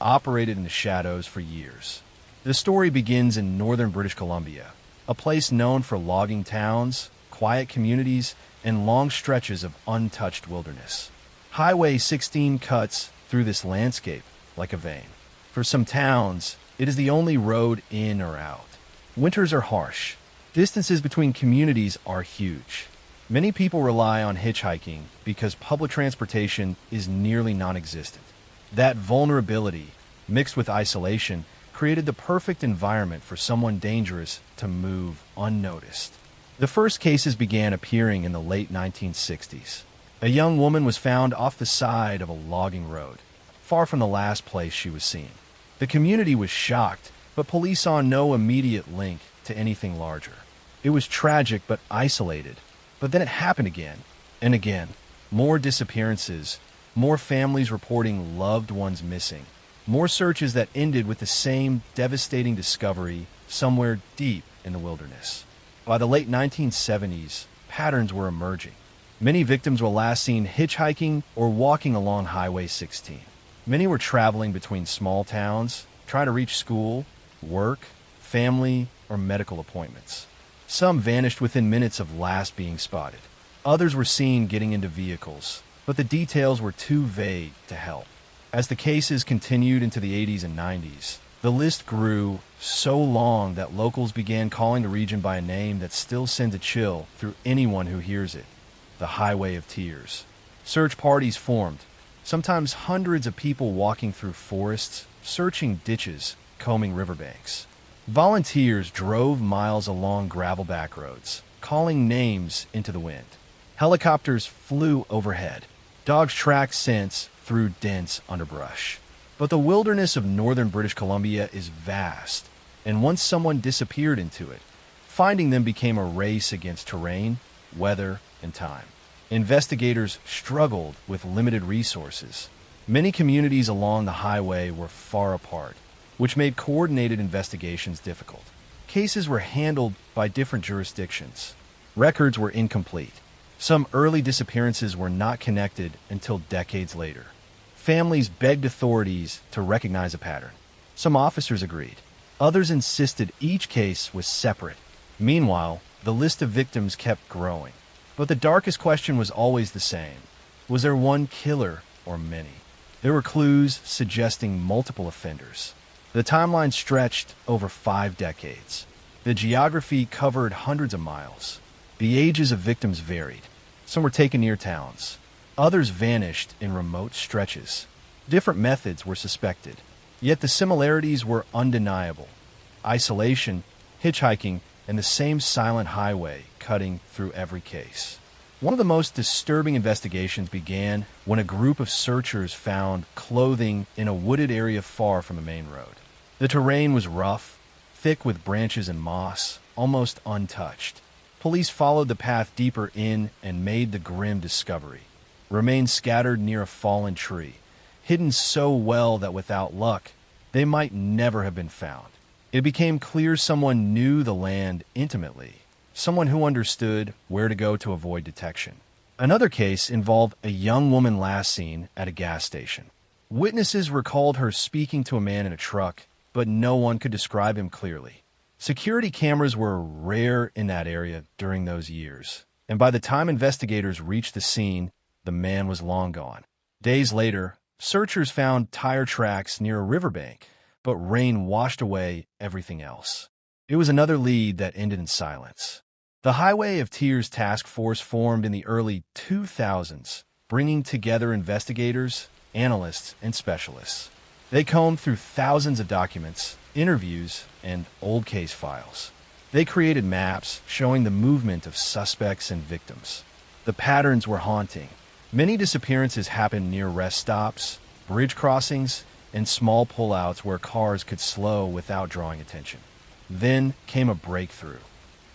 [SPEAKER 1] operated in the shadows for years. The story begins in northern British Columbia, a place known for logging towns, quiet communities, and long stretches of untouched wilderness. Highway 16 cuts through this landscape like a vein. For some towns, it is the only road in or out. Winters are harsh. Distances between communities are huge. Many people rely on hitchhiking because public transportation is nearly non-existent. That vulnerability, mixed with isolation, created the perfect environment for someone dangerous to move unnoticed. The first cases began appearing in the late 1960s. A young woman was found off the side of a logging road, far from the last place she was seen. The community was shocked, but police saw no immediate link to anything larger. It was tragic but isolated. But then it happened again and again. More disappearances, more families reporting loved ones missing, more searches that ended with the same devastating discovery somewhere deep in the wilderness. By the late 1970s, patterns were emerging. Many victims were last seen hitchhiking or walking along Highway 16. Many were traveling between small towns, trying to reach school, work, family, or medical appointments. Some vanished within minutes of last being spotted. Others were seen getting into vehicles, but the details were too vague to help. As the cases continued into the 80s and 90s, the list grew so long that locals began calling the region by a name that still sends a chill through anyone who hears it: the Highway of Tears. Search parties formed, sometimes hundreds of people walking through forests, searching ditches, combing riverbanks. Volunteers drove miles along gravel back roads, calling names into the wind. Helicopters flew overhead. Dogs tracked scents through dense underbrush. But the wilderness of northern British Columbia is vast, and once someone disappeared into it, finding them became a race against terrain, weather, and time. Investigators struggled with limited resources. Many communities along the highway were far apart, which made coordinated investigations difficult. Cases were handled by different jurisdictions. records were incomplete. Some early disappearances were not connected until decades later. Families begged authorities to recognize a pattern. Some officers agreed. Others insisted each case was separate. Meanwhile, the list of victims kept growing. But the darkest question was always the same. Was there one killer or many? There were clues suggesting multiple offenders. The timeline stretched over 5 decades. The geography covered hundreds of miles. The ages of victims varied. Some were taken near towns. Others vanished in remote stretches. Different methods were suspected. Yet the similarities were undeniable. Isolation, hitchhiking, and the same silent highway cutting through every case. One of the most disturbing investigations began when a group of searchers found clothing in a wooded area far from the main road. The terrain was rough, thick with branches and moss, almost untouched. Police followed the path deeper in and made the grim discovery. Remains scattered near a fallen tree, hidden so well that without luck, they might never have been found. It became clear someone knew the land intimately, someone who understood where to go to avoid detection. Another case involved a young woman last seen at a gas station. Witnesses recalled her speaking to a man in a truck, but no one could describe him clearly. Security cameras were rare in that area during those years, and by the time investigators reached the scene, the man was long gone. Days later, searchers found tire tracks near a riverbank, but rain washed away everything else. It was another lead that ended in silence. The Highway of Tears Task Force formed in the early 2000s, bringing together investigators, analysts, and specialists. They combed through thousands of documents, interviews, and old case files. They created maps showing the movement of suspects and victims. The patterns were haunting. Many disappearances happened near rest stops, bridge crossings, and small pullouts where cars could slow without drawing attention. Then came a breakthrough.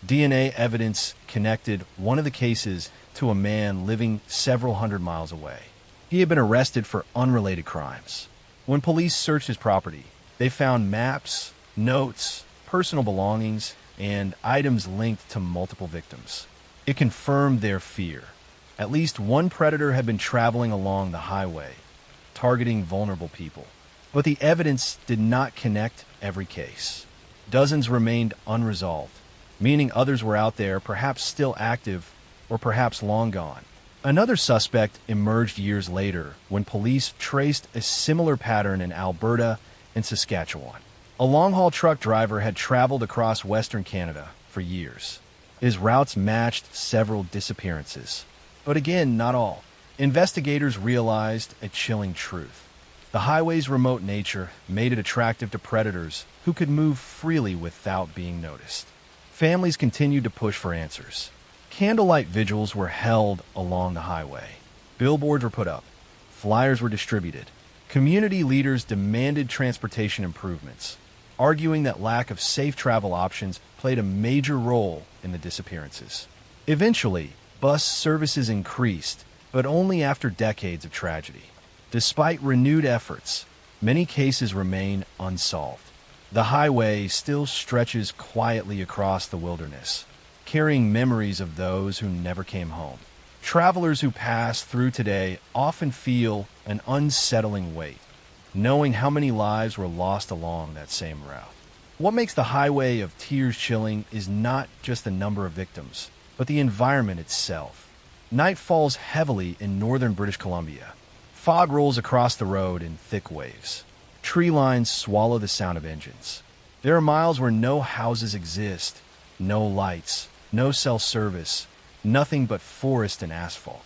[SPEAKER 1] DNA evidence connected one of the cases to a man living several hundred miles away. He had been arrested for unrelated crimes. When police searched his property, they found maps, notes, personal belongings, and items linked to multiple victims. It confirmed their fear. At least one predator had been traveling along the highway, targeting vulnerable people. But the evidence did not connect every case. Dozens remained unresolved, meaning others were out there, perhaps still active, or perhaps long gone. Another suspect emerged years later when police traced a similar pattern in Alberta and Saskatchewan. A long-haul truck driver had traveled across Western Canada for years. His routes matched several disappearances. But again, not all. Investigators realized a chilling truth. The highway's remote nature made it attractive to predators who could move freely without being noticed. Families continued to push for answers. Candlelight vigils were held along the highway. Billboards were put up. Flyers were distributed. Community leaders demanded transportation improvements, arguing that lack of safe travel options played a major role in the disappearances. Eventually, bus services increased, but only after decades of tragedy. Despite renewed efforts, many cases remain unsolved. The highway still stretches quietly across the wilderness, carrying memories of those who never came home. Travelers who pass through today often feel an unsettling weight, knowing how many lives were lost along that same route. What makes the Highway of Tears chilling is not just the number of victims, but the environment itself. Night falls heavily in northern British Columbia. Fog rolls across the road in thick waves. Tree lines swallow the sound of engines. There are miles where no houses exist, no lights, no cell service, nothing but forest and asphalt.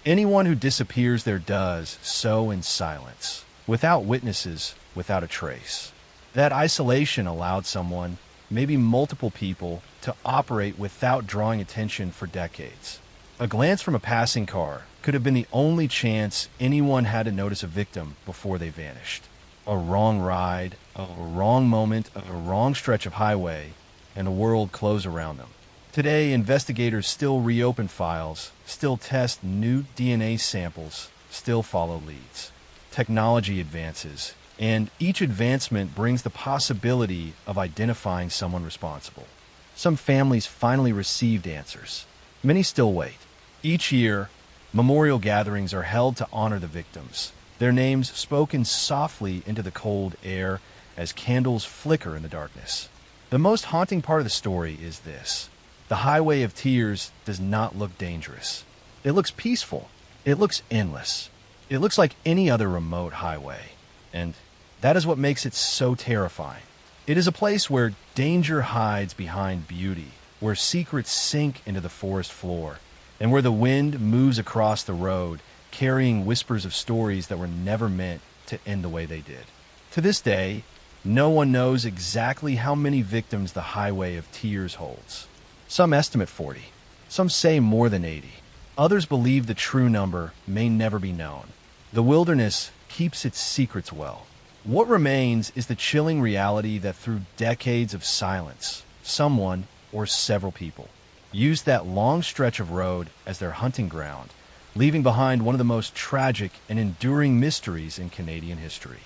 [SPEAKER 1] Anyone who disappears there does so in silence, without witnesses, without a trace. That isolation allowed someone, maybe multiple people, to operate without drawing attention for decades. A glance from a passing car could have been the only chance anyone had to notice a victim before they vanished. A wrong ride, a wrong moment, a wrong stretch of highway, and the world closed around them. Today, investigators still reopen files, still test new DNA samples, still follow leads. Technology advances, and each advancement brings the possibility of identifying someone responsible. Some families finally received answers. Many still wait. Each year, memorial gatherings are held to honor the victims, their names spoken softly into the cold air as candles flicker in the darkness. The most haunting part of the story is this: the Highway of Tears does not look dangerous. It looks peaceful. It looks endless. It looks like any other remote highway. And that is what makes it so terrifying. It is a place where danger hides behind beauty, where secrets sink into the forest floor, and where the wind moves across the road, carrying whispers of stories that were never meant to end the way they did. To this day, no one knows exactly how many victims the Highway of Tears holds. Some estimate 40. Some say more than 80. Others believe the true number may never be known. The wilderness keeps its secrets well. What remains is the chilling reality that through decades of silence, someone, or several people, used that long stretch of road as their hunting ground, leaving behind one of the most tragic and enduring mysteries in Canadian history.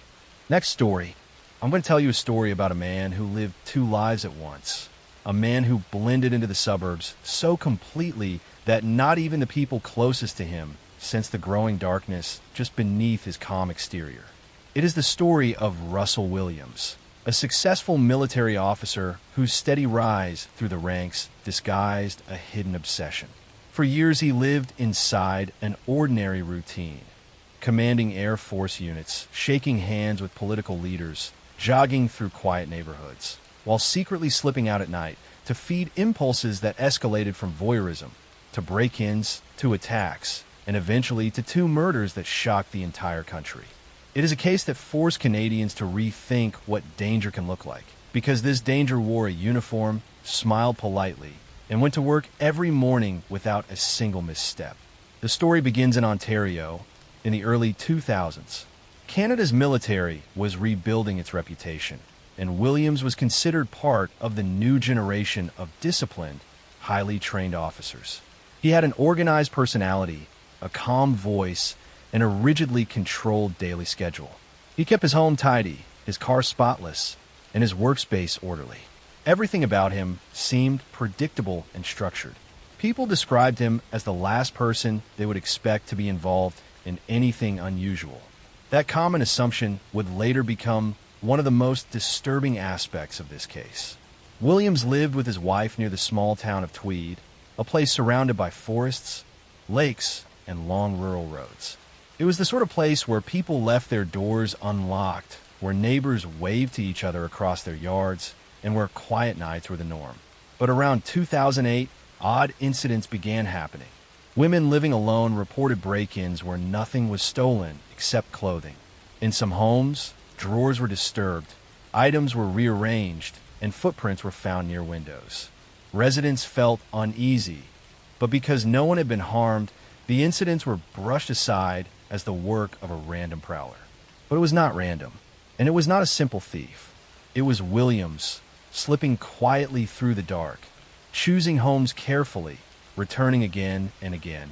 [SPEAKER 1] Next story, I'm going to tell you a story about a man who lived two lives at once. A man who blended into the suburbs so completely that not even the people closest to him sensed the growing darkness just beneath his calm exterior. It is the story of Russell Williams, a successful military officer whose steady rise through the ranks disguised a hidden obsession. For years he lived inside an ordinary routine, commanding Air Force units, shaking hands with political leaders, jogging through quiet neighborhoods, while secretly slipping out at night to feed impulses that escalated from voyeurism to break-ins to attacks, and eventually to two murders that shocked the entire country. It is a case that forced Canadians to rethink what danger can look like, because this danger wore a uniform, smiled politely, and went to work every morning without a single misstep. The story begins in Ontario in the early 2000s. Canada's military was rebuilding its reputation, and Williams was considered part of the new generation of disciplined, highly trained officers. He had an organized personality, a calm voice, and a rigidly controlled daily schedule. He kept his home tidy, his car spotless, and his workspace orderly. Everything about him seemed predictable and structured. People described him as the last person they would expect to be involved in anything unusual. That common assumption would later become one of the most disturbing aspects of this case. Williams lived with his wife near the small town of Tweed, a place surrounded by forests, lakes, and long rural roads. It was the sort of place where people left their doors unlocked, where neighbors waved to each other across their yards, and where quiet nights were the norm. But around 2008, odd incidents began happening. Women living alone reported break-ins where nothing was stolen except clothing. In some homes, drawers were disturbed, items were rearranged, and footprints were found near windows. Residents felt uneasy, but because no one had been harmed, the incidents were brushed aside as the work of a random prowler. But it was not random, and it was not a simple thief. It was Williams, slipping quietly through the dark, choosing homes carefully, returning again and again,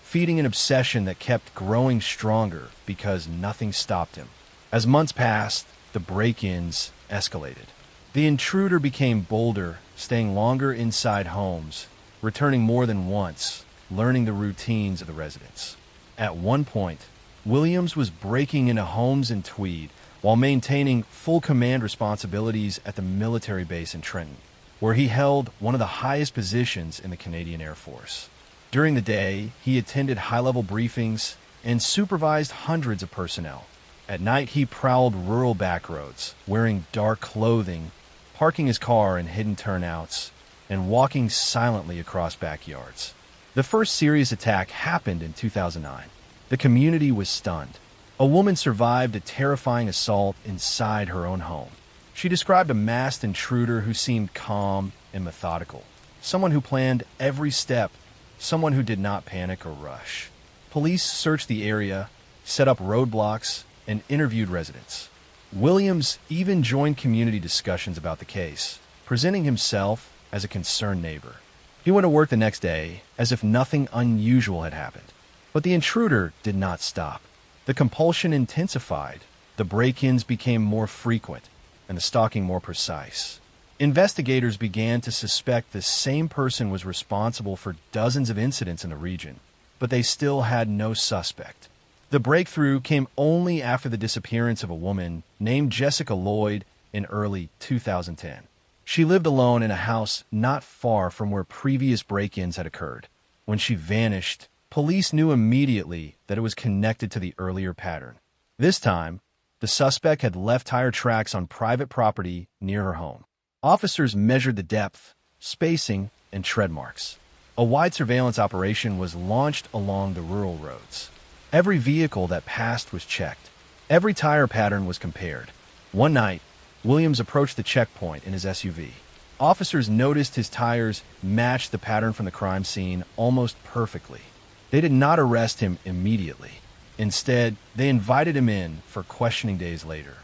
[SPEAKER 1] feeding an obsession that kept growing stronger because nothing stopped him. As months passed, the break-ins escalated. The intruder became bolder, staying longer inside homes, returning more than once, learning the routines of the residents. At one point, Williams was breaking into homes in Tweed while maintaining full command responsibilities at the military base in Trenton, where he held one of the highest positions in the Canadian Air Force. During the day, he attended high-level briefings and supervised hundreds of personnel. At night, he prowled rural backroads, wearing dark clothing, parking his car in hidden turnouts, and walking silently across backyards. The first serious attack happened in 2009. The community was stunned. A woman survived a terrifying assault inside her own home. She described a masked intruder who seemed calm and methodical, someone who planned every step, someone who did not panic or rush. Police searched the area, set up roadblocks, and interviewed residents. Williams even joined community discussions about the case, presenting himself as a concerned neighbor. He went to work the next day as if nothing unusual had happened. But the intruder did not stop. The compulsion intensified, the break-ins became more frequent, and the stalking more precise. Investigators began to suspect the same person was responsible for dozens of incidents in the region, but they still had no suspect. The breakthrough came only after the disappearance of a woman named Jessica Lloyd in early 2010. She lived alone in a house not far from where previous break-ins had occurred. When she vanished, police knew immediately that it was connected to the earlier pattern. This time, the suspect had left tire tracks on private property near her home. Officers measured the depth, spacing, and tread marks. A wide surveillance operation was launched along the rural roads. Every vehicle that passed was checked. Every tire pattern was compared. One night, Williams approached the checkpoint in his SUV. Officers noticed his tires matched the pattern from the crime scene almost perfectly. They did not arrest him immediately. Instead, they invited him in for questioning days later.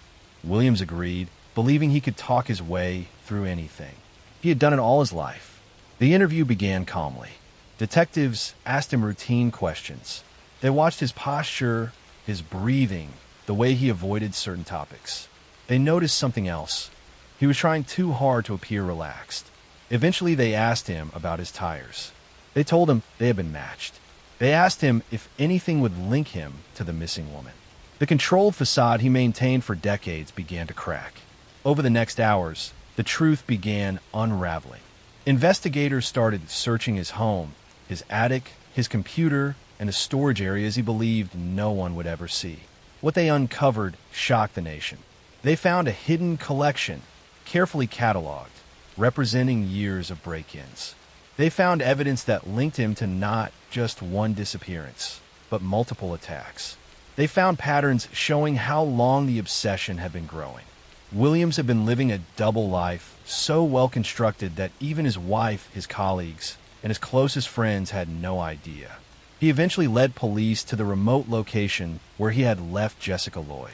[SPEAKER 1] Williams agreed, believing he could talk his way through anything. He had done it all his life. The interview began calmly. Detectives asked him routine questions. They watched his posture, his breathing, the way he avoided certain topics. They noticed something else. He was trying too hard to appear relaxed. Eventually, they asked him about his tires. They told him they had been matched. They asked him if anything would link him to the missing woman. The controlled facade he maintained for decades began to crack. Over the next hours, the truth began unraveling. Investigators started searching his home, his attic, his computer, and the storage areas he believed no one would ever see. What they uncovered shocked the nation. They found a hidden collection, carefully cataloged, representing years of break-ins. They found evidence that linked him to not just one disappearance, but multiple attacks. They found patterns showing how long the obsession had been growing. Williams had been living a double life, so well constructed that even his wife, his colleagues, and his closest friends had no idea. He eventually led police to the remote location where he had left Jessica Lloyd.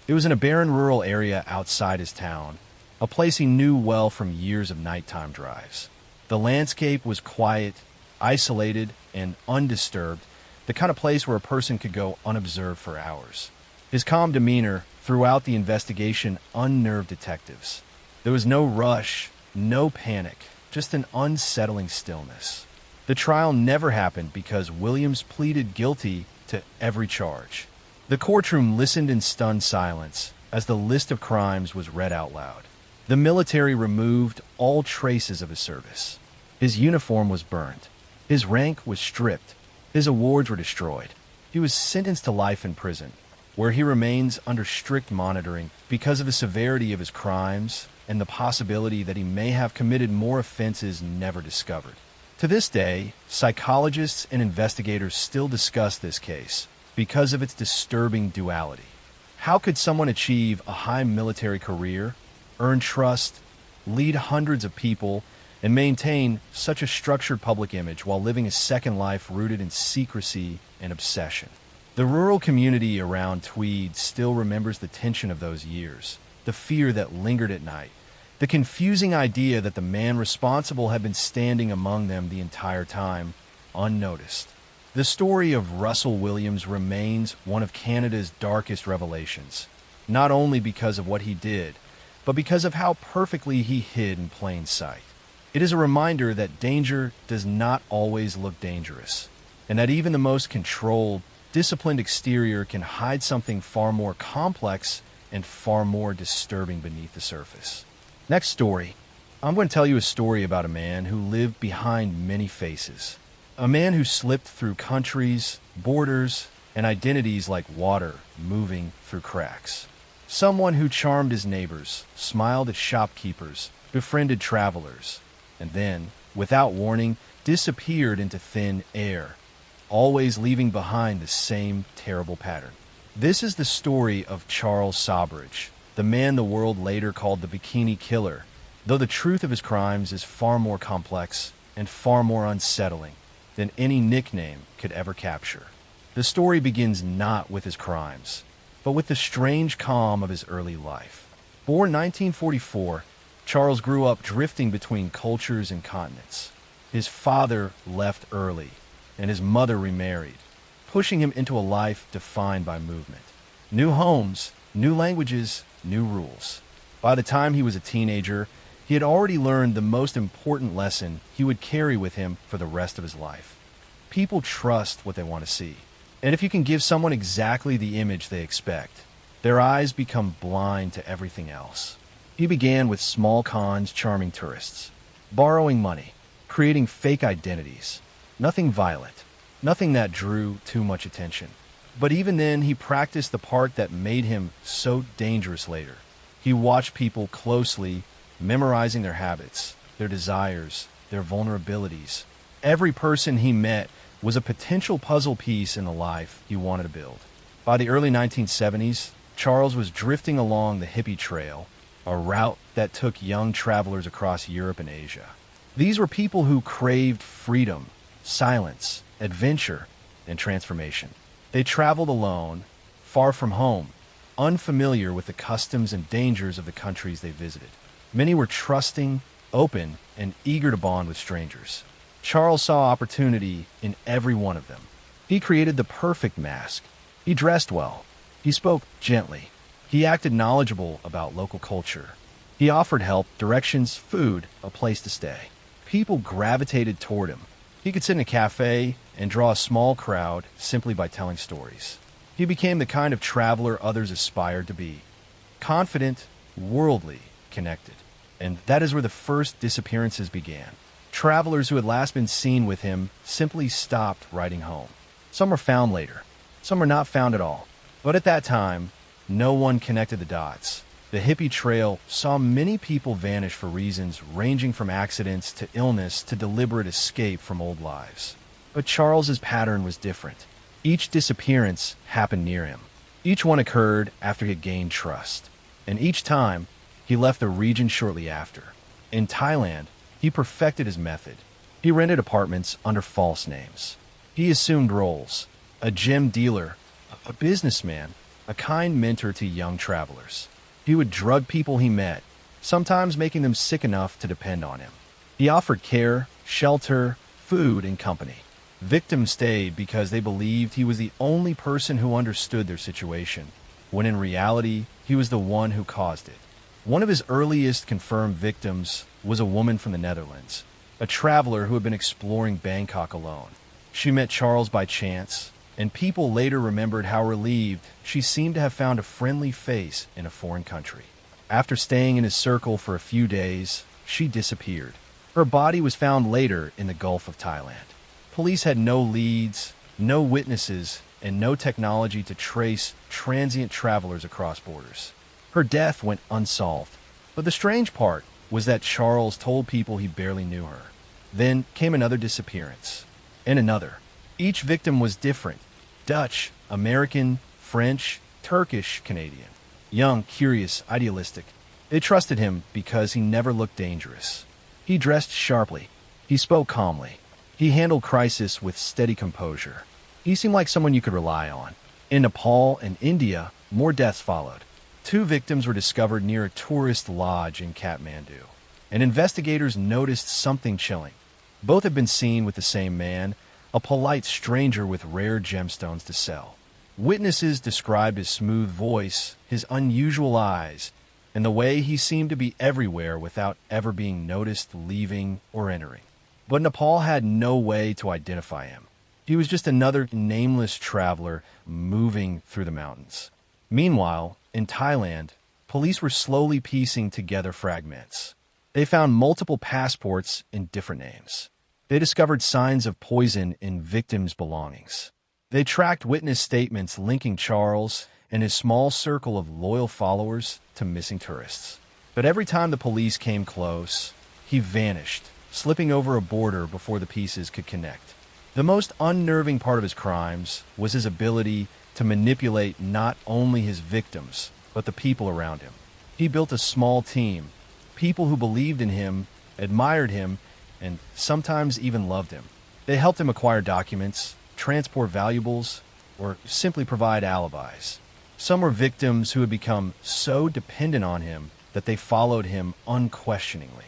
[SPEAKER 1] It was in a barren rural area outside his town, a place he knew well from years of nighttime drives. The landscape was quiet, isolated, and undisturbed, the kind of place where a person could go unobserved for hours. His calm demeanor throughout the investigation unnerved detectives. There was no rush, no panic, just an unsettling stillness. The trial never happened because Williams pleaded guilty to every charge. The courtroom listened in stunned silence as the list of crimes was read out loud. The military removed all traces of his service. His uniform was burned. His rank was stripped. His awards were destroyed. He was sentenced to life in prison, where he remains under strict monitoring because of the severity of his crimes and the possibility that he may have committed more offenses never discovered. To this day, psychologists and investigators still discuss this case because of its disturbing duality. How could someone achieve a high military career, earn trust, lead hundreds of people, and maintain such a structured public image while living a second life rooted in secrecy and obsession? The rural community around Tweed still remembers the tension of those years, the fear that lingered at night, the confusing idea that the man responsible had been standing among them the entire time, unnoticed. The story of Russell Williams remains one of Canada's darkest revelations, not only because of what he did, but because of how perfectly he hid in plain sight. It is a reminder that danger does not always look dangerous, and that even the most controlled, disciplined exterior can hide something far more complex and far more disturbing beneath the surface. Next story. I'm going to tell you a story about a man who lived behind many faces. A man who slipped through countries, borders, and identities like water moving through cracks. Someone who charmed his neighbors, smiled at shopkeepers, befriended travelers, and then, without warning, disappeared into thin air, always leaving behind the same terrible pattern. This is the story of Charles Sobridge, the man the world later called the Bikini Killer, though the truth of his crimes is far more complex and far more unsettling than any nickname could ever capture. The story begins not with his crimes, but with the strange calm of his early life. Born 1944, Charles grew up drifting between cultures and continents. His father left early, and his mother remarried, pushing him into a life defined by movement. New homes, new languages, new rules. By the time he was a teenager, He had already learned the most important lesson he would carry with him for the rest of his life. People trust what they want to see. And if you can give someone exactly the image they expect, their eyes become blind to everything else. He began with small cons charming tourists, borrowing money, creating fake identities. Nothing violent, nothing that drew too much attention. But even then, he practiced the part that made him so dangerous later. He watched people closely, memorizing their habits, their desires, their vulnerabilities. Every person he met was a potential puzzle piece in the life he wanted to build. By the early 1970s, Charles was drifting along the hippie trail, a route that took young travelers across Europe and Asia. These were people who craved freedom, silence, adventure, and transformation. They traveled alone, far from home, unfamiliar with the customs and dangers of the countries they visited. Many were trusting, open, and eager to bond with strangers. Charles saw opportunity in every one of them. He created the perfect mask. He dressed well. He spoke gently. He acted knowledgeable about local culture. He offered help, directions, food, a place to stay. People gravitated toward him. He could sit in a cafe and draw a small crowd simply by telling stories. He became the kind of traveler others aspired to be. Confident, worldly, connected. And that is where the first disappearances began. Travelers who had last been seen with him simply stopped writing home. Some were found later. Some were not found at all. But at that time, no one connected the dots. The hippie trail saw many people vanish for reasons ranging from accidents to illness to deliberate escape from old lives. But Charles's pattern was different. Each disappearance happened near him. Each one occurred after he had gained trust. And each time, he left the region shortly after. In Thailand, he perfected his method. He rented apartments under false names. He assumed roles: a gem dealer, a businessman, a kind mentor to young travelers. He would drug people he met, sometimes making them sick enough to depend on him. He offered care, shelter, food, and company. Victims stayed because they believed he was the only person who understood their situation, when in reality, he was the one who caused it. One of his earliest confirmed victims was a woman from the Netherlands, a traveler who had been exploring Bangkok alone. She met Charles by chance, and people later remembered how relieved she seemed to have found a friendly face in a foreign country. After staying in his circle for a few days, she disappeared. Her body was found later in the Gulf of Thailand. Police had no leads, no witnesses, and no technology to trace transient travelers across borders. Her death went unsolved. But the strange part was that Charles told people he barely knew her. Then came another disappearance, and another. Each victim was different: Dutch, American, French, Turkish, Canadian. Young, curious, idealistic. They trusted him because he never looked dangerous. He dressed sharply. He spoke calmly. He handled crisis with steady composure. He seemed like someone you could rely on. In Nepal and India, more deaths followed. 2 victims were discovered near a tourist lodge in Kathmandu, and investigators noticed something chilling. Both had been seen with the same man, a polite stranger with rare gemstones to sell. Witnesses described his smooth voice, his unusual eyes, and the way he seemed to be everywhere without ever being noticed leaving or entering. But Nepal had no way to identify him. He was just another nameless traveler moving through the mountains. Meanwhile, in Thailand, police were slowly piecing together fragments. They found multiple passports in different names. They discovered signs of poison in victims' belongings. They tracked witness statements linking Charles and his small circle of loyal followers to missing tourists. But every time the police came close, he vanished, slipping over a border before the pieces could connect. The most unnerving part of his crimes was his ability to manipulate not only his victims, but the people around him. He built a small team, people who believed in him, admired him, and sometimes even loved him. They helped him acquire documents, transport valuables, or simply provide alibis. Some were victims who had become so dependent on him that they followed him unquestioningly.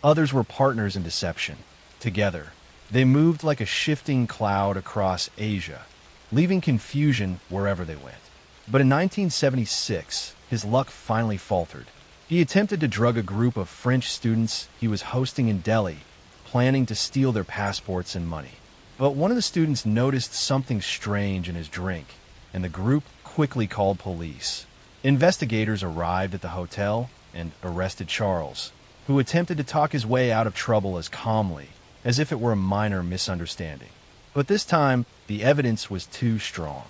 [SPEAKER 1] Others were partners in deception. Together, they moved like a shifting cloud across Asia, leaving confusion wherever they went. But in 1976, his luck finally faltered. He attempted to drug a group of French students he was hosting in Delhi, planning to steal their passports and money. But one of the students noticed something strange in his drink, and the group quickly called police. Investigators arrived at the hotel and arrested Charles, who attempted to talk his way out of trouble as calmly as if it were a minor misunderstanding. But this time, the evidence was too strong.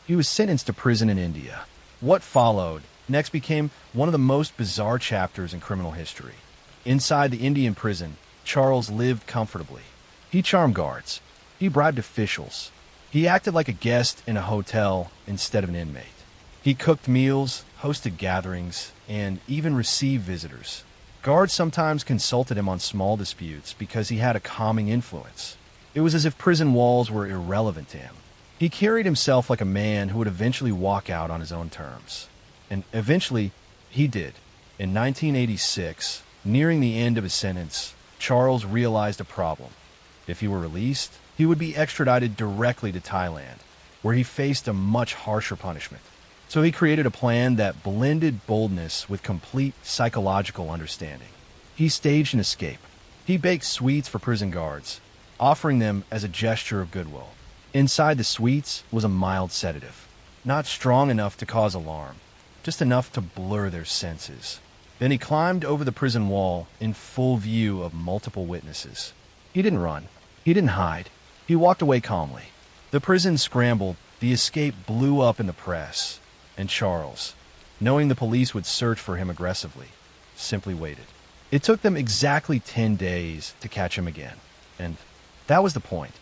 [SPEAKER 1] He was sentenced to prison in India. What followed next became one of the most bizarre chapters in criminal history. Inside the Indian prison, Charles lived comfortably. He charmed guards. He bribed officials. He acted like a guest in a hotel instead of an inmate. He cooked meals, hosted gatherings, and even received visitors. Guards sometimes consulted him on small disputes because he had a calming influence. It was as if prison walls were irrelevant to him. He carried himself like a man who would eventually walk out on his own terms. And eventually, he did. In 1986, nearing the end of his sentence, Charles realized a problem. If he were released, he would be extradited directly to Thailand, where he faced a much harsher punishment. So he created a plan that blended boldness with complete psychological understanding. He staged an escape. He baked sweets for prison guards, offering them as a gesture of goodwill. Inside the sweets was a mild sedative, not strong enough to cause alarm, just enough to blur their senses. Then he climbed over the prison wall in full view of multiple witnesses. He didn't run. He didn't hide. He walked away calmly. The prison scrambled. The escape blew up in the press. And Charles, knowing the police would search for him aggressively, simply waited. It took them exactly 10 days to catch him again. And that was the point.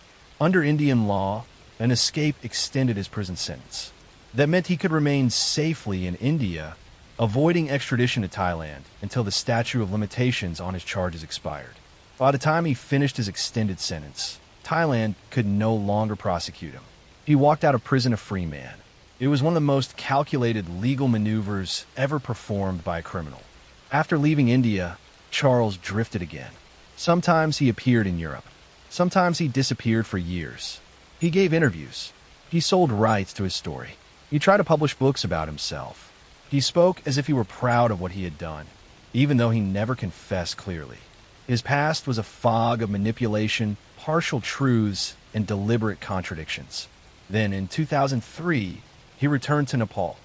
[SPEAKER 1] Under Indian law, an escape extended his prison sentence. That meant he could remain safely in India, avoiding extradition to Thailand until the statute of limitations on his charges expired. By the time he finished his extended sentence, Thailand could no longer prosecute him. He walked out of prison a free man. It was one of the most calculated legal maneuvers ever performed by a criminal. After leaving India, Charles drifted again. Sometimes he appeared in Europe. Sometimes he disappeared for years. He gave interviews. He sold rights to his story. He tried to publish books about himself. He spoke as if he were proud of what he had done, even though he never confessed clearly. His past was a fog of manipulation, partial truths, and deliberate contradictions. Then, in 2003, he returned to Nepal,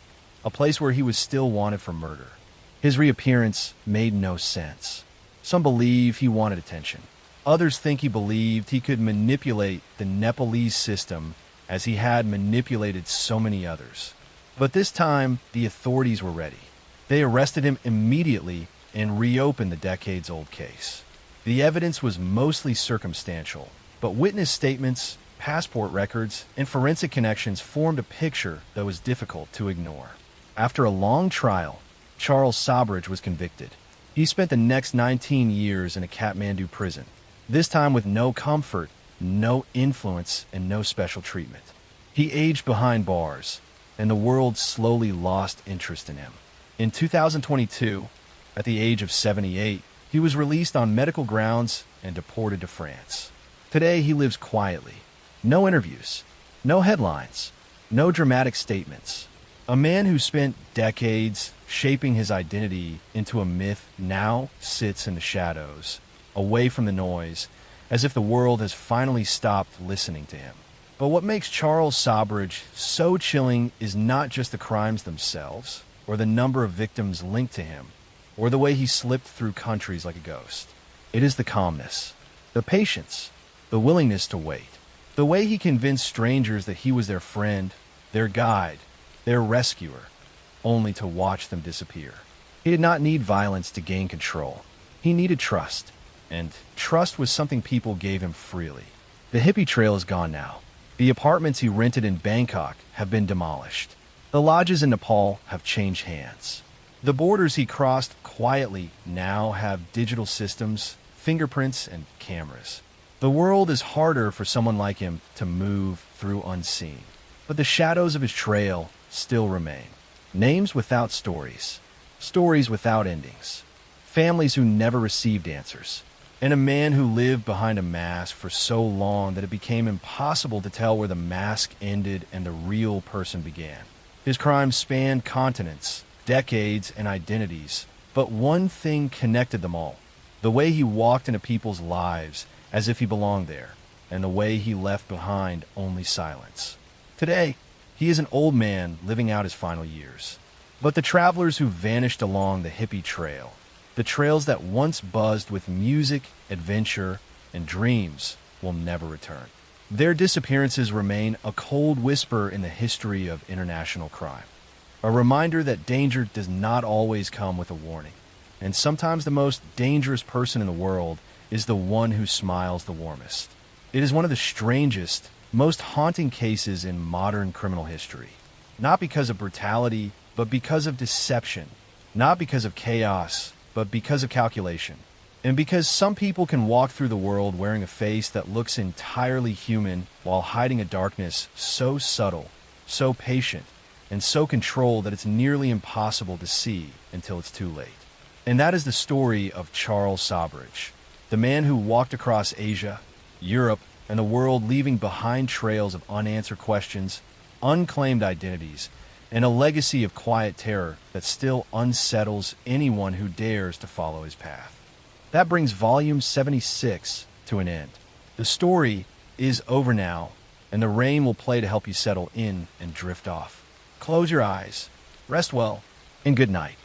[SPEAKER 1] a place where he was still wanted for murder. His reappearance made no sense. Some believe he wanted attention. Others think he believed he could manipulate the Nepalese system as he had manipulated so many others. But this time, the authorities were ready. They arrested him immediately and reopened the decades-old case. The evidence was mostly circumstantial, but witness statements, passport records, and forensic connections formed a picture that was difficult to ignore. After a long trial, Charles Sabridge was convicted. He spent the next 19 years in a Kathmandu prison, this time with no comfort, no influence, and no special treatment. He aged behind bars, and the world slowly lost interest in him. In 2022, at the age of 78, he was released on medical grounds and deported to France. Today, he lives quietly. No interviews, no headlines, no dramatic statements. A man who spent decades shaping his identity into a myth now sits in the shadows, away from the noise, as if the world has finally stopped listening to him. But what makes Charles Sabridge so chilling is not just the crimes themselves, or the number of victims linked to him, or the way he slipped through countries like a ghost. It is the calmness, the patience, the willingness to wait. The way he convinced strangers that he was their friend, their guide, their rescuer, only to watch them disappear. He did not need violence to gain control. He needed trust, and trust was something people gave him freely. The hippie trail is gone now. The apartments he rented in Bangkok have been demolished. The lodges in Nepal have changed hands. The borders he crossed quietly now have digital systems, fingerprints, and cameras. The world is harder for someone like him to move through unseen. But the shadows of his trail still remain. Names without stories. Stories without endings. Families who never received answers. And a man who lived behind a mask for so long that it became impossible to tell where the mask ended and the real person began. His crimes spanned continents, decades, and identities, But one thing connected them all: the way he walked into people's lives as if he belonged there, and the way he left behind only silence. Today, he is an old man living out his final years. But the travelers who vanished along the hippie trail, the trails that once buzzed with music, adventure, and dreams, will never return. Their disappearances remain a cold whisper in the history of international crime. A reminder that danger does not always come with a warning. And sometimes the most dangerous person in the world is the one who smiles the warmest. It is one of the strangest, most haunting cases in modern criminal history. Not because of brutality, but because of deception. Not because of chaos, but because of calculation. And because some people can walk through the world wearing a face that looks entirely human while hiding a darkness so subtle, so patient, and so controlled that it's nearly impossible to see until it's too late. And that is the story of Charles Sobridge, the man who walked across Asia, Europe, and the world, leaving behind trails of unanswered questions, unclaimed identities, and a legacy of quiet terror that still unsettles anyone who dares to follow his path. That brings volume 76 to an end. The story is over now, and the rain will play to help you settle in and drift off. Close your eyes, rest well, and good night.